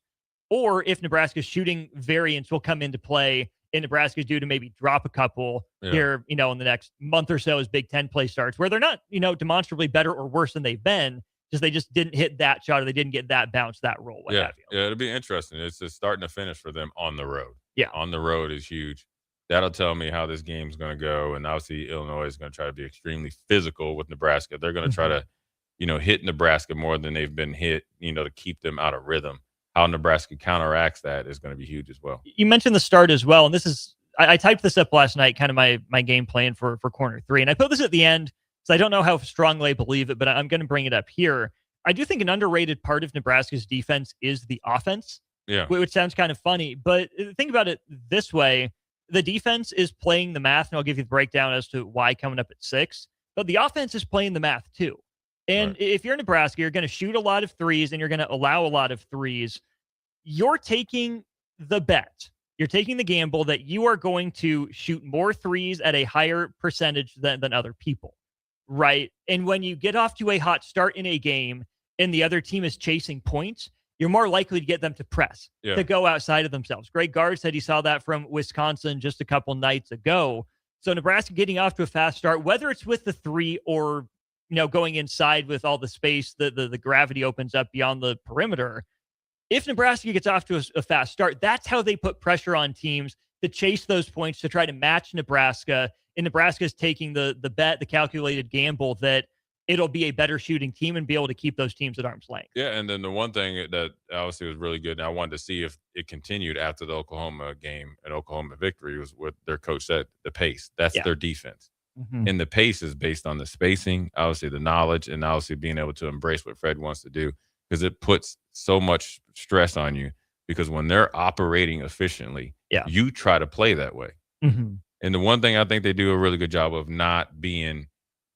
or if Nebraska's shooting variance will come into play and Nebraska's due to maybe drop a couple here, in the next month or so as Big Ten play starts, where they're not, demonstrably better or worse than they've been. They just didn't hit that shot, or they didn't get that bounce, that roll, what have you. Yeah, it'll be interesting. It's just starting to finish for them on the road. Yeah. On the road is huge. That'll tell me how this game's going to go. And obviously, Illinois is going to try to be extremely physical with Nebraska. They're going to try to, hit Nebraska more than they've been hit, to keep them out of rhythm. How Nebraska counteracts that is going to be huge as well. You mentioned the start as well, and this is I typed this up last night, kind of my game plan for corner 3, and I put this at the end because I don't know how strongly I believe it, but I'm going to bring it up here. I do think an underrated part of Nebraska's defense is the offense, which sounds kind of funny, but think about it this way. The defense is playing the math, and I'll give you the breakdown as to why coming up at 6, but the offense is playing the math too. And if you're Nebraska, you're going to shoot a lot of threes and you're going to allow a lot of threes. You're taking the bet. You're taking the gamble that you are going to shoot more threes at a higher percentage than other people, right? And when you get off to a hot start in a game and the other team is chasing points, you're more likely to get them to press, to go outside of themselves. Greg Gard said he saw that from Wisconsin just a couple nights ago. So Nebraska getting off to a fast start, whether it's with the 3 or going inside with all the space, the gravity opens up beyond the perimeter. If Nebraska gets off to a fast start, that's how they put pressure on teams to chase those points, to try to match Nebraska. And Nebraska's taking the bet, the calculated gamble that it'll be a better shooting team and be able to keep those teams at arm's length. Yeah, and then the one thing that obviously was really good, and I wanted to see if it continued after the Oklahoma game and Oklahoma victory, was what their coach said, the pace. That's their defense. And the pace is based on the spacing, obviously the knowledge, and obviously being able to embrace what Fred wants to do, because it puts so much stress on you, because when they're operating efficiently, you try to play that way. And the one thing I think they do a really good job of not being,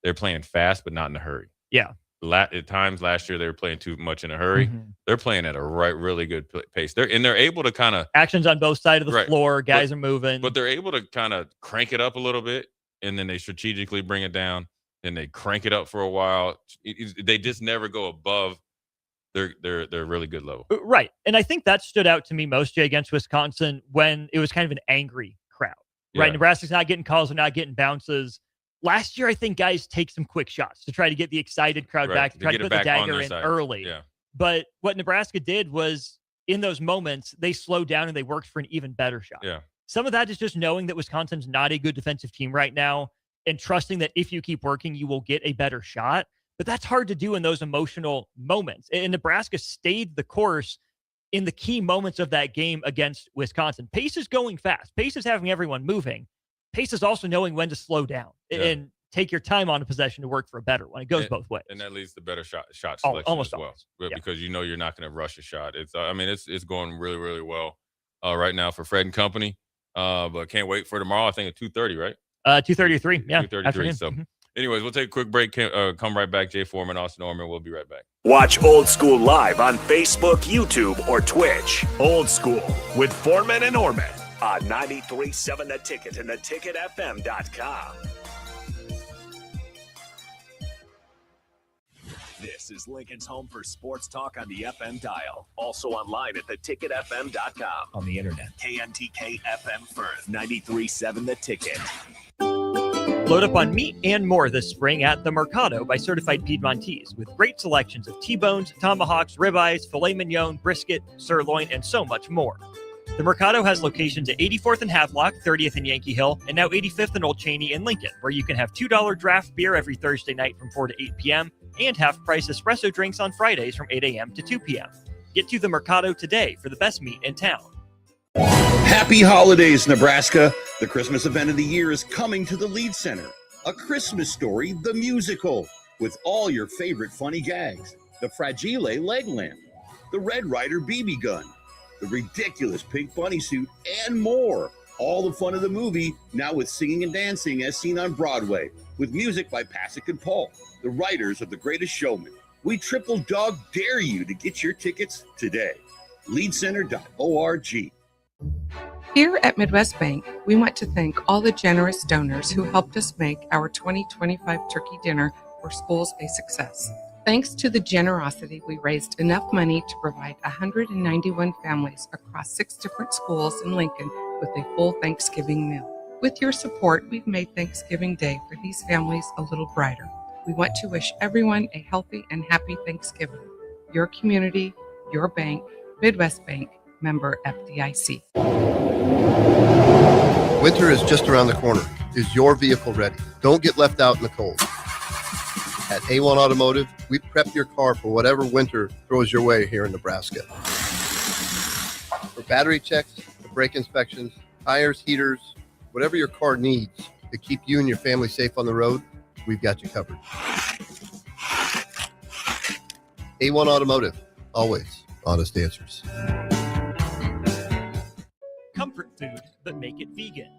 they're playing fast, but not in a hurry. Yeah. At times last year, they were playing too much in a hurry. They're playing at a really good pace. They're able to kind of actions on both sides of the floor. Guys are moving, but they're able to kind of crank it up a little bit, and then they strategically bring it down, and they crank it up for a while. They just never go above their really good level. Right. And I think that stood out to me most, Jay, against Wisconsin, when it was kind of an angry crowd. Right. Nebraska's not getting calls, they're not getting bounces. Last year, I think guys take some quick shots to try to get the excited crowd back, to try to put the dagger in early. But what Nebraska did was, in those moments, they slowed down and they worked for an even better shot. Some of that is just knowing that Wisconsin's not a good defensive team right now and trusting that if you keep working, you will get a better shot. But that's hard to do in those emotional moments. And Nebraska stayed the course in the key moments of that game against Wisconsin. Pace is going fast. Pace is having everyone moving. Pace is also knowing when to slow down and take your time on a possession to work for a better one. It goes both ways. And that leads to better shot selection almost as well. Always. Because you're not going to rush a shot. It's it's going really, really well right now for Fred and company. But can't wait for tomorrow. I think at 2:30, right? 2:33. Yeah. 2:33. So anyways, we'll take a quick break. Come right back. Jay Foreman, Austin Norman. We'll be right back. Watch Old School live on Facebook, YouTube, or Twitch. Old School with Foreman and Orman on 93.7 The Ticket and theticketfm.com. This is Lincoln's home for sports talk on the FM dial. Also online at theticketfm.com. On the internet. KNTK FM Firth, 93.7 The Ticket. Load up on meat and more this spring at The Mercado by Certified Piedmontese, with great selections of T-bones, tomahawks, ribeyes, filet mignon, brisket, sirloin, and so much more. The Mercado has locations at 84th and Havelock, 30th and Yankee Hill, and now 85th and Old Cheney in Lincoln, where you can have $2 draft beer every Thursday night from 4 to 8 p.m. and half-price espresso drinks on Fridays from 8 a.m. to 2 p.m. Get to The Mercado today for the best meat in town. Happy holidays, Nebraska. The Christmas event of the year is coming to the Lead Center. A Christmas Story, the musical, with all your favorite funny gags. The Fragile leg lamp, the Red Ryder BB gun, the ridiculous pink bunny suit, and more. All the fun of the movie, now with singing and dancing as seen on Broadway, with music by Pasek and Paul, the writers of The Greatest Showman. We triple dog dare you to get your tickets today. Leadcenter.org. Here at Midwest Bank, we want to thank all the generous donors who helped us make our 2025 turkey dinner for schools a success. Thanks to the generosity, we raised enough money to provide 191 families across 6 different schools in Lincoln with a full Thanksgiving meal. With your support, we've made Thanksgiving Day for these families a little brighter. We want to wish everyone a healthy and happy Thanksgiving. Your community, your bank, Midwest Bank, member FDIC. Winter is just around the corner. Is your vehicle ready? Don't get left out in the cold. At A1 Automotive, we prep your car for whatever winter throws your way here in Nebraska. For battery checks, for brake inspections, tires, heaters, whatever your car needs to keep you and your family safe on the road, we've got you covered. A1 Automotive, always honest answers. Comfort food, but make it vegan.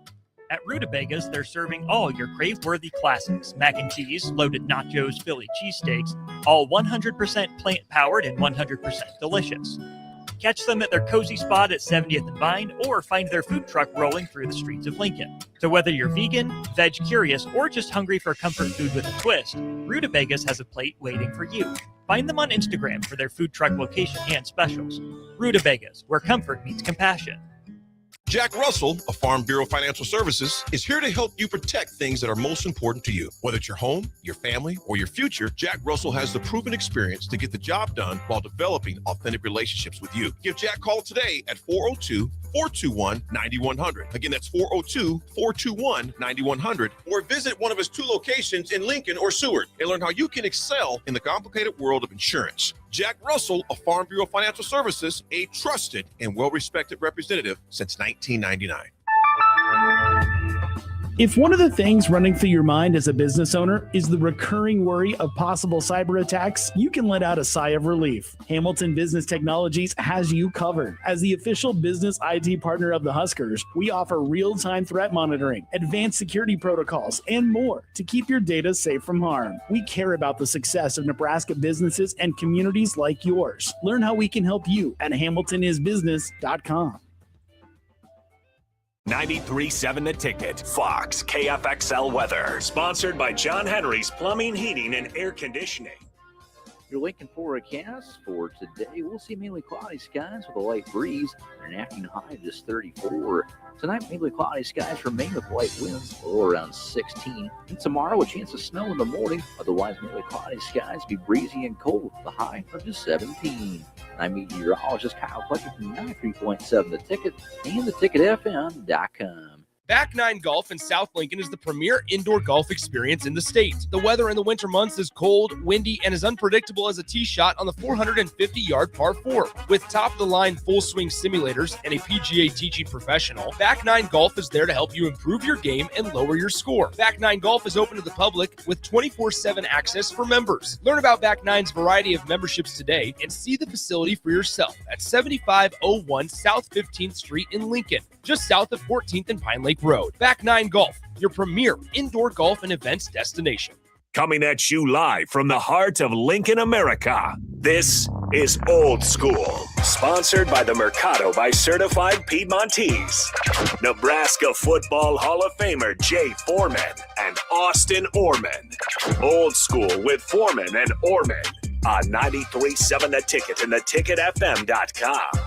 At Rutabagas, they're serving all your crave-worthy classics. Mac and cheese, loaded nachos, Philly cheesesteaks, all 100% plant-powered and 100% delicious. Catch them at their cozy spot at 70th and Vine, or find their food truck rolling through the streets of Lincoln. So whether you're vegan, veg curious, or just hungry for comfort food with a twist, Rutabagas has a plate waiting for you. Find them on Instagram for their food truck location and specials. Rutabagas, where comfort meets compassion. Jack Russell of Farm Bureau Financial Services is here to help you protect things that are most important to you. Whether it's your home, your family, or your future, Jack Russell has the proven experience to get the job done while developing authentic relationships with you. Give Jack a call today at 402-421-9100. Again, that's 402-421-9100. Or visit one of his 2 locations in Lincoln or Seward and learn how you can excel in the complicated world of insurance. Jack Russell of Farm Bureau Financial Services, a trusted and well-respected representative since 1999. If one of the things running through your mind as a business owner is the recurring worry of possible cyber attacks, you can let out a sigh of relief. Hamilton Business Technologies has you covered. As the official business IT partner of the Huskers, we offer real-time threat monitoring, advanced security protocols, and more to keep your data safe from harm. We care about the success of Nebraska businesses and communities like yours. Learn how we can help you at hamiltonisbusiness.com. 93.7 The Ticket, Fox, KFXL Weather. Sponsored by John Henry's Plumbing, Heating, and Air Conditioning. Your Lincoln forecast for today, we'll see mainly cloudy skies with a light breeze and an afternoon high of just 34. Tonight, mainly cloudy skies remain with light winds, low around 16. And tomorrow, a chance of snow in the morning. Otherwise, mainly cloudy skies be breezy and cold, the high of just 17. I'm meteorologist Kyle Fletcher from 93.7 The Ticket and theticketfm.com. Back Nine Golf in South Lincoln is the premier indoor golf experience in the state. The weather in the winter months is cold, windy, and as unpredictable as a tee shot on the 450-yard par 4. With top-of-the-line full-swing simulators and a PGA teaching professional, Back Nine Golf is there to help you improve your game and lower your score. Back Nine Golf is open to the public with 24/7 access for members. Learn about Back Nine's variety of memberships today and see the facility for yourself at 7501 South 15th Street in Lincoln, just south of 14th and Pine Lake Road. Back Nine Golf, your premier indoor golf and events destination. Coming at you live from the heart of Lincoln, America. This is Old School, sponsored by the Mercado by Certified Piedmontese. Nebraska Football Hall of Famer Jay Foreman and Austin Orman. Old School with Foreman and Orman on 93.7 The Ticket and theticketfm.com.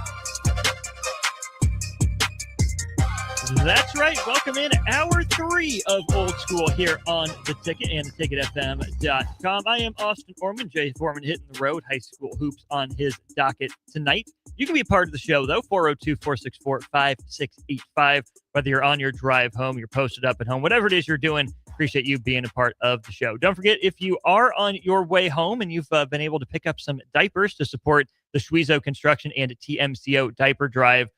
That's right. Welcome in hour 3 of Old School here on The Ticket and theticketfm.com. I am Austin Orman. Jay Foreman hitting the road. High school hoops on his docket tonight. You can be a part of the show, though. 402-464-5685. Whether you're on your drive home, you're posted up at home, whatever it is you're doing, appreciate you being a part of the show. Don't forget, if you are on your way home and you've been able to pick up some diapers to support the Schwezo Construction and TMCO diaper drive,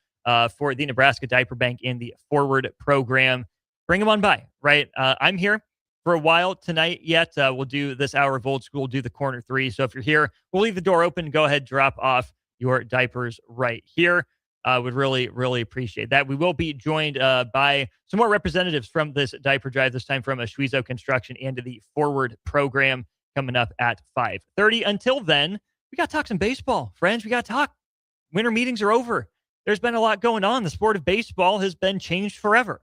for the Nebraska Diaper Bank in the Forward program, bring them on by, right? I'm here for a while tonight yet. We'll do this hour of Old School, do the corner 3. So if you're here, we'll leave the door open. Go ahead, drop off your diapers right here. Would really, really appreciate that. We will be joined by some more representatives from this diaper drive, this time from Schwezo Construction and the Forward program, coming up at 5:30. Until then, we got to talk some baseball, friends. We got to talk. Winter meetings are over. There's been a lot going on. The sport of baseball has been changed forever.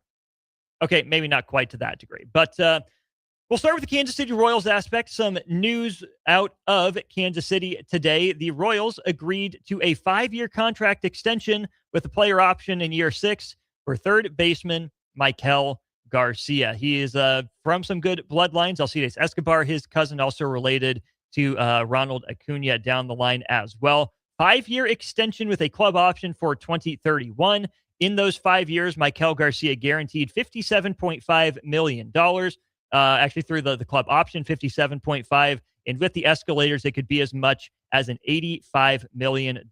Okay, maybe not quite to that degree, but we'll start with the Kansas City Royals aspect. Some news out of Kansas City today. The Royals agreed to a 5-year contract extension with a player option in year 6 for third baseman Michael Garcia. He is from some good bloodlines. Alcides Escobar, his cousin, also related to Ronald Acuna down the line as well. 5-year extension with a club option for 2031. In those 5 years, Michael Garcia guaranteed $57.5 million. Actually, through the club option, $57.5. And with the escalators, it could be as much as an $85 million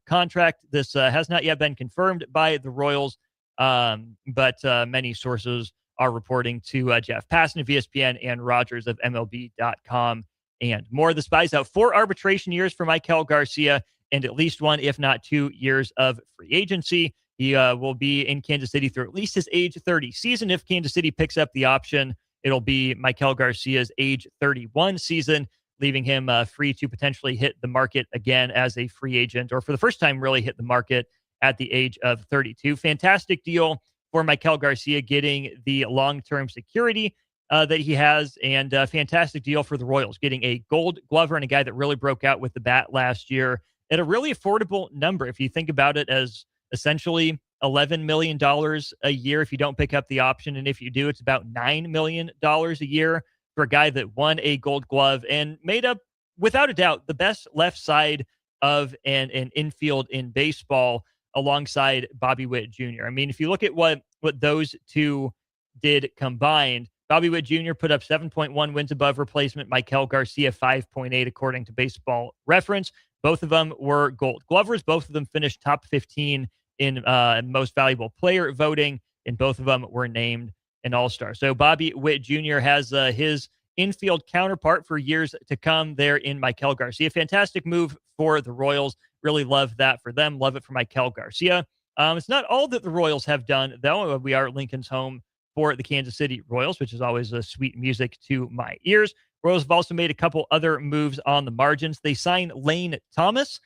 contract. This has not yet been confirmed by the Royals, but many sources are reporting to Jeff Passan of ESPN and Rogers of MLB.com and more. The Spies out 4 arbitration years for Michael Garcia and at least 1, if not 2 years of free agency. He will be in Kansas City through at least his age 30 season. If Kansas City picks up the option, it'll be Michael Garcia's age 31 season, leaving him free to potentially hit the market again as a free agent, or for the first time really hit the market at the age of 32. Fantastic deal for Michael Garcia, getting the long-term security that he has, and fantastic deal for the Royals, getting a Gold Glover and a guy that really broke out with the bat last year at a really affordable number. If you think about it as essentially $11 million a year if you don't pick up the option, and if you do, it's about $9 million a year for a guy that won a Gold Glove and made up, without a doubt, the best left side of an infield in baseball alongside Bobby Witt Jr. I mean, if you look at what those two did combined, Bobby Witt Jr. put up 7.1 wins above replacement. Michael Garcia, 5.8, according to Baseball Reference. Both of them were Gold Glovers. Both of them finished top 15 in most valuable player voting, and both of them were named an all-star. So Bobby Witt Jr. has his infield counterpart for years to come there in Michael Garcia. Fantastic move for the Royals. Really love that for them. Love it for Michael Garcia. It's not all that the Royals have done, though. We are Lincoln's home for the Kansas City Royals, which is always sweet music to my ears. Royals have also made a couple other moves on the margins. They signed Lane Thomas.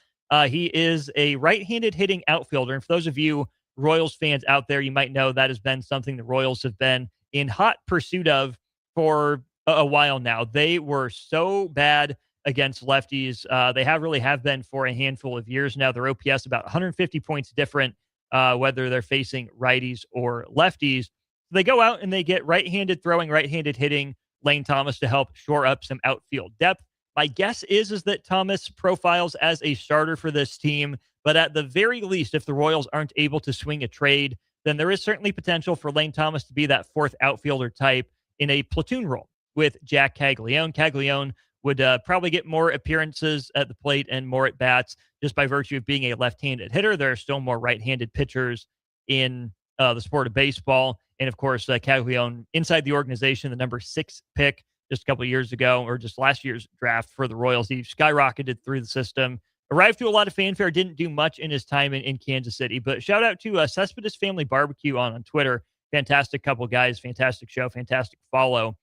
He is a right-handed hitting outfielder. And for those of you Royals fans out there, you might know that has been something the Royals have been in hot pursuit of for a while now. They were so bad against lefties. They have been for a handful of years now. Their OPS about 150 points different, whether they're facing righties or lefties. So they go out and they get right-handed throwing, right-handed hitting Lane Thomas to help shore up some outfield depth. My guess is that Thomas profiles as a starter for this team, but at the very least, if the Royals aren't able to swing a trade, then there is certainly potential for Lane Thomas to be that fourth outfielder type in a platoon role with Jack Caglione. Caglione would probably get more appearances at the plate and more at-bats just by virtue of being a left-handed hitter. There are still more right-handed pitchers in the sport of baseball. And, of course, Caglione inside the organization, the number 6 pick just a couple of years ago, or just last year's draft for the Royals. He skyrocketed through the system, arrived to a lot of fanfare, didn't do much in his time in Kansas City. But shout out to Cespedes Family Barbecue on Twitter. Fantastic couple guys, fantastic show, fantastic follow.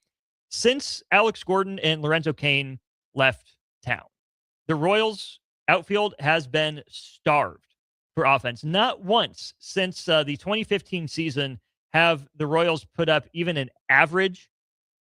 Since Alex Gordon and Lorenzo Cain left town, the Royals outfield has been starved for offense. Not once since the 2015 season have the Royals put up even an average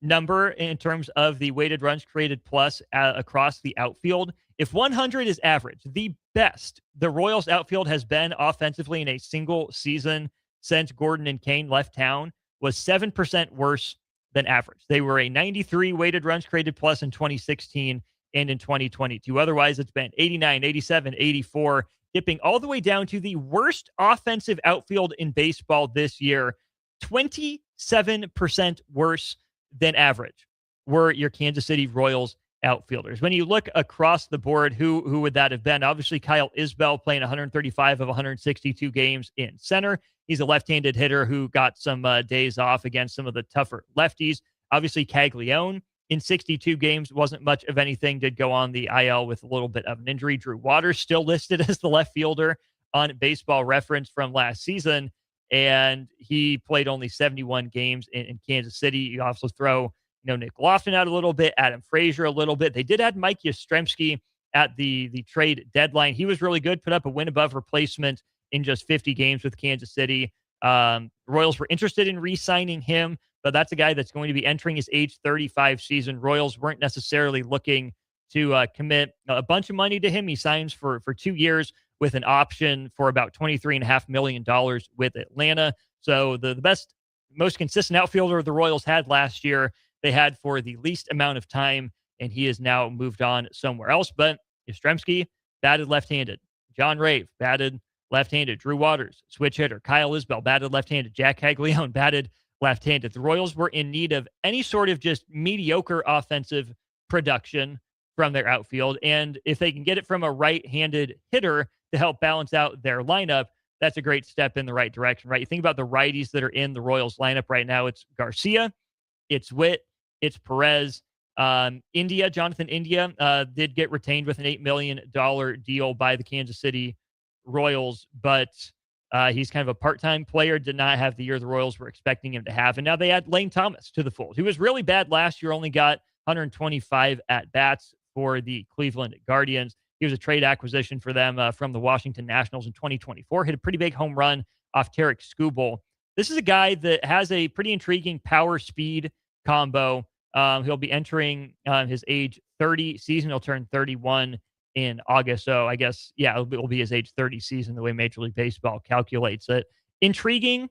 number in terms of the weighted runs created plus across the outfield. If 100 is average, the best the Royals outfield has been offensively in a single season since Gordon and Cain left town was 7% worse than average. They were a 93 weighted runs created plus in 2016 and in 2022. Otherwise, it's been 89, 87, 84, dipping all the way down to the worst offensive outfield in baseball this year. 27% worse than average were your Kansas City Royals outfielders. When you look across the board, who would that have been? Obviously, Kyle Isbell playing 135 of 162 games in center. He's a left-handed hitter who got some days off against some of the tougher lefties. Obviously, Caglione in 62 games wasn't much of anything, did go on the IL with a little bit of an injury. Drew Waters still listed as the left fielder on Baseball Reference from last season, and he played only 71 games in Kansas City. You also throw Nick Lofton out a little bit, Adam Frazier a little bit. They did add Mike Yastrzemski at the trade deadline. He was really good, put up a win above replacement in just 50 games with Kansas City. Royals were interested in re-signing him, but that's a guy that's going to be entering his age 35 season. Royals weren't necessarily looking to commit a bunch of money to him. He signs for 2 years with an option for about $23.5 million with Atlanta. So the best most consistent outfielder the Royals had last year. They had for the least amount of time, and he has now moved on somewhere else. But Yastrzemski batted left-handed. John Rave batted left-handed. Drew Waters, switch hitter. Kyle Isbell batted left-handed. Jack Caglione batted left-handed. The Royals were in need of any sort of just mediocre offensive production from their outfield. And if they can get it from a right-handed hitter to help balance out their lineup, that's a great step in the right direction, right? You think about the righties that are in the Royals lineup right now. It's Garcia, it's Witt, it's Perez. Jonathan India did get retained with an $8 million deal by the Kansas City Royals, but he's kind of a part-time player, did not have the year the Royals were expecting him to have. And now they add Lane Thomas to the fold, who was really bad last year, only got 125 at-bats for the Cleveland Guardians. He was a trade acquisition for them from the Washington Nationals in 2024. Hit a pretty big home run off Tarek Skubal. This is a guy that has a pretty intriguing power-speed combo. He'll be entering his age 30 season. He'll turn 31 in August. So I guess, yeah, it'll be his age 30 season, the way Major League Baseball calculates it. Intriguing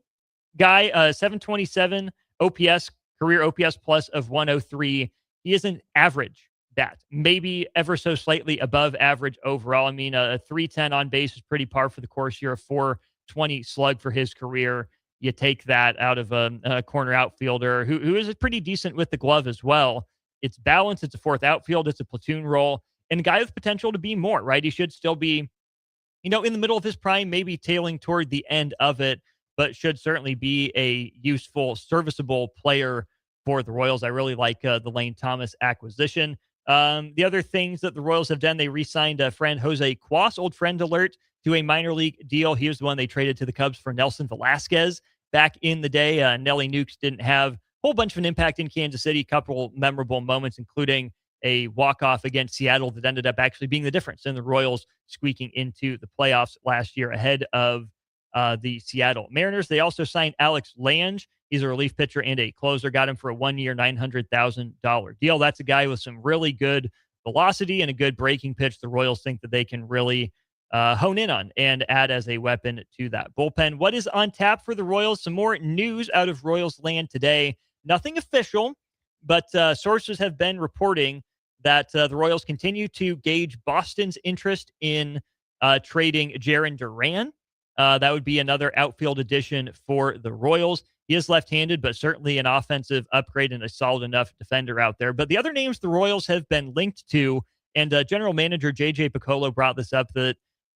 guy, 727 OPS, career OPS plus of 103. He is an average bat, maybe ever so slightly above average overall. I mean, a 310 on base is pretty par for the course here, a 420 slug for his career. You take that out of a corner outfielder who is pretty decent with the glove as well. It's balanced. It's a fourth outfield. It's a platoon role. And a guy with potential to be more, right? He should still be, in the middle of his prime, maybe tailing toward the end of it, but should certainly be a useful, serviceable player for the Royals. I really like the Lane Thomas acquisition. The other things that the Royals have done, they re-signed a friend, Jose Cuas, old friend alert, to a minor league deal. He was the one they traded to the Cubs for Nelson Velasquez back in the day. Nelly Nukes didn't have a whole bunch of an impact in Kansas City, a couple memorable moments, including a walk-off against Seattle that ended up actually being the difference in the Royals squeaking into the playoffs last year ahead of the Seattle Mariners. They also signed Alex Lange. He's a relief pitcher and a closer. Got him for a 1-year, $900,000 deal. That's a guy with some really good velocity and a good breaking pitch. The Royals think that they can really hone in on and add as a weapon to that bullpen. What is on tap for the Royals? Some more news out of Royals land today. Nothing official, but sources have been reporting that the Royals continue to gauge Boston's interest in trading Jarren Duran. That would be another outfield addition for the Royals. He is left-handed, but certainly an offensive upgrade and a solid enough defender out there. But the other names the Royals have been linked to, and general manager J.J. Piccolo brought this up, that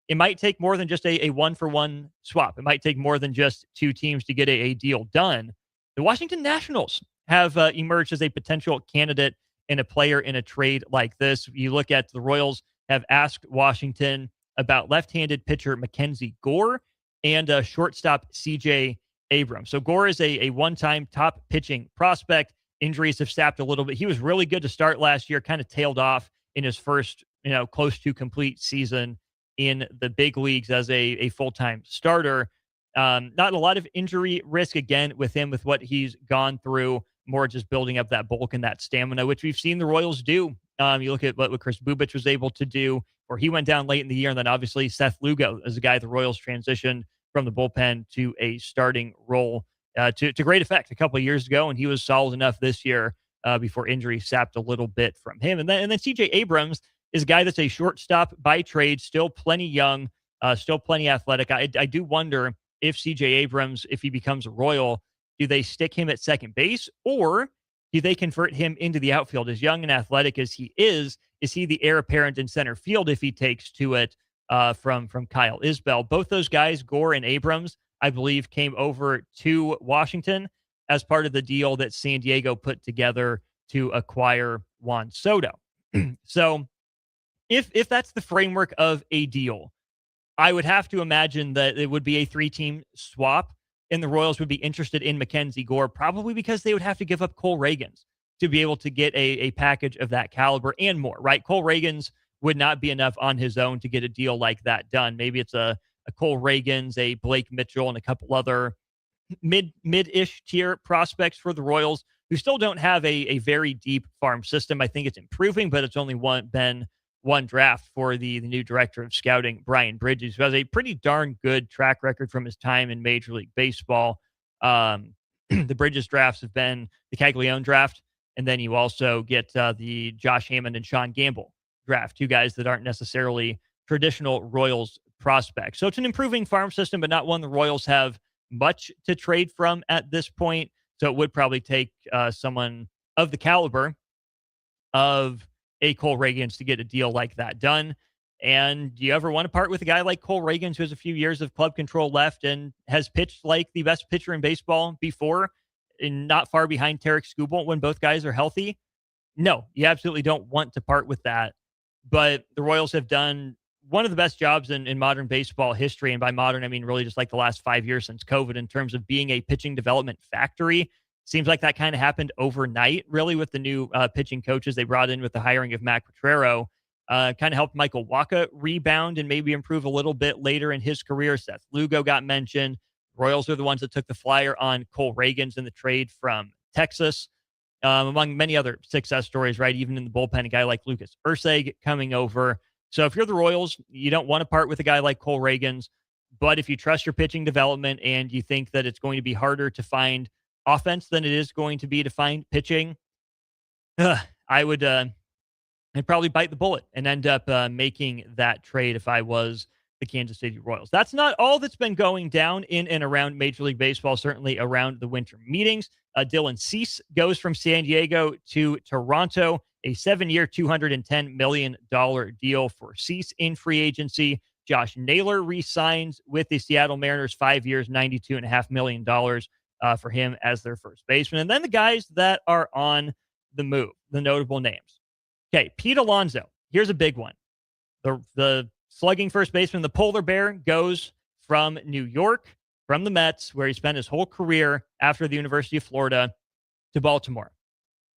it might take more than just a one-for-one swap. It might take more than just two teams to get a deal done. The Washington Nationals have emerged as a potential candidate and a player in a trade like this. You look at the Royals have asked Washington about left-handed pitcher Mackenzie Gore and shortstop CJ Abrams. So Gore is a one-time top pitching prospect. Injuries have sapped a little bit. He was really good to start last year, kind of tailed off in his first, close to complete season in the big leagues as a full-time starter. Not a lot of injury risk again with him, with what he's gone through, more just building up that bulk and that stamina, which we've seen the Royals do. You look at what Chris Bubich was able to do, or he went down late in the year. And then obviously Seth Lugo is a guy the Royals transitioned from the bullpen to a starting role to great effect a couple of years ago. And he was solid enough this year before injury sapped a little bit from him. And then CJ Abrams is a guy that's a shortstop by trade, still plenty young, still plenty athletic. I do wonder if CJ Abrams, if he becomes a Royal, do they stick him at second base, or do they convert him into the outfield? As young and athletic as he is he the heir apparent in center field if he takes to it from Kyle Isbell? Both those guys, Gore and Abrams, I believe, came over to Washington as part of the deal that San Diego put together to acquire Juan Soto. So if that's the framework of a deal, I would have to imagine that it would be a 3-team swap, and the Royals would be interested in Mackenzie Gore, probably because they would have to give up Cole Reagans to be able to get a package of that caliber and more, right? Cole Reagans would not be enough on his own to get a deal like that done. Maybe it's a Cole Reagans, a Blake Mitchell, and a couple other mid-ish tier prospects for the Royals, who still don't have a very deep farm system. I think it's improving, but it's only been one draft for the new director of scouting, Brian Bridges, who has a pretty darn good track record from his time in Major League Baseball. the Bridges drafts have been the Caglione draft, and then you also get the Josh Hammond and Sean Gamble draft, two guys that aren't necessarily traditional Royals prospects. So it's an improving farm system, but not one the Royals have much to trade from at this point. So it would probably take someone of the caliber of a Cole Reagans to get a deal like that done. And do you ever want to part with a guy like Cole Reagans, who has a few years of club control left and has pitched like the best pitcher in baseball before, and not far behind Tarek Skubal when both guys are healthy? No, you absolutely don't want to part with that. But the Royals have done one of the best jobs in modern baseball history. And by modern, I mean really just like the last 5 years since COVID, in terms of being a pitching development factory. Seems like that kind of happened overnight, really, with the new pitching coaches they brought in with the hiring of Mac Petrero. Kind of helped Michael Wacha rebound and maybe improve a little bit later in his career. Seth Lugo got mentioned. Royals are the ones that took the flyer on Cole Reagans in the trade from Texas, among many other success stories, right? Even in the bullpen, a guy like Lucas Urseg coming over. So if you're the Royals, you don't want to part with a guy like Cole Reagans. But if you trust your pitching development and you think that it's going to be harder to find offense than it is going to be to find pitching, I'd probably bite the bullet and end up making that trade if I was the Kansas City Royals. That's not all that's been going down in and around Major League Baseball, certainly around the winter meetings. Dylan Cease goes from San Diego to Toronto, a 7-year, $210 million deal for Cease in free agency. Josh Naylor re-signs with the Seattle Mariners, 5 years, $92.5 million for him as their first baseman. And then the guys that are on the move, the notable names. Okay, Pete Alonso. Here's a big one. The slugging first baseman, the polar bear, goes from New York, from the Mets, where he spent his whole career after the University of Florida, to Baltimore,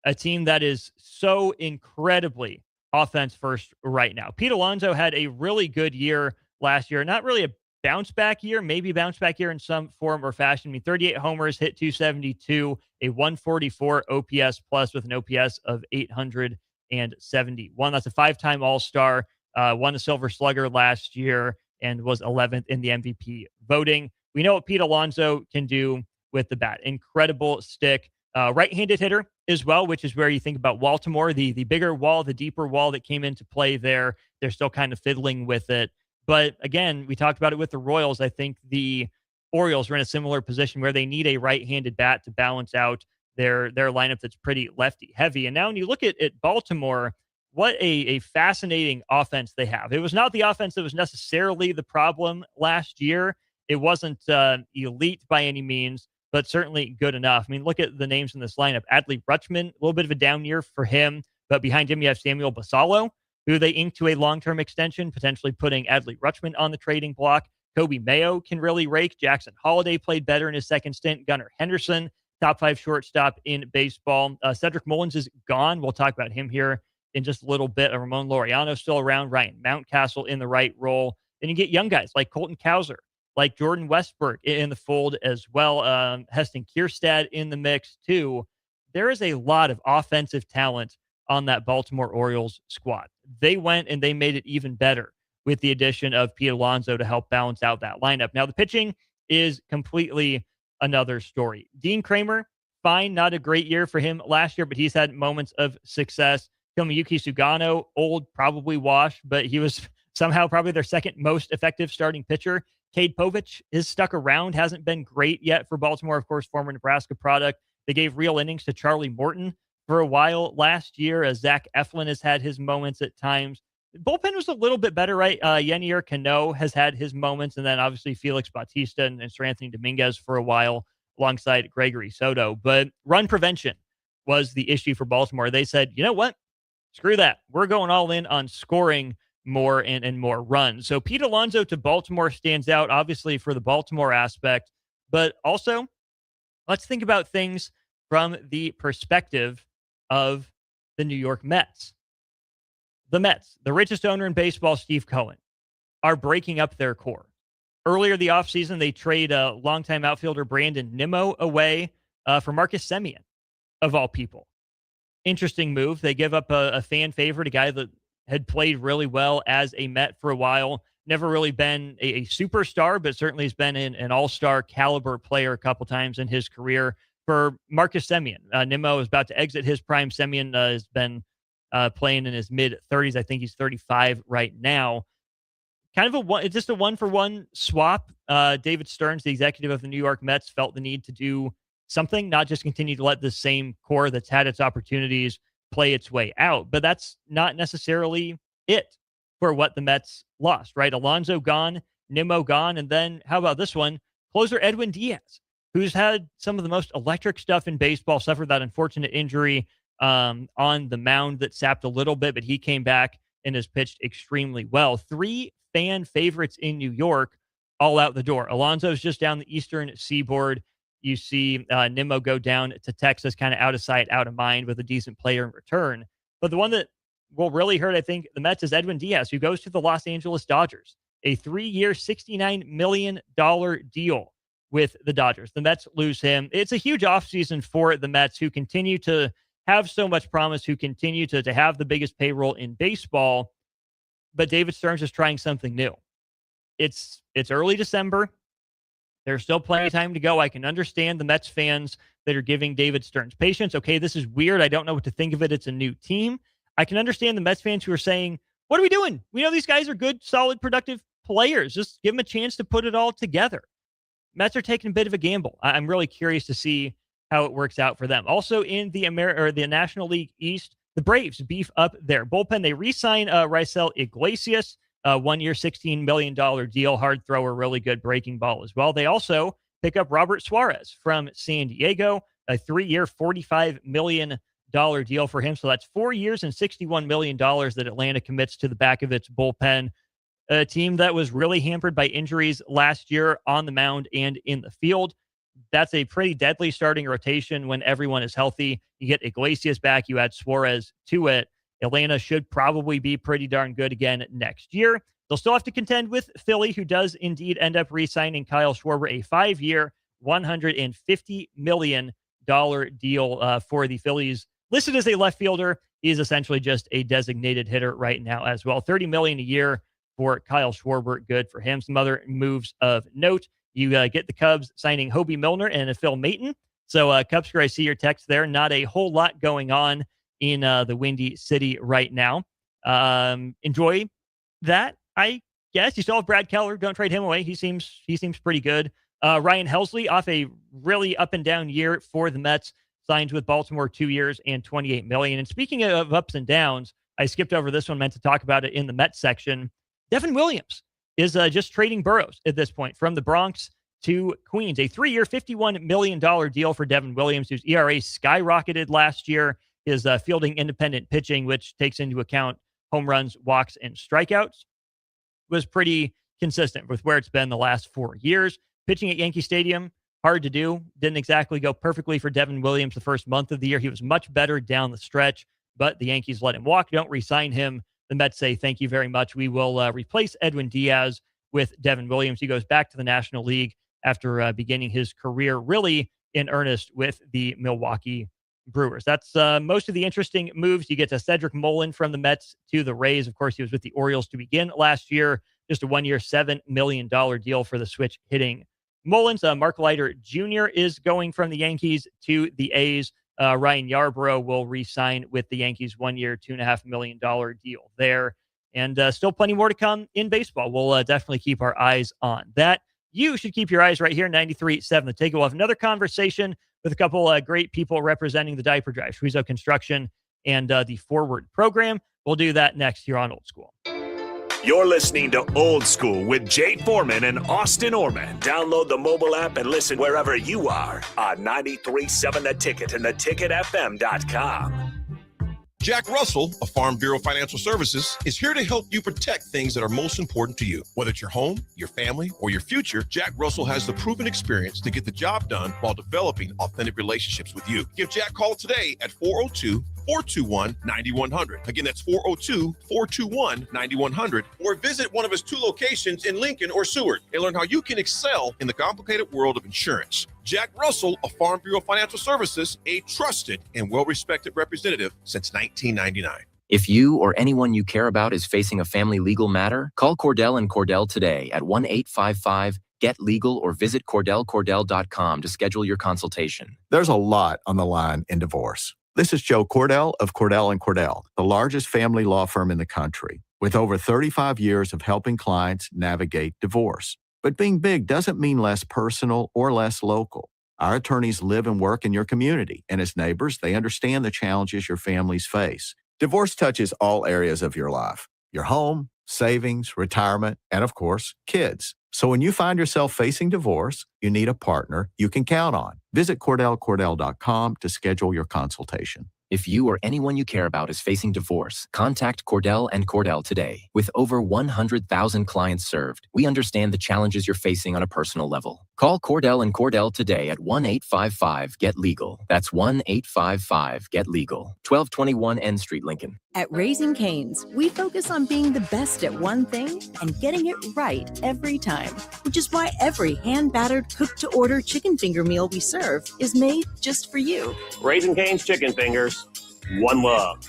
a team that is so incredibly offense first right now. Pete Alonso had a really good year last year. Not really a bounce back year, maybe bounce back year in some form or fashion. I mean, 38 homers, hit 272, a 144 OPS plus with an OPS of 871. That's a 5-time All-Star, won a Silver Slugger last year, and was 11th in the MVP voting. We know what Pete Alonso can do with the bat. Incredible stick. Right-handed hitter as well, which is where you think about Baltimore, the bigger wall, the deeper wall that came into play there. They're still kind of fiddling with it. But again, we talked about it with the Royals. I think the Orioles are in a similar position where they need a right-handed bat to balance out their lineup that's pretty lefty heavy. And now when you look at Baltimore, what a fascinating offense they have. It was not the offense that was necessarily the problem last year. It wasn't elite by any means, but certainly good enough. I mean, look at the names in this lineup. Adley Rutschman, a little bit of a down year for him, but behind him you have Samuel Basallo, who they inked to a long-term extension, potentially putting Adley Rutschman on the trading block. Kobe Mayo can really rake. Jackson Holliday played better in his second stint. Gunnar Henderson, top 5 shortstop in baseball. Cedric Mullins is gone. We'll talk about him here in just a little bit. Ramon Laureano still around. Ryan Mountcastle in the right role. Then you get young guys like Colton Cowser, like Jordan Westberg in the fold as well. Heston Kierstad in the mix too. There is a lot of offensive talent on that Baltimore Orioles squad. They went and they made it even better with the addition of Pete Alonso to help balance out that lineup. Now, the pitching is completely another story. Dean Kramer, fine, not a great year for him last year, but he's had moments of success. Tomoyuki Sugano, old, probably washed, but he was somehow probably their second most effective starting pitcher. Cade Povich is stuck around, hasn't been great yet for Baltimore, of course, former Nebraska product. They gave real innings to Charlie Morton for a while last year, as Zach Eflin has had his moments at times. The bullpen was a little bit better, right? Yenier Cano has had his moments, and then obviously Felix Bautista and Sir Anthony Dominguez for a while alongside Gregory Soto. But run prevention was the issue for Baltimore. They said, you know what? Screw that. We're going all in on scoring more and more runs. So Pete Alonso to Baltimore stands out, obviously, for the Baltimore aspect. But also, let's think about things from the perspective of the New York Mets. The Mets, the richest owner in baseball, Steve Cohen, are breaking up their core. Earlier the offseason, they trade longtime outfielder Brandon Nimmo away for Marcus Semien, of all people. Interesting move. They give up a fan favorite, a guy that had played really well as a Met for a while. Never really been a superstar, but certainly has been an all-star caliber player a couple times in his career. for Marcus Semien. Nimmo is about to exit his prime. Semien has been playing in his mid-30s. I think he's 35 right now. Kind of just a one-for-one swap. David Stearns, the executive of the New York Mets, felt the need to do something, not just continue to let the same core that's had its opportunities play its way out. But that's not necessarily it for what the Mets lost, right? Alonso gone, Nimmo gone, and then how about this one? Closer Edwin Diaz, who's had some of the most electric stuff in baseball, suffered that unfortunate injury on the mound that sapped a little bit, but he came back and has pitched extremely well. 3 fan favorites in New York all out the door. Alonso's just down the eastern seaboard. You see Nimmo go down to Texas, kind of out of sight, out of mind with a decent player in return. But the one that will really hurt, I think, the Mets is Edwin Diaz, who goes to the Los Angeles Dodgers, a 3-year, $69 million deal with the Dodgers. The Mets lose him. It's a huge offseason for the Mets, who continue to have so much promise, who continue to have the biggest payroll in baseball. But David Stearns is trying something new. It's early December. There's still plenty of time to go. I can understand the Mets fans that are giving David Stearns patience. Okay, this is weird. I don't know what to think of it. It's a new team. I can understand the Mets fans who are saying, what are we doing? We know these guys are good, solid, productive players. Just give them a chance to put it all together. Mets are taking a bit of a gamble. I'm really curious to see how it works out for them. Also in the the National League East, the Braves beef up their bullpen. They re-sign Raisel Iglesias, 1 year, $16 million deal, hard thrower, really good breaking ball as well. They also pick up Robert Suarez from San Diego, a 3-year, $45 million deal for him. So that's 4 years and $61 million that Atlanta commits to the back of its bullpen. A team that was really hampered by injuries last year on the mound and in the field. That's a pretty deadly starting rotation when everyone is healthy. You get Iglesias back, you add Suarez to it. Atlanta should probably be pretty darn good again next year. They'll still have to contend with Philly, who does indeed end up re-signing Kyle Schwarber, a 5-year, $150 million deal for the Phillies. Listed as a left fielder, he is essentially just a designated hitter right now as well. $30 million a year for Kyle Schwarber, good for him. Some other moves of note. You get the Cubs signing Hobie Milner and Phil Maton. So Cubs, I see your text there. Not a whole lot going on in the Windy City right now. Enjoy that, I guess. You still have Brad Keller. Don't trade him away. He seems pretty good. Ryan Helsley, off a really up and down year for the Mets, signs with Baltimore 2 years and $28 million. And speaking of ups and downs, I skipped over this one, meant to talk about it in the Mets section. Devin Williams is just trading Burrows at this point from the Bronx to Queens. A 3-year, $51 million deal for Devin Williams, whose ERA skyrocketed last year. His fielding independent pitching, which takes into account home runs, walks, and strikeouts, was pretty consistent with where it's been the last 4 years. Pitching at Yankee Stadium, hard to do. Didn't exactly go perfectly for Devin Williams the first month of the year. He was much better down the stretch, but the Yankees let him walk, don't re-sign him. The Mets say, thank you very much. We will replace Edwin Diaz with Devin Williams. He goes back to the National League after beginning his career really in earnest with the Milwaukee Brewers. That's most of the interesting moves. You get to Cedric Mullin from the Mets to the Rays. Of course, he was with the Orioles to begin last year. Just a 1-year, $7 million deal for the switch hitting Mullins. Mark Leiter Jr. is going from the Yankees to the A's. Ryan Yarbrough will re-sign with the Yankees, 1 year, $2.5 million deal there. And still plenty more to come in baseball. We'll definitely keep our eyes on that. You should keep your eyes right here, 93.7 The Ticket. We'll have another conversation with a couple great people representing the Diaper Drive, Shuizo Construction, and the Forward program. We'll do that next here on Old School. You're listening to Old School with Jay Foreman and Austin Orman. Download the mobile app and listen wherever you are on 93.7 The Ticket and theticketfm.com. Jack Russell of Farm Bureau Financial Services is here to help you protect things that are most important to you. Whether it's your home, your family, or your future, Jack Russell has the proven experience to get the job done while developing authentic relationships with you. Give Jack a call today at 402-421-9100. Again, that's 402-421-9100. Or visit one of his 2 locations in Lincoln or Seward and learn how you can excel in the complicated world of insurance. Jack Russell of Farm Bureau Financial Services, a trusted and well-respected representative since 1999. If you or anyone you care about is facing a family legal matter, call Cordell & Cordell today at 1-855 Get legal or visit CordellCordell.com to schedule your consultation. There's a lot on the line in divorce. This is Joe Cordell of Cordell & Cordell, the largest family law firm in the country, with over 35 years of helping clients navigate divorce. But being big doesn't mean less personal or less local. Our attorneys live and work in your community, and as neighbors, they understand the challenges your families face. Divorce touches all areas of your life: your home, savings, retirement, and of course, kids. So when you find yourself facing divorce, you need a partner you can count on. Visit CordellCordell.com to schedule your consultation. If you or anyone you care about is facing divorce, contact Cordell & Cordell today. With over 100,000 clients served, we understand the challenges you're facing on a personal level. Call Cordell & Cordell today at 1-855-GET-LEGAL. That's 1-855-GET-LEGAL. 1221 N Street, Lincoln. At Raising Cane's, we focus on being the best at one thing and getting it right every time, which is why every hand-battered, cooked-to-order chicken finger meal we serve is made just for you. Raising Cane's Chicken Fingers. One love.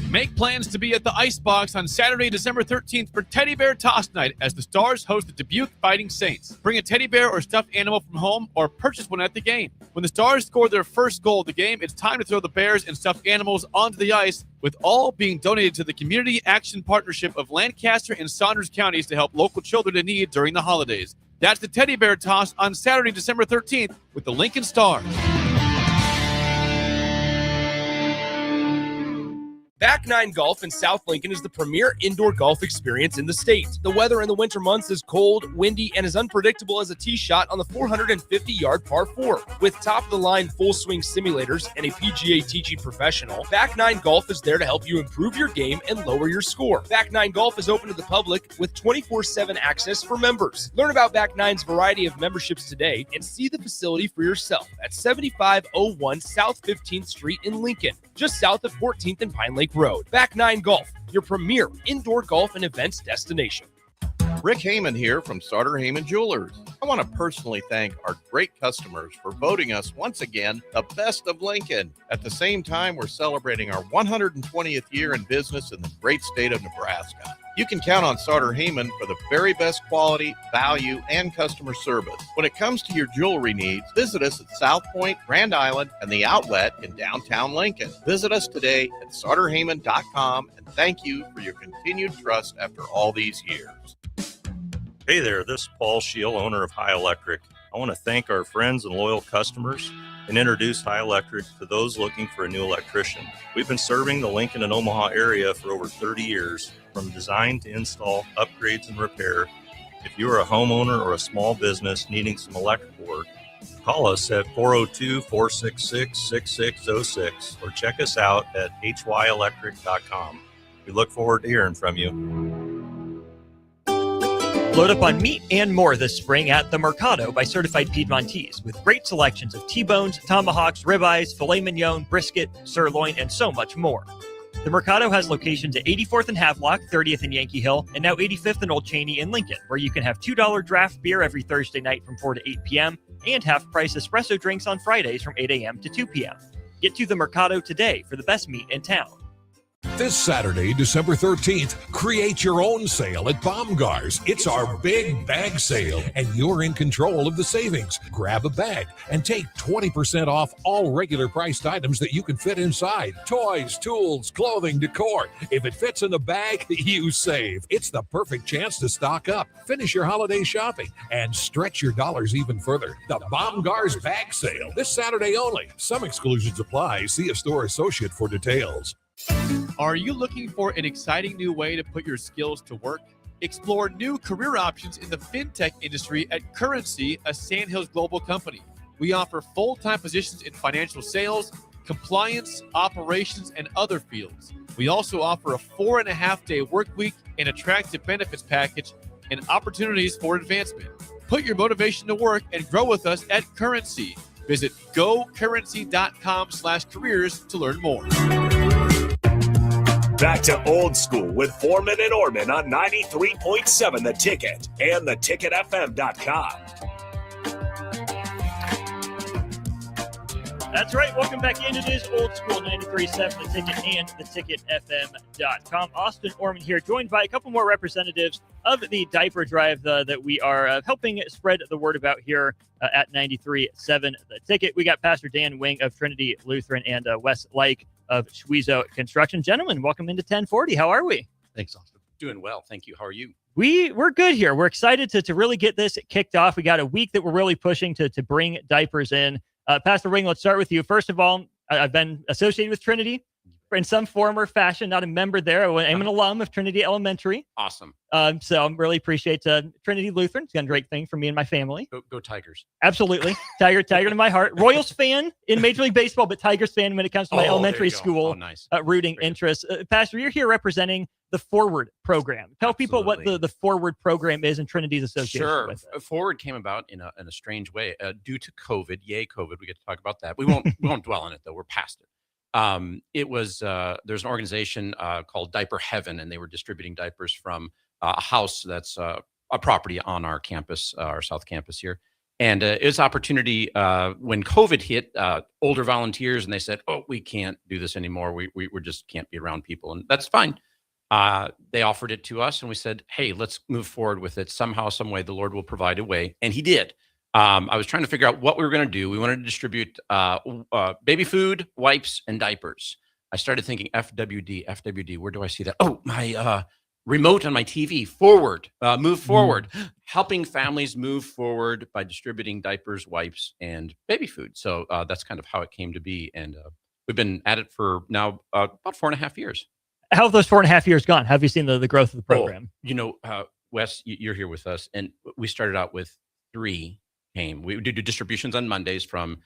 Make plans to be at the Icebox on Saturday, December 13th for Teddy Bear Toss Night as the Stars host the Dubuque Fighting Saints. Bring a teddy bear or stuffed animal from home or purchase one at the game. When the Stars score their first goal of the game, it's time to throw the bears and stuffed animals onto the ice, with all being donated to the Community Action Partnership of Lancaster and Saunders counties to help local children in need during the holidays. That's the Teddy Bear Toss on Saturday, December 13th with the Lincoln Stars. Back Nine Golf in South Lincoln is the premier indoor golf experience in the state. The weather in the winter months is cold, windy, and as unpredictable as a tee shot on the 450-yard par 4. With top-of-the-line full-swing simulators and a PGA teaching professional, Back Nine Golf is there to help you improve your game and lower your score. Back Nine Golf is open to the public with 24/7 access for members. Learn about Back Nine's variety of memberships today and see the facility for yourself at 7501 South 15th Street in Lincoln, just south of 14th and Pine Lake Road. Back Nine Golf, your premier indoor golf and events destination. Rick Heyman here from Sartor Heyman Jewelers. I want to personally thank our great customers for voting us once again the best of Lincoln. At the same time, we're celebrating our 120th year in business in the great state of Nebraska. You can count on Sartor Heyman for the very best quality, value, and customer service. When it comes to your jewelry needs, visit us at South Point, Grand Island, and the Outlet in downtown Lincoln. Visit us today at SartorHeyman.com, and thank you for your continued trust after all these years. Hey there, this is Paul Scheel, owner of High Electric. I want to thank our friends and loyal customers and introduce High Electric to those looking for a new electrician. We've been serving the Lincoln and Omaha area for over 30 years, from design to install, upgrades, and repair. If you are a homeowner or a small business needing some electrical work, call us at 402-466-6606 or check us out at hyelectric.com. We look forward to hearing from you. Load up on meat and more this spring at the Mercado by Certified Piedmontese, with great selections of T-bones, tomahawks, ribeyes, filet mignon, brisket, sirloin, and so much more. The Mercado has locations at 84th and Havelock, 30th and Yankee Hill, and now 85th and Old Cheney in Lincoln, where you can have $2 draft beer every Thursday night from 4 to 8 p.m. and half-price espresso drinks on Fridays from 8 a.m. to 2 p.m. Get to the Mercado today for the best meat in town. This Saturday, December 13th, create your own sale at Baumgar's. It's our big bag sale, and you're in control of the savings. Grab a bag and take 20% off all regular priced items that you can fit inside. Toys, tools, clothing, decor. If it fits in the bag, you save. It's the perfect chance to stock up, finish your holiday shopping, and stretch your dollars even further. The Baumgar's bag sale, this Saturday only. Some exclusions apply. See a store associate for details. Are you looking for an exciting new way to put your skills to work? Explore new career options in the fintech industry at Currency, a Sandhills global company. We offer full-time positions in financial sales, compliance, operations, and other fields. We also offer a 4.5-day work week, an attractive benefits package, and opportunities for advancement. Put your motivation to work and grow with us at Currency. Visit gocurrency.com/careers to learn more. Back to Old School with Foreman and Orman on 93.7 The Ticket and theticketfm.com. That's right. Welcome back in. It is Old School 93.7 The Ticket and theticketfm.com. Austin Orman here, joined by a couple more representatives of the diaper drive that we are helping spread the word about here at 93.7 The Ticket. We got Pastor Dan Wing of Trinity Lutheran and Wes Like of Schwezo Construction. Gentlemen, welcome into 1040. How are we? Thanks, Austin. Doing well. Thank you. How are you? We're good here. We're excited to really get this kicked off. We got a week that we're really pushing to bring diapers in. Pastor Wing, let's start with you. First of all, I've been associated with Trinity in some form or fashion, not a member there. I'm an alum of Trinity Elementary. Awesome. So I really appreciate Trinity Lutheran. It's done a great thing for me and my family. Go Tigers. Absolutely. Tiger to my heart. Royals fan in Major League Baseball, but Tigers fan when it comes to my elementary school rooting interests. Pastor, you're here representing the Forward program. Tell people what the Forward program is and Trinity's association with it. Forward came about in a strange way due to COVID. Yay, COVID. We get to talk about that. We won't dwell on it, though. We're past it. There's an organization called Diaper Heaven, and they were distributing diapers from a house that's a property on our campus, our South Campus here. And it was opportunity when COVID hit, older volunteers, and they said, "Oh, we can't do this anymore. We just can't be around people," and that's fine. They offered it to us, and we said, "Hey, let's move forward with it. Somehow, some way, the Lord will provide a way," and He did. I was trying to figure out what we were going to do. We wanted to distribute baby food, wipes, and diapers. I started thinking FWD. Where do I see that? Oh, my remote on my TV. Forward, move forward, helping families move forward by distributing diapers, wipes, and baby food. So that's kind of how it came to be. And we've been at it for now about 4.5 years. How have those 4.5 years gone? How have you seen the growth of the program? Wes, you're here with us, and we started out with 3. We do distributions on Mondays from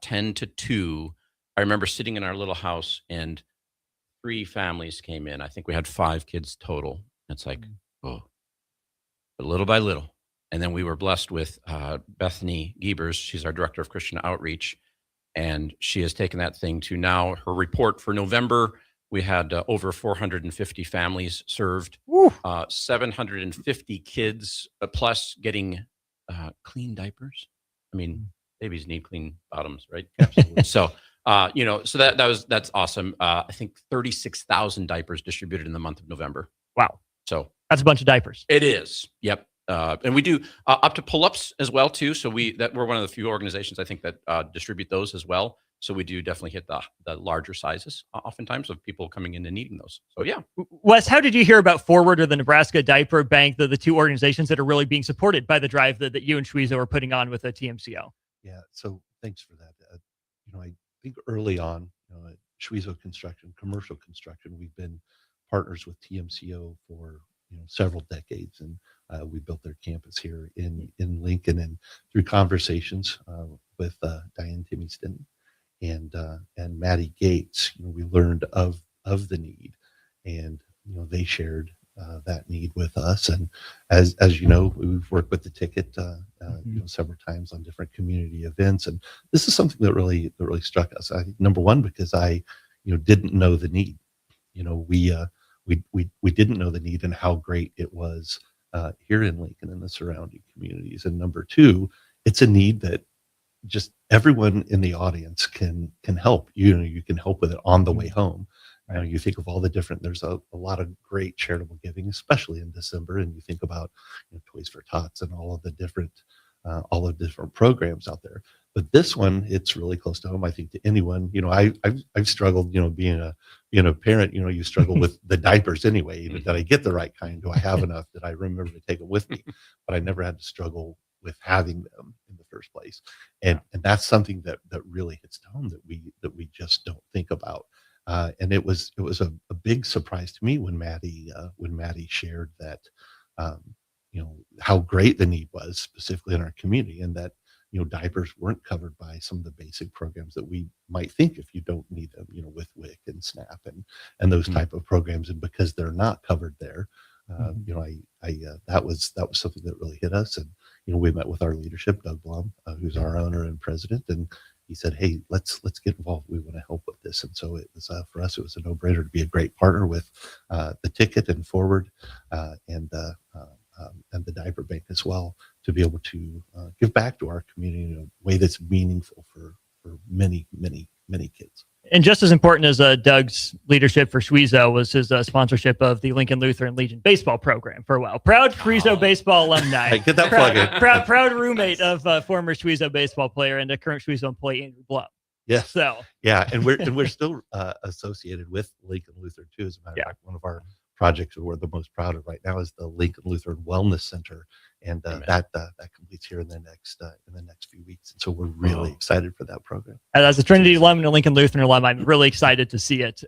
10 to 2. I remember sitting in our little house and 3 families came in. I think we had 5 kids total. It's like, but little by little. And then we were blessed with Bethany Giebers. She's our director of Christian outreach. And she has taken that thing to now her report for November. We had over 450 families served, 750 kids plus getting clean diapers. I mean, babies need clean bottoms, right? Absolutely. So, that's awesome. I think 36,000 diapers distributed in the month of November. Wow. So that's a bunch of diapers. It is. Yep. And we do up to pull-ups as well too. So we're one of the few organizations I think that distribute those as well. So we do definitely hit the larger sizes oftentimes of people coming in and needing those. So yeah. Wes, how did you hear about Forward or the Nebraska Diaper Bank, the 2 organizations that are really being supported by the drive that you and Schwezo are putting on with the TMCO? Yeah, so thanks for that. I think early on, at Schwezo Construction, commercial construction, we've been partners with TMCO for several decades, and we built their campus here in Lincoln, and through conversations with Diane Timmyston and Maddie Gates, we learned of the need, and they shared that need with us. And as you know, we've worked with the Ticket several times on different community events, and this is something that really struck us. I think number one, because I didn't know the need. We didn't know the need and how great it was here in Lincoln and the surrounding communities. And number two, it's a need that just everyone in the audience can help. You can help with it on the way home. You think of all the different, there's a lot of great charitable giving, especially in December. And you think about Toys for Tots and all of the different programs out there. But this one, it's really close to home, I think, to anyone. I've struggled, being a parent, you struggle with the diapers anyway. Did I get the right kind? Do I have enough? Did I remember to take them with me? But I never had to struggle with having them in the first place. And that's something that really hits home that we just don't think about. And it was a big surprise to me when Maddie shared that, how great the need was specifically in our community, and that, diapers weren't covered by some of the basic programs that we might think if you don't need them, with WIC and SNAP and those type of programs. And because they're not covered there, that was something that really hit us. And, we met with our leadership, Doug Blum, who's our owner and president, and he said, "Hey, let's get involved. We want to help with this." And so it was for us, it was a no-brainer to be a great partner with the Ticket and Forward and the Diaper Bank as well, to be able to give back to our community in a way that's meaningful for many, many, many kids. And just as important as Doug's leadership for Schwezo was his sponsorship of the Lincoln Lutheran Legion baseball program for a while. Proud Schwezo baseball alumni. Hey, get that plug in. Proud roommate of former Schwezo baseball player and a current Schwezo employee, Andrew Blum. Yeah. So and we're still associated with Lincoln Lutheran too. As a matter of fact, one of our projects we're the most proud of right now is the Lincoln Lutheran Wellness Center, and that completes here in the next few weeks. And so we're really excited for that program. As a Trinity alum and a Lincoln Lutheran alum, I'm really excited to see it.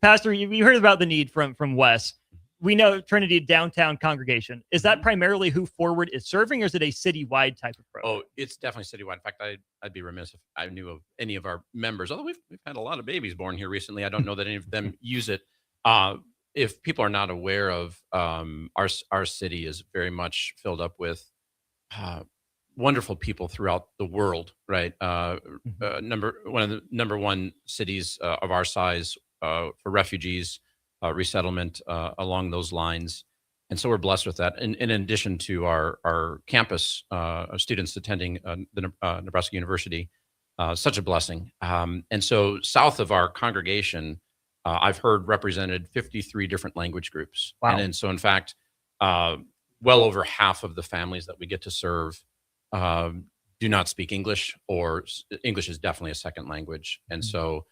Pastor, you heard about the need from Wes. We know Trinity downtown congregation. Is that primarily who Forward is serving, or is it a citywide type of program? Oh, it's definitely citywide. In fact, I'd be remiss if I knew of any of our members. Although we've had a lot of babies born here recently, I don't know that any of them use it. If people are not aware of, our city is very much filled up with wonderful people throughout the world. Right, one of the number one cities of our size for refugees. Resettlement along those lines. And so we're blessed with that. And in addition to our campus students attending the Nebraska University, such a blessing. And so south of our congregation, I've heard represented 53 different language groups. Wow. And so in fact, well over half of the families that we get to serve do not speak English, or English is definitely a second language. And so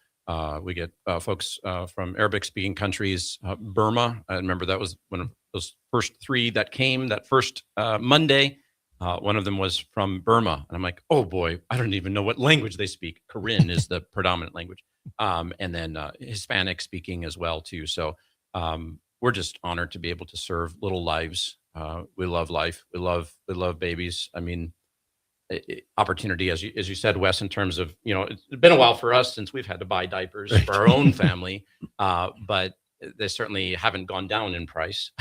we get folks from Arabic-speaking countries, Burma. I remember that was one of those first three that came that first Monday. One of them was from Burma. And I'm like, oh boy, I don't even know what language they speak. Korean is the predominant language. And then Hispanic speaking as well, too. So we're just honored to be able to serve little lives. We love life. We love babies. I mean, opportunity, as you said, Wes, in terms of, it's been a while for us since we've had to buy diapers for our own family, but they certainly haven't gone down in price.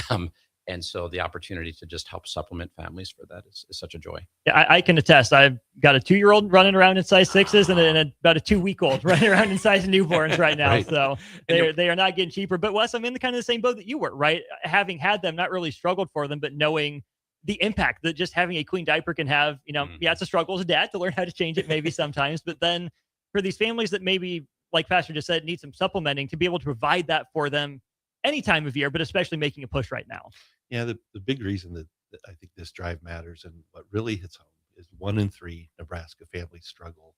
And so the opportunity to just help supplement families for that is such a joy. Yeah, I can attest. I've got a 2-year-old running around in size 6s and about a 2-week-old running around in size newborns right now. Right. So they are not getting cheaper. But Wes, I'm in the kind of the same boat that you were, right? Having had them, not really struggled for them, but knowing the impact that just having a clean diaper can have. Yeah, it's a struggle as a dad to learn how to change it maybe sometimes, but then for these families that maybe, like Pastor just said, need some supplementing, to be able to provide that for them any time of year, but especially making a push right now. Yeah, the big reason that I think this drive matters, and what really hits home, is 1 in 3 Nebraska families struggle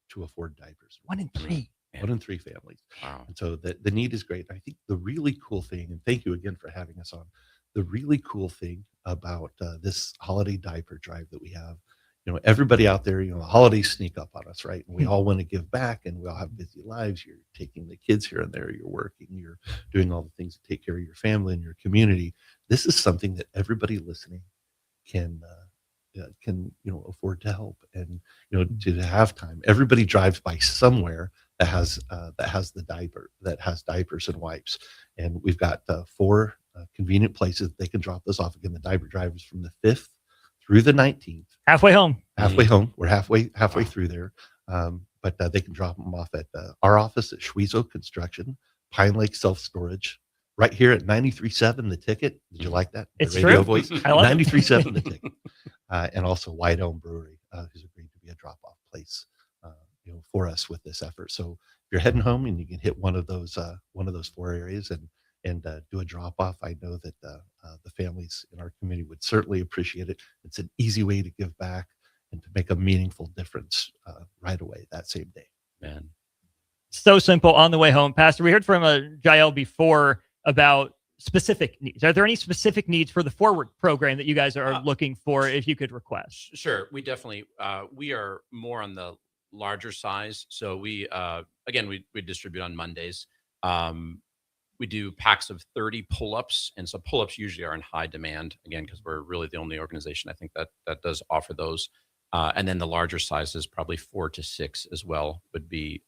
to afford diapers. 1 in 3. 1 in 3 families. Wow. And so the need is great. I think the really cool thing, and thank you again for having us on, the really cool thing about this holiday diaper drive that we have, everybody out there, the holidays sneak up on us, right? And we all want to give back, and we all have busy lives. You're taking the kids here and there, you're working, you're doing all the things to take care of your family and your community. This is something that everybody listening can afford to help, and to have time. Everybody drives by somewhere that has diapers and wipes, and we've got 4 convenient places they can drop this off. Again, the diaper drive is from the 5th through the 19th. Halfway home. We're halfway through there. But they can drop them off at our office at Schwezo Construction, Pine Lake Self Storage, right here at 93.7 The Ticket. Did you like that? It's the radio true. voice. I love 93.7 The Ticket. And also White Elm Brewery, who's agreed to be a drop-off place for us with this effort. So if you're heading home and you can hit one of those 4 areas and do a drop-off, I know that the families in our community would certainly appreciate it. It's an easy way to give back and to make a meaningful difference right away that same day. Man, so simple on the way home. Pastor, we heard from Jael before about specific needs. Are there any specific needs for the Forward program that you guys are looking for, if you could request? Sure. We definitely, we are more on the larger size. So we distribute on Mondays. We do packs of 30 pull-ups. And so pull-ups usually are in high demand, again, because we're really the only organization I think that does offer those. And then the larger sizes, probably 4 to 6 as well, would be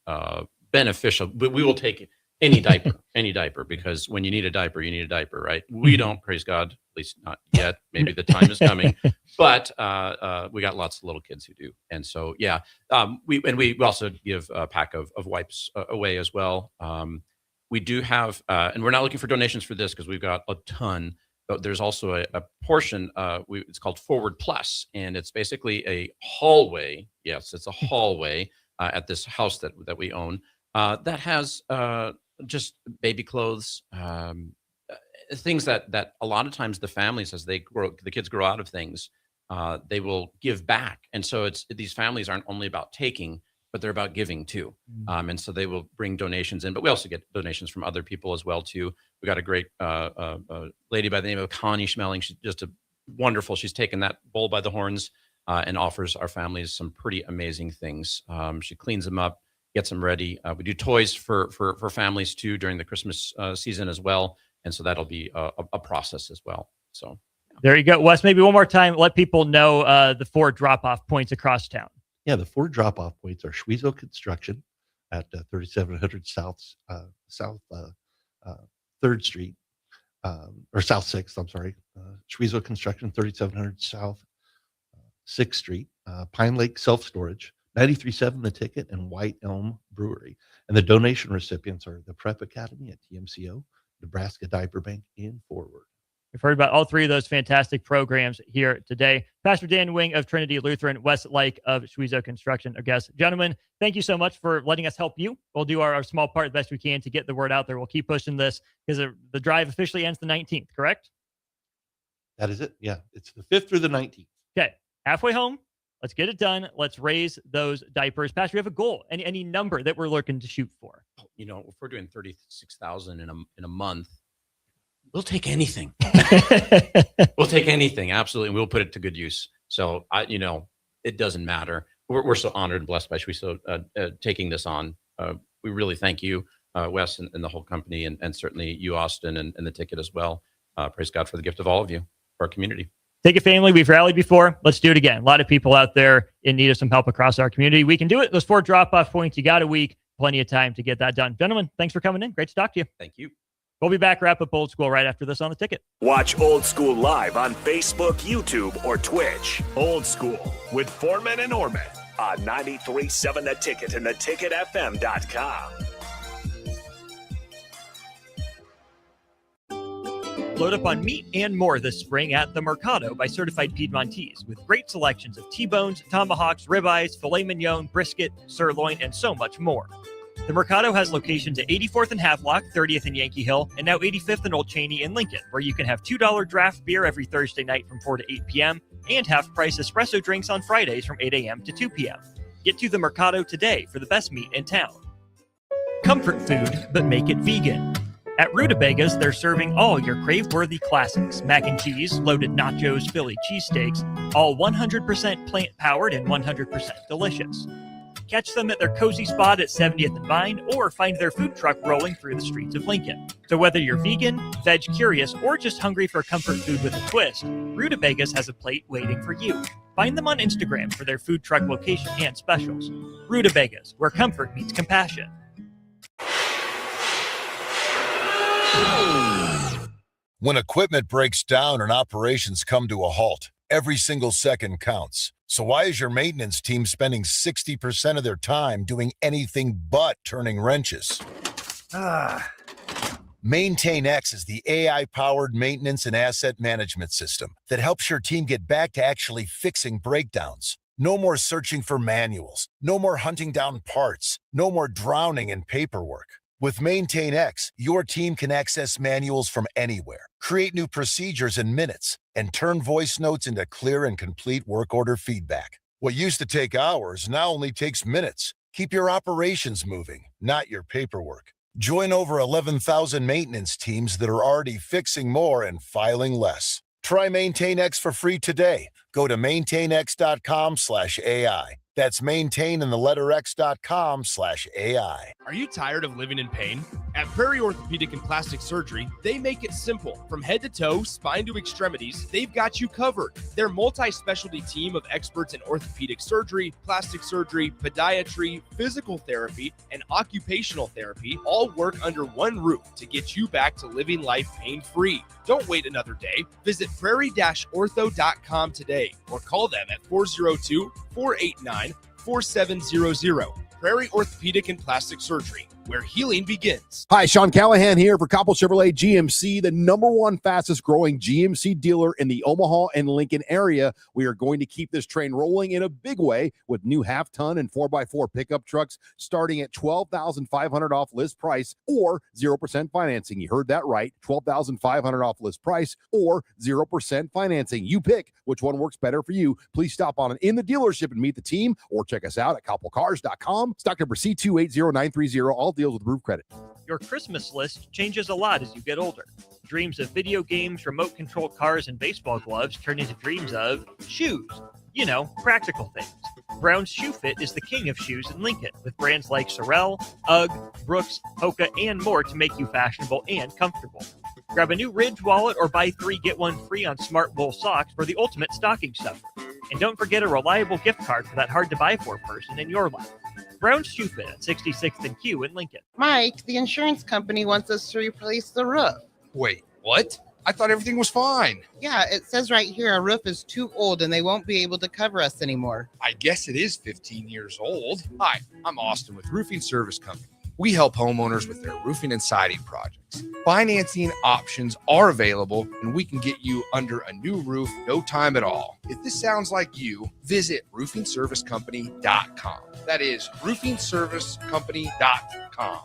beneficial. But we will take any diaper, because when you need a diaper, you need a diaper, right? We don't, praise God, at least not yet. Maybe the time is coming, but we got lots of little kids who do. And so, yeah, we also give a pack of wipes away as well. We do have, and we're not looking for donations for this because we've got a ton, but there's also a portion, it's called Forward Plus, and it's basically a hallway. Yes, it's a hallway at this house that we own that has just baby clothes, things that a lot of times the families, as the kids grow out of things, they will give back. And so these families aren't only about taking, but they're about giving too. And so they will bring donations in, but we also get donations from other people as well too. We got a great lady by the name of Connie Schmeling. She's just wonderful. She's taken that bull by the horns and offers our families some pretty amazing things. She cleans them up, gets them ready. We do toys for families too during the Christmas season as well. And so that'll be a process as well. So there you go, Wes. Maybe one more time, let people know the 4 drop-off points across town. Yeah, the 4 drop-off points are Schwezo Construction at 3700 South 3rd Street, or South 6th, I'm sorry. Schwezo Construction, 3700 South 6th Street, Pine Lake Self-Storage, 93.7 The Ticket, and White Elm Brewery. And the donation recipients are the Prep Academy at TMCO, Nebraska Diaper Bank, and Forward. We've heard about all 3 of those fantastic programs here today. Pastor Dan Wing of Trinity Lutheran, Wes Lake of Schwezo Construction, our guests. Gentlemen, thank you so much for letting us help you. We'll do our small part the best we can to get the word out there. We'll keep pushing this because the drive officially ends the 19th, correct? That is it. Yeah, it's the 5th through the 19th. Okay, halfway home. Let's get it done. Let's raise those diapers. Pastor, you have a goal, any number that we're looking to shoot for? You know, if we're doing 36,000 in a month, we'll take anything. We'll take anything, absolutely. And we'll put it to good use. So, it doesn't matter. We're so honored and blessed by Schwezo taking this on. We really thank you, Wes, and the whole company, and certainly you, Austin, and the ticket as well. Praise God for the gift of all of you, for our community. Take it, family. We've rallied before. Let's do it again. A lot of people out there in need of some help across our community. We can do it. Those 4 drop-off points, you got a week. Plenty of time to get that done. Gentlemen, thanks for coming in. Great to talk to you. Thank you. We'll be back, wrap up Old School right after this on the ticket. Watch Old School live on Facebook, YouTube, or Twitch. Old School with Foreman and Orman on 93.7 The Ticket and theticketfm.com. Load up on meat and more this spring at the Mercado by Certified Piedmontese with great selections of T-bones, tomahawks, ribeyes, filet mignon, brisket, sirloin, and so much more. The Mercado has locations at 84th and Havelock, 30th and Yankee Hill, and now 85th and Old Cheney in Lincoln, where you can have $2 draft beer every Thursday night from 4 to 8 p.m. and half-price espresso drinks on Fridays from 8 a.m. to 2 p.m. Get to the Mercado today for the best meat in town. Comfort food, but make it vegan. At Rutabagas, they're serving all your crave-worthy classics. Mac and cheese, loaded nachos, Philly cheesesteaks, all 100% plant-powered and 100% delicious. Catch them at their cozy spot at 70th and Vine, or find their food truck rolling through the streets of Lincoln. So whether you're vegan, veg curious, or just hungry for comfort food with a twist, Rutabagas has a plate waiting for you. Find them on Instagram for their food truck location and specials. Rutabagas, where comfort meets compassion. When equipment breaks down and operations come to a halt, every single second counts. So why is your maintenance team spending 60% of their time doing anything but turning wrenches? MaintainX is the AI-powered maintenance and asset management system that helps your team get back to actually fixing breakdowns. No more searching for manuals, no more hunting down parts, no more drowning in paperwork. With MaintainX, your team can access manuals from anywhere, create new procedures in minutes, and turn voice notes into clear and complete work order feedback. What used to take hours now only takes minutes. Keep your operations moving, not your paperwork. Join over 11,000 maintenance teams that are already fixing more and filing less. Try MaintainX for free today. Go to maintainx.com/AI. That's maintain and the letter x.com/AI. Are you tired of living in pain? At Prairie Orthopedic and Plastic Surgery, they make it simple. From head to toe, spine to extremities, they've got you covered. Their multi-specialty team of experts in orthopedic surgery, plastic surgery, podiatry, physical therapy, and occupational therapy all work under one roof to get you back to living life pain-free. Don't wait another day. Visit prairie-ortho.com today or call them at 402-489-4700. Prairie Orthopedic and Plastic Surgery. where healing begins. Hi, Sean Callahan here for Coppell Chevrolet GMC, the #1 fastest growing GMC dealer in the Omaha and Lincoln area. We are going to keep this train rolling in a big way with new half-ton and 4x4 pickup trucks starting at $12,500 off list price or 0% financing. You heard that right, $12,500 off list price or 0% financing. You pick which one works better for you. Please stop on in the dealership and meet the team or check us out at koppelcars.com. Stock number C280930. All deals with approved credit. Your Christmas list changes a lot as you get older. Dreams of video games, remote-controlled cars, and baseball gloves turn into dreams of shoes. You know, practical things. Brown's Shoe Fit is the king of shoes in Lincoln, with brands like Sorel, UGG, Brooks, Hoka, and more to make you fashionable and comfortable. Grab a new Ridge wallet or buy 3 get 1 free on Smart Wool socks for the ultimate stocking stuffer. And don't forget a reliable gift card for that hard-to-buy-for person in your life. Brown's Shoe Fit at 66th and Q in Lincoln. Mike, the insurance company wants us to replace the roof. Wait, what? I thought everything was fine. Yeah, it says right here our roof is too old and they won't be able to cover us anymore. I guess it is 15 years old. Hi, I'm Austin with Roofing Service Company. We help homeowners with their roofing and siding projects. Financing options are available, and we can get you under a new roof no time at all. If this sounds like you, visit roofingservicecompany.com. That is roofingservicecompany.com.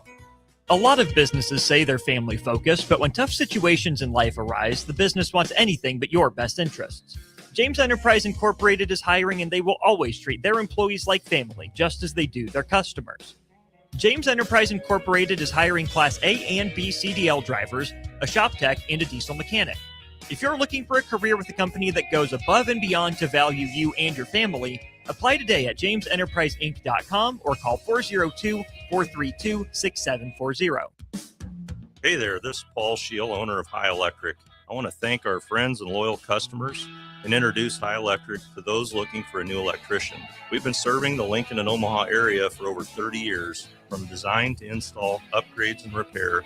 A lot of businesses say they're family focused, but when tough situations in life arise, the business wants anything but your best interests. James Enterprise Incorporated is hiring, and they will always treat their employees like family, just as they do their customers. James Enterprise Incorporated is hiring Class A and B CDL drivers, a shop tech, and a diesel mechanic. If you're looking for a career with a company that goes above and beyond to value you and your family, apply today at jamesenterpriseinc.com or call 402-432-6740. Hey there, this is Paul Scheel, owner of High Electric. I want to thank our friends and loyal customers and introduce High Electric to those looking for a new electrician. We've been serving the Lincoln and Omaha area for over 30 years, from design to install, upgrades, and repair.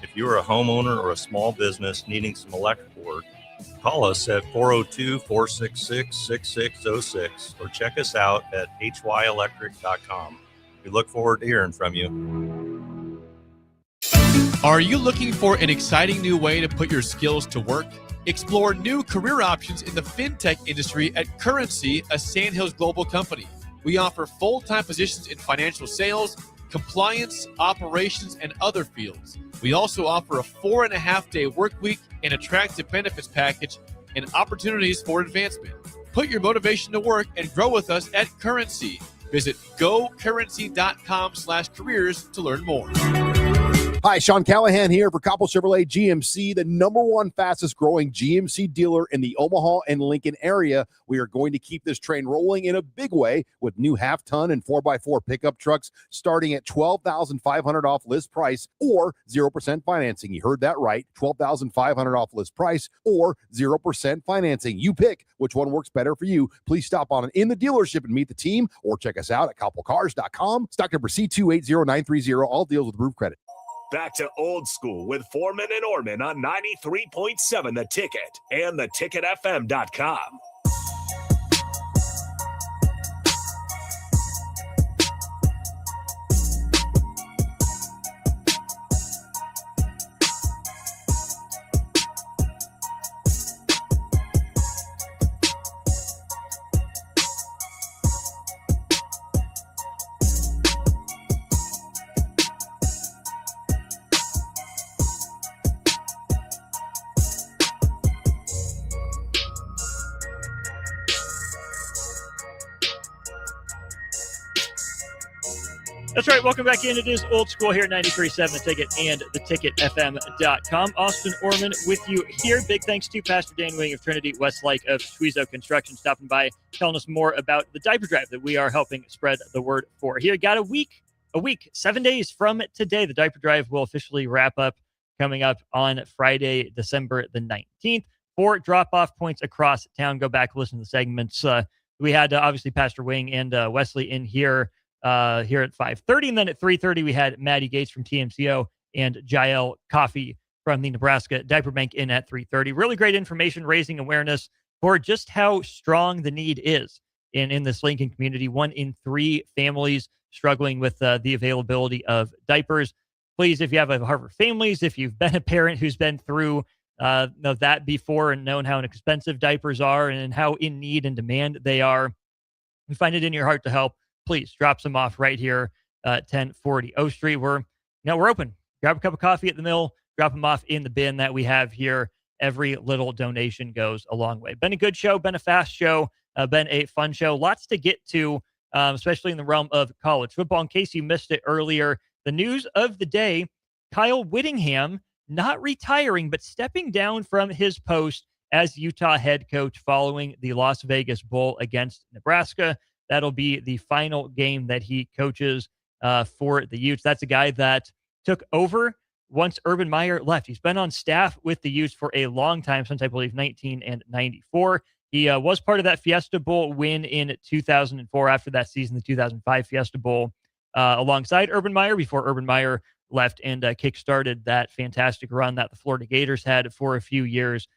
If you are a homeowner or a small business needing some electrical work, call us at 402-466-6606 or check us out at hyelectric.com. We look forward to hearing from you. Are you looking for an exciting new way to put your skills to work? Explore new career options in the fintech industry at Currency, a Sandhills global company. We offer full-time positions in financial sales, compliance, operations, and other fields. We also offer a 4.5-day work week, an attractive benefits package, and opportunities for advancement. Put your motivation to work and grow with us at Currency. Visit gocurrency.com/careers to learn more. Hi, Sean Callahan here for Coppell Chevrolet GMC, the #1 fastest growing GMC dealer in the Omaha and Lincoln area. We are going to keep this train rolling in a big way with new half-ton and 4x4 pickup trucks starting at $12,500 off list price or 0% financing. You heard that right, $12,500 off list price or 0% financing. You pick which one works better for you. Please stop on in the dealership and meet the team or check us out at koppelcars.com. Stock number C280930. All deals with approved credit. Back to old school with Foreman and Orman on 93.7 The Ticket and theticketfm.com. That's right. Welcome back in. It is Old School here at 93.7 The Ticket and theticketfm.com. Austin Orman with you here. Big thanks to Pastor Dan Wing of Trinity Westlake of Squeezo Construction stopping by, telling us more about the diaper drive that we are helping spread the word for. Here, got a week, 7 days from today. The diaper drive will officially wrap up coming up on Friday, December the 19th. 4 drop-off points across town. Go back, listen to the segments. We had obviously Pastor Wing and Wesley in here at 5:30, and then at 3:30 we had Maddie Gates from TMCO and Jael Coffey from the Nebraska Diaper Bank in at 3:30. Really great information, raising awareness for just how strong the need is in this Lincoln community. 1 in 3 families struggling with the availability of diapers. Please, if you have a Harvard Families, if you've been a parent who's been through that before and known how expensive diapers are and how in need and demand they are, you find it in your heart to help, please drop some off right here at 1040 O Street. We're open. Grab a cup of coffee at the mill, drop them off in the bin that we have here. Every little donation goes a long way. Been a good show, been a fast show, been a fun show. Lots to get to, especially in the realm of college football. In case you missed it earlier, the news of the day, Kyle Whittingham not retiring, but stepping down from his post as Utah head coach following the Las Vegas Bowl against Nebraska. That'll be the final game that he coaches for the Utes. That's a guy that took over once Urban Meyer left. He's been on staff with the Utes for a long time, since I believe 1994. He was part of that Fiesta Bowl win in 2004. After that season, the 2005 Fiesta Bowl, alongside Urban Meyer, before Urban Meyer left and kickstarted that fantastic run that the Florida Gators had for a few years.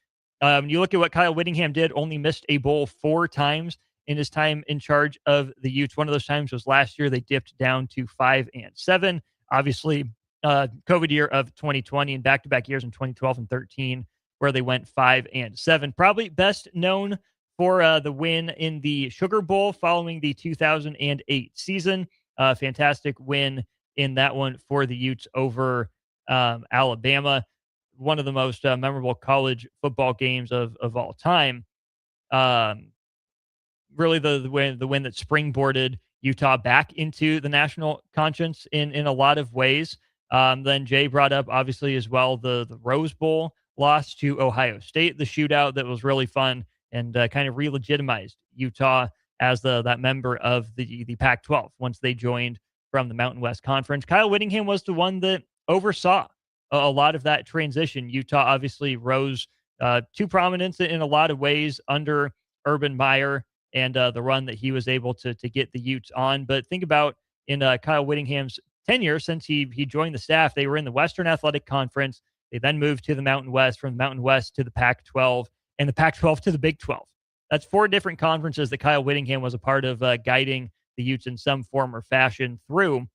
You look at what Kyle Whittingham did, only missed a bowl 4 times in his time in charge of the Utes. One of those times was last year. They dipped down to 5-7. Obviously, COVID year of 2020 and back-to-back years in 2012 and 13, where they went 5-7. Probably best known for the win in the Sugar Bowl following the 2008 season. Fantastic win in that one for the Utes over Alabama. One of the most memorable college football games of all time. Really the win that springboarded Utah back into the national conscience in a lot of ways. Then Jay brought up, obviously, as well, the Rose Bowl loss to Ohio State, the shootout that was really fun and kind of re-legitimized Utah as that member of the Pac-12 once they joined from the Mountain West Conference. Kyle Whittingham was the one that oversaw a lot of that transition. Utah obviously rose to prominence in a lot of ways under Urban Meyer and the run that he was able to get the Utes on. But think about in Kyle Whittingham's tenure since he joined the staff, they were in the Western Athletic Conference. They then moved to the Mountain West, from the Mountain West to the Pac-12, and the Pac-12 to the Big 12. That's 4 different conferences that Kyle Whittingham was a part of guiding the Utes in some form or fashion through.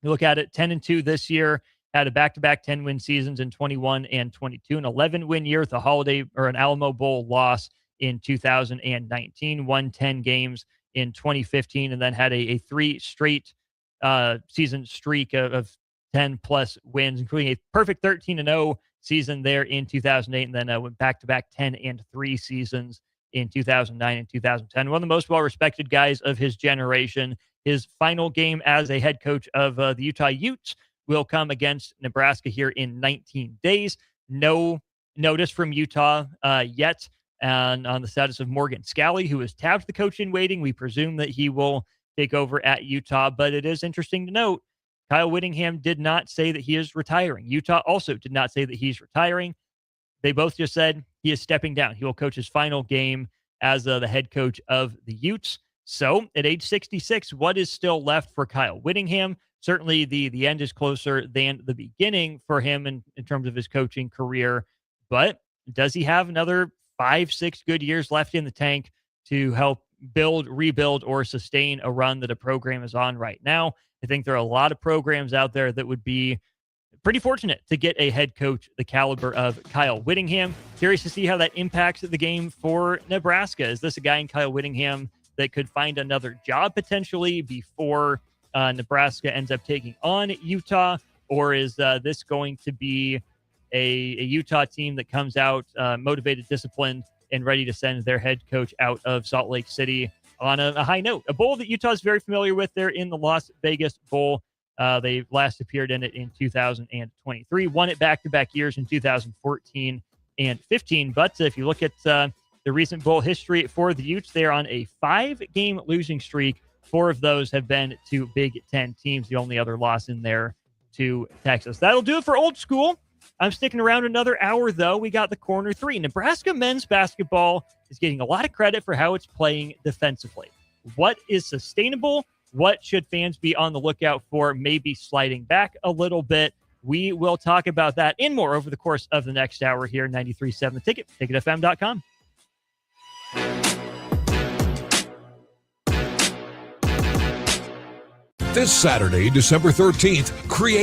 You look at it, 10-2 this year, had a back-to-back 10-win seasons in 21 and 22, an 11-win year with a Holiday or an Alamo Bowl loss in 2019, won 10 games in 2015, and then had a 3 straight season streak of 10-plus wins, including a perfect 13-0 season there in 2008, and then went back-to-back 10-3 seasons in 2009 and 2010. One of the most well-respected guys of his generation. His final game as a head coach of the Utah Utes will come against Nebraska here in 19 days. No notice from Utah yet on the status of Morgan Scalley, who is tabbed the coach in waiting. We presume that he will take over at Utah, but it is interesting to note Kyle Whittingham did not say that he is retiring. Utah also did not say that he's retiring. They both just said he is stepping down. He will coach his final game as the head coach of the Utes. So at age 66, what is still left for Kyle Whittingham? Certainly the end is closer than the beginning for him in terms of his coaching career. But does he have another 5-6 good years left in the tank to help build, rebuild, or sustain a run that a program is on right now? I think there are a lot of programs out there that would be pretty fortunate to get a head coach the caliber of Kyle Whittingham. Curious to see how that impacts the game for Nebraska. Is this a guy in Kyle Whittingham that could find another job potentially before Nebraska ends up taking on Utah? Or is this going to be a Utah team that comes out motivated, disciplined, and ready to send their head coach out of Salt Lake City on a high note? A bowl that Utah is very familiar with. They're in the Las Vegas Bowl. They last appeared in it in 2023, won it back-to-back years in 2014 and 15. But if you look at the recent bowl history for the Utes, they're on a 5-game losing streak. 4 of those have been to Big Ten teams. The only other loss in there to Texas. That'll do it for Old School. I'm sticking around another hour, though. We got the Corner 3. Nebraska men's basketball is getting a lot of credit for how it's playing defensively. What is sustainable? What should fans be on the lookout for? Maybe sliding back a little bit. We will talk about that and more over the course of the next hour here. 93.7 The Ticket, ticketfm.com. This Saturday, December 13th, create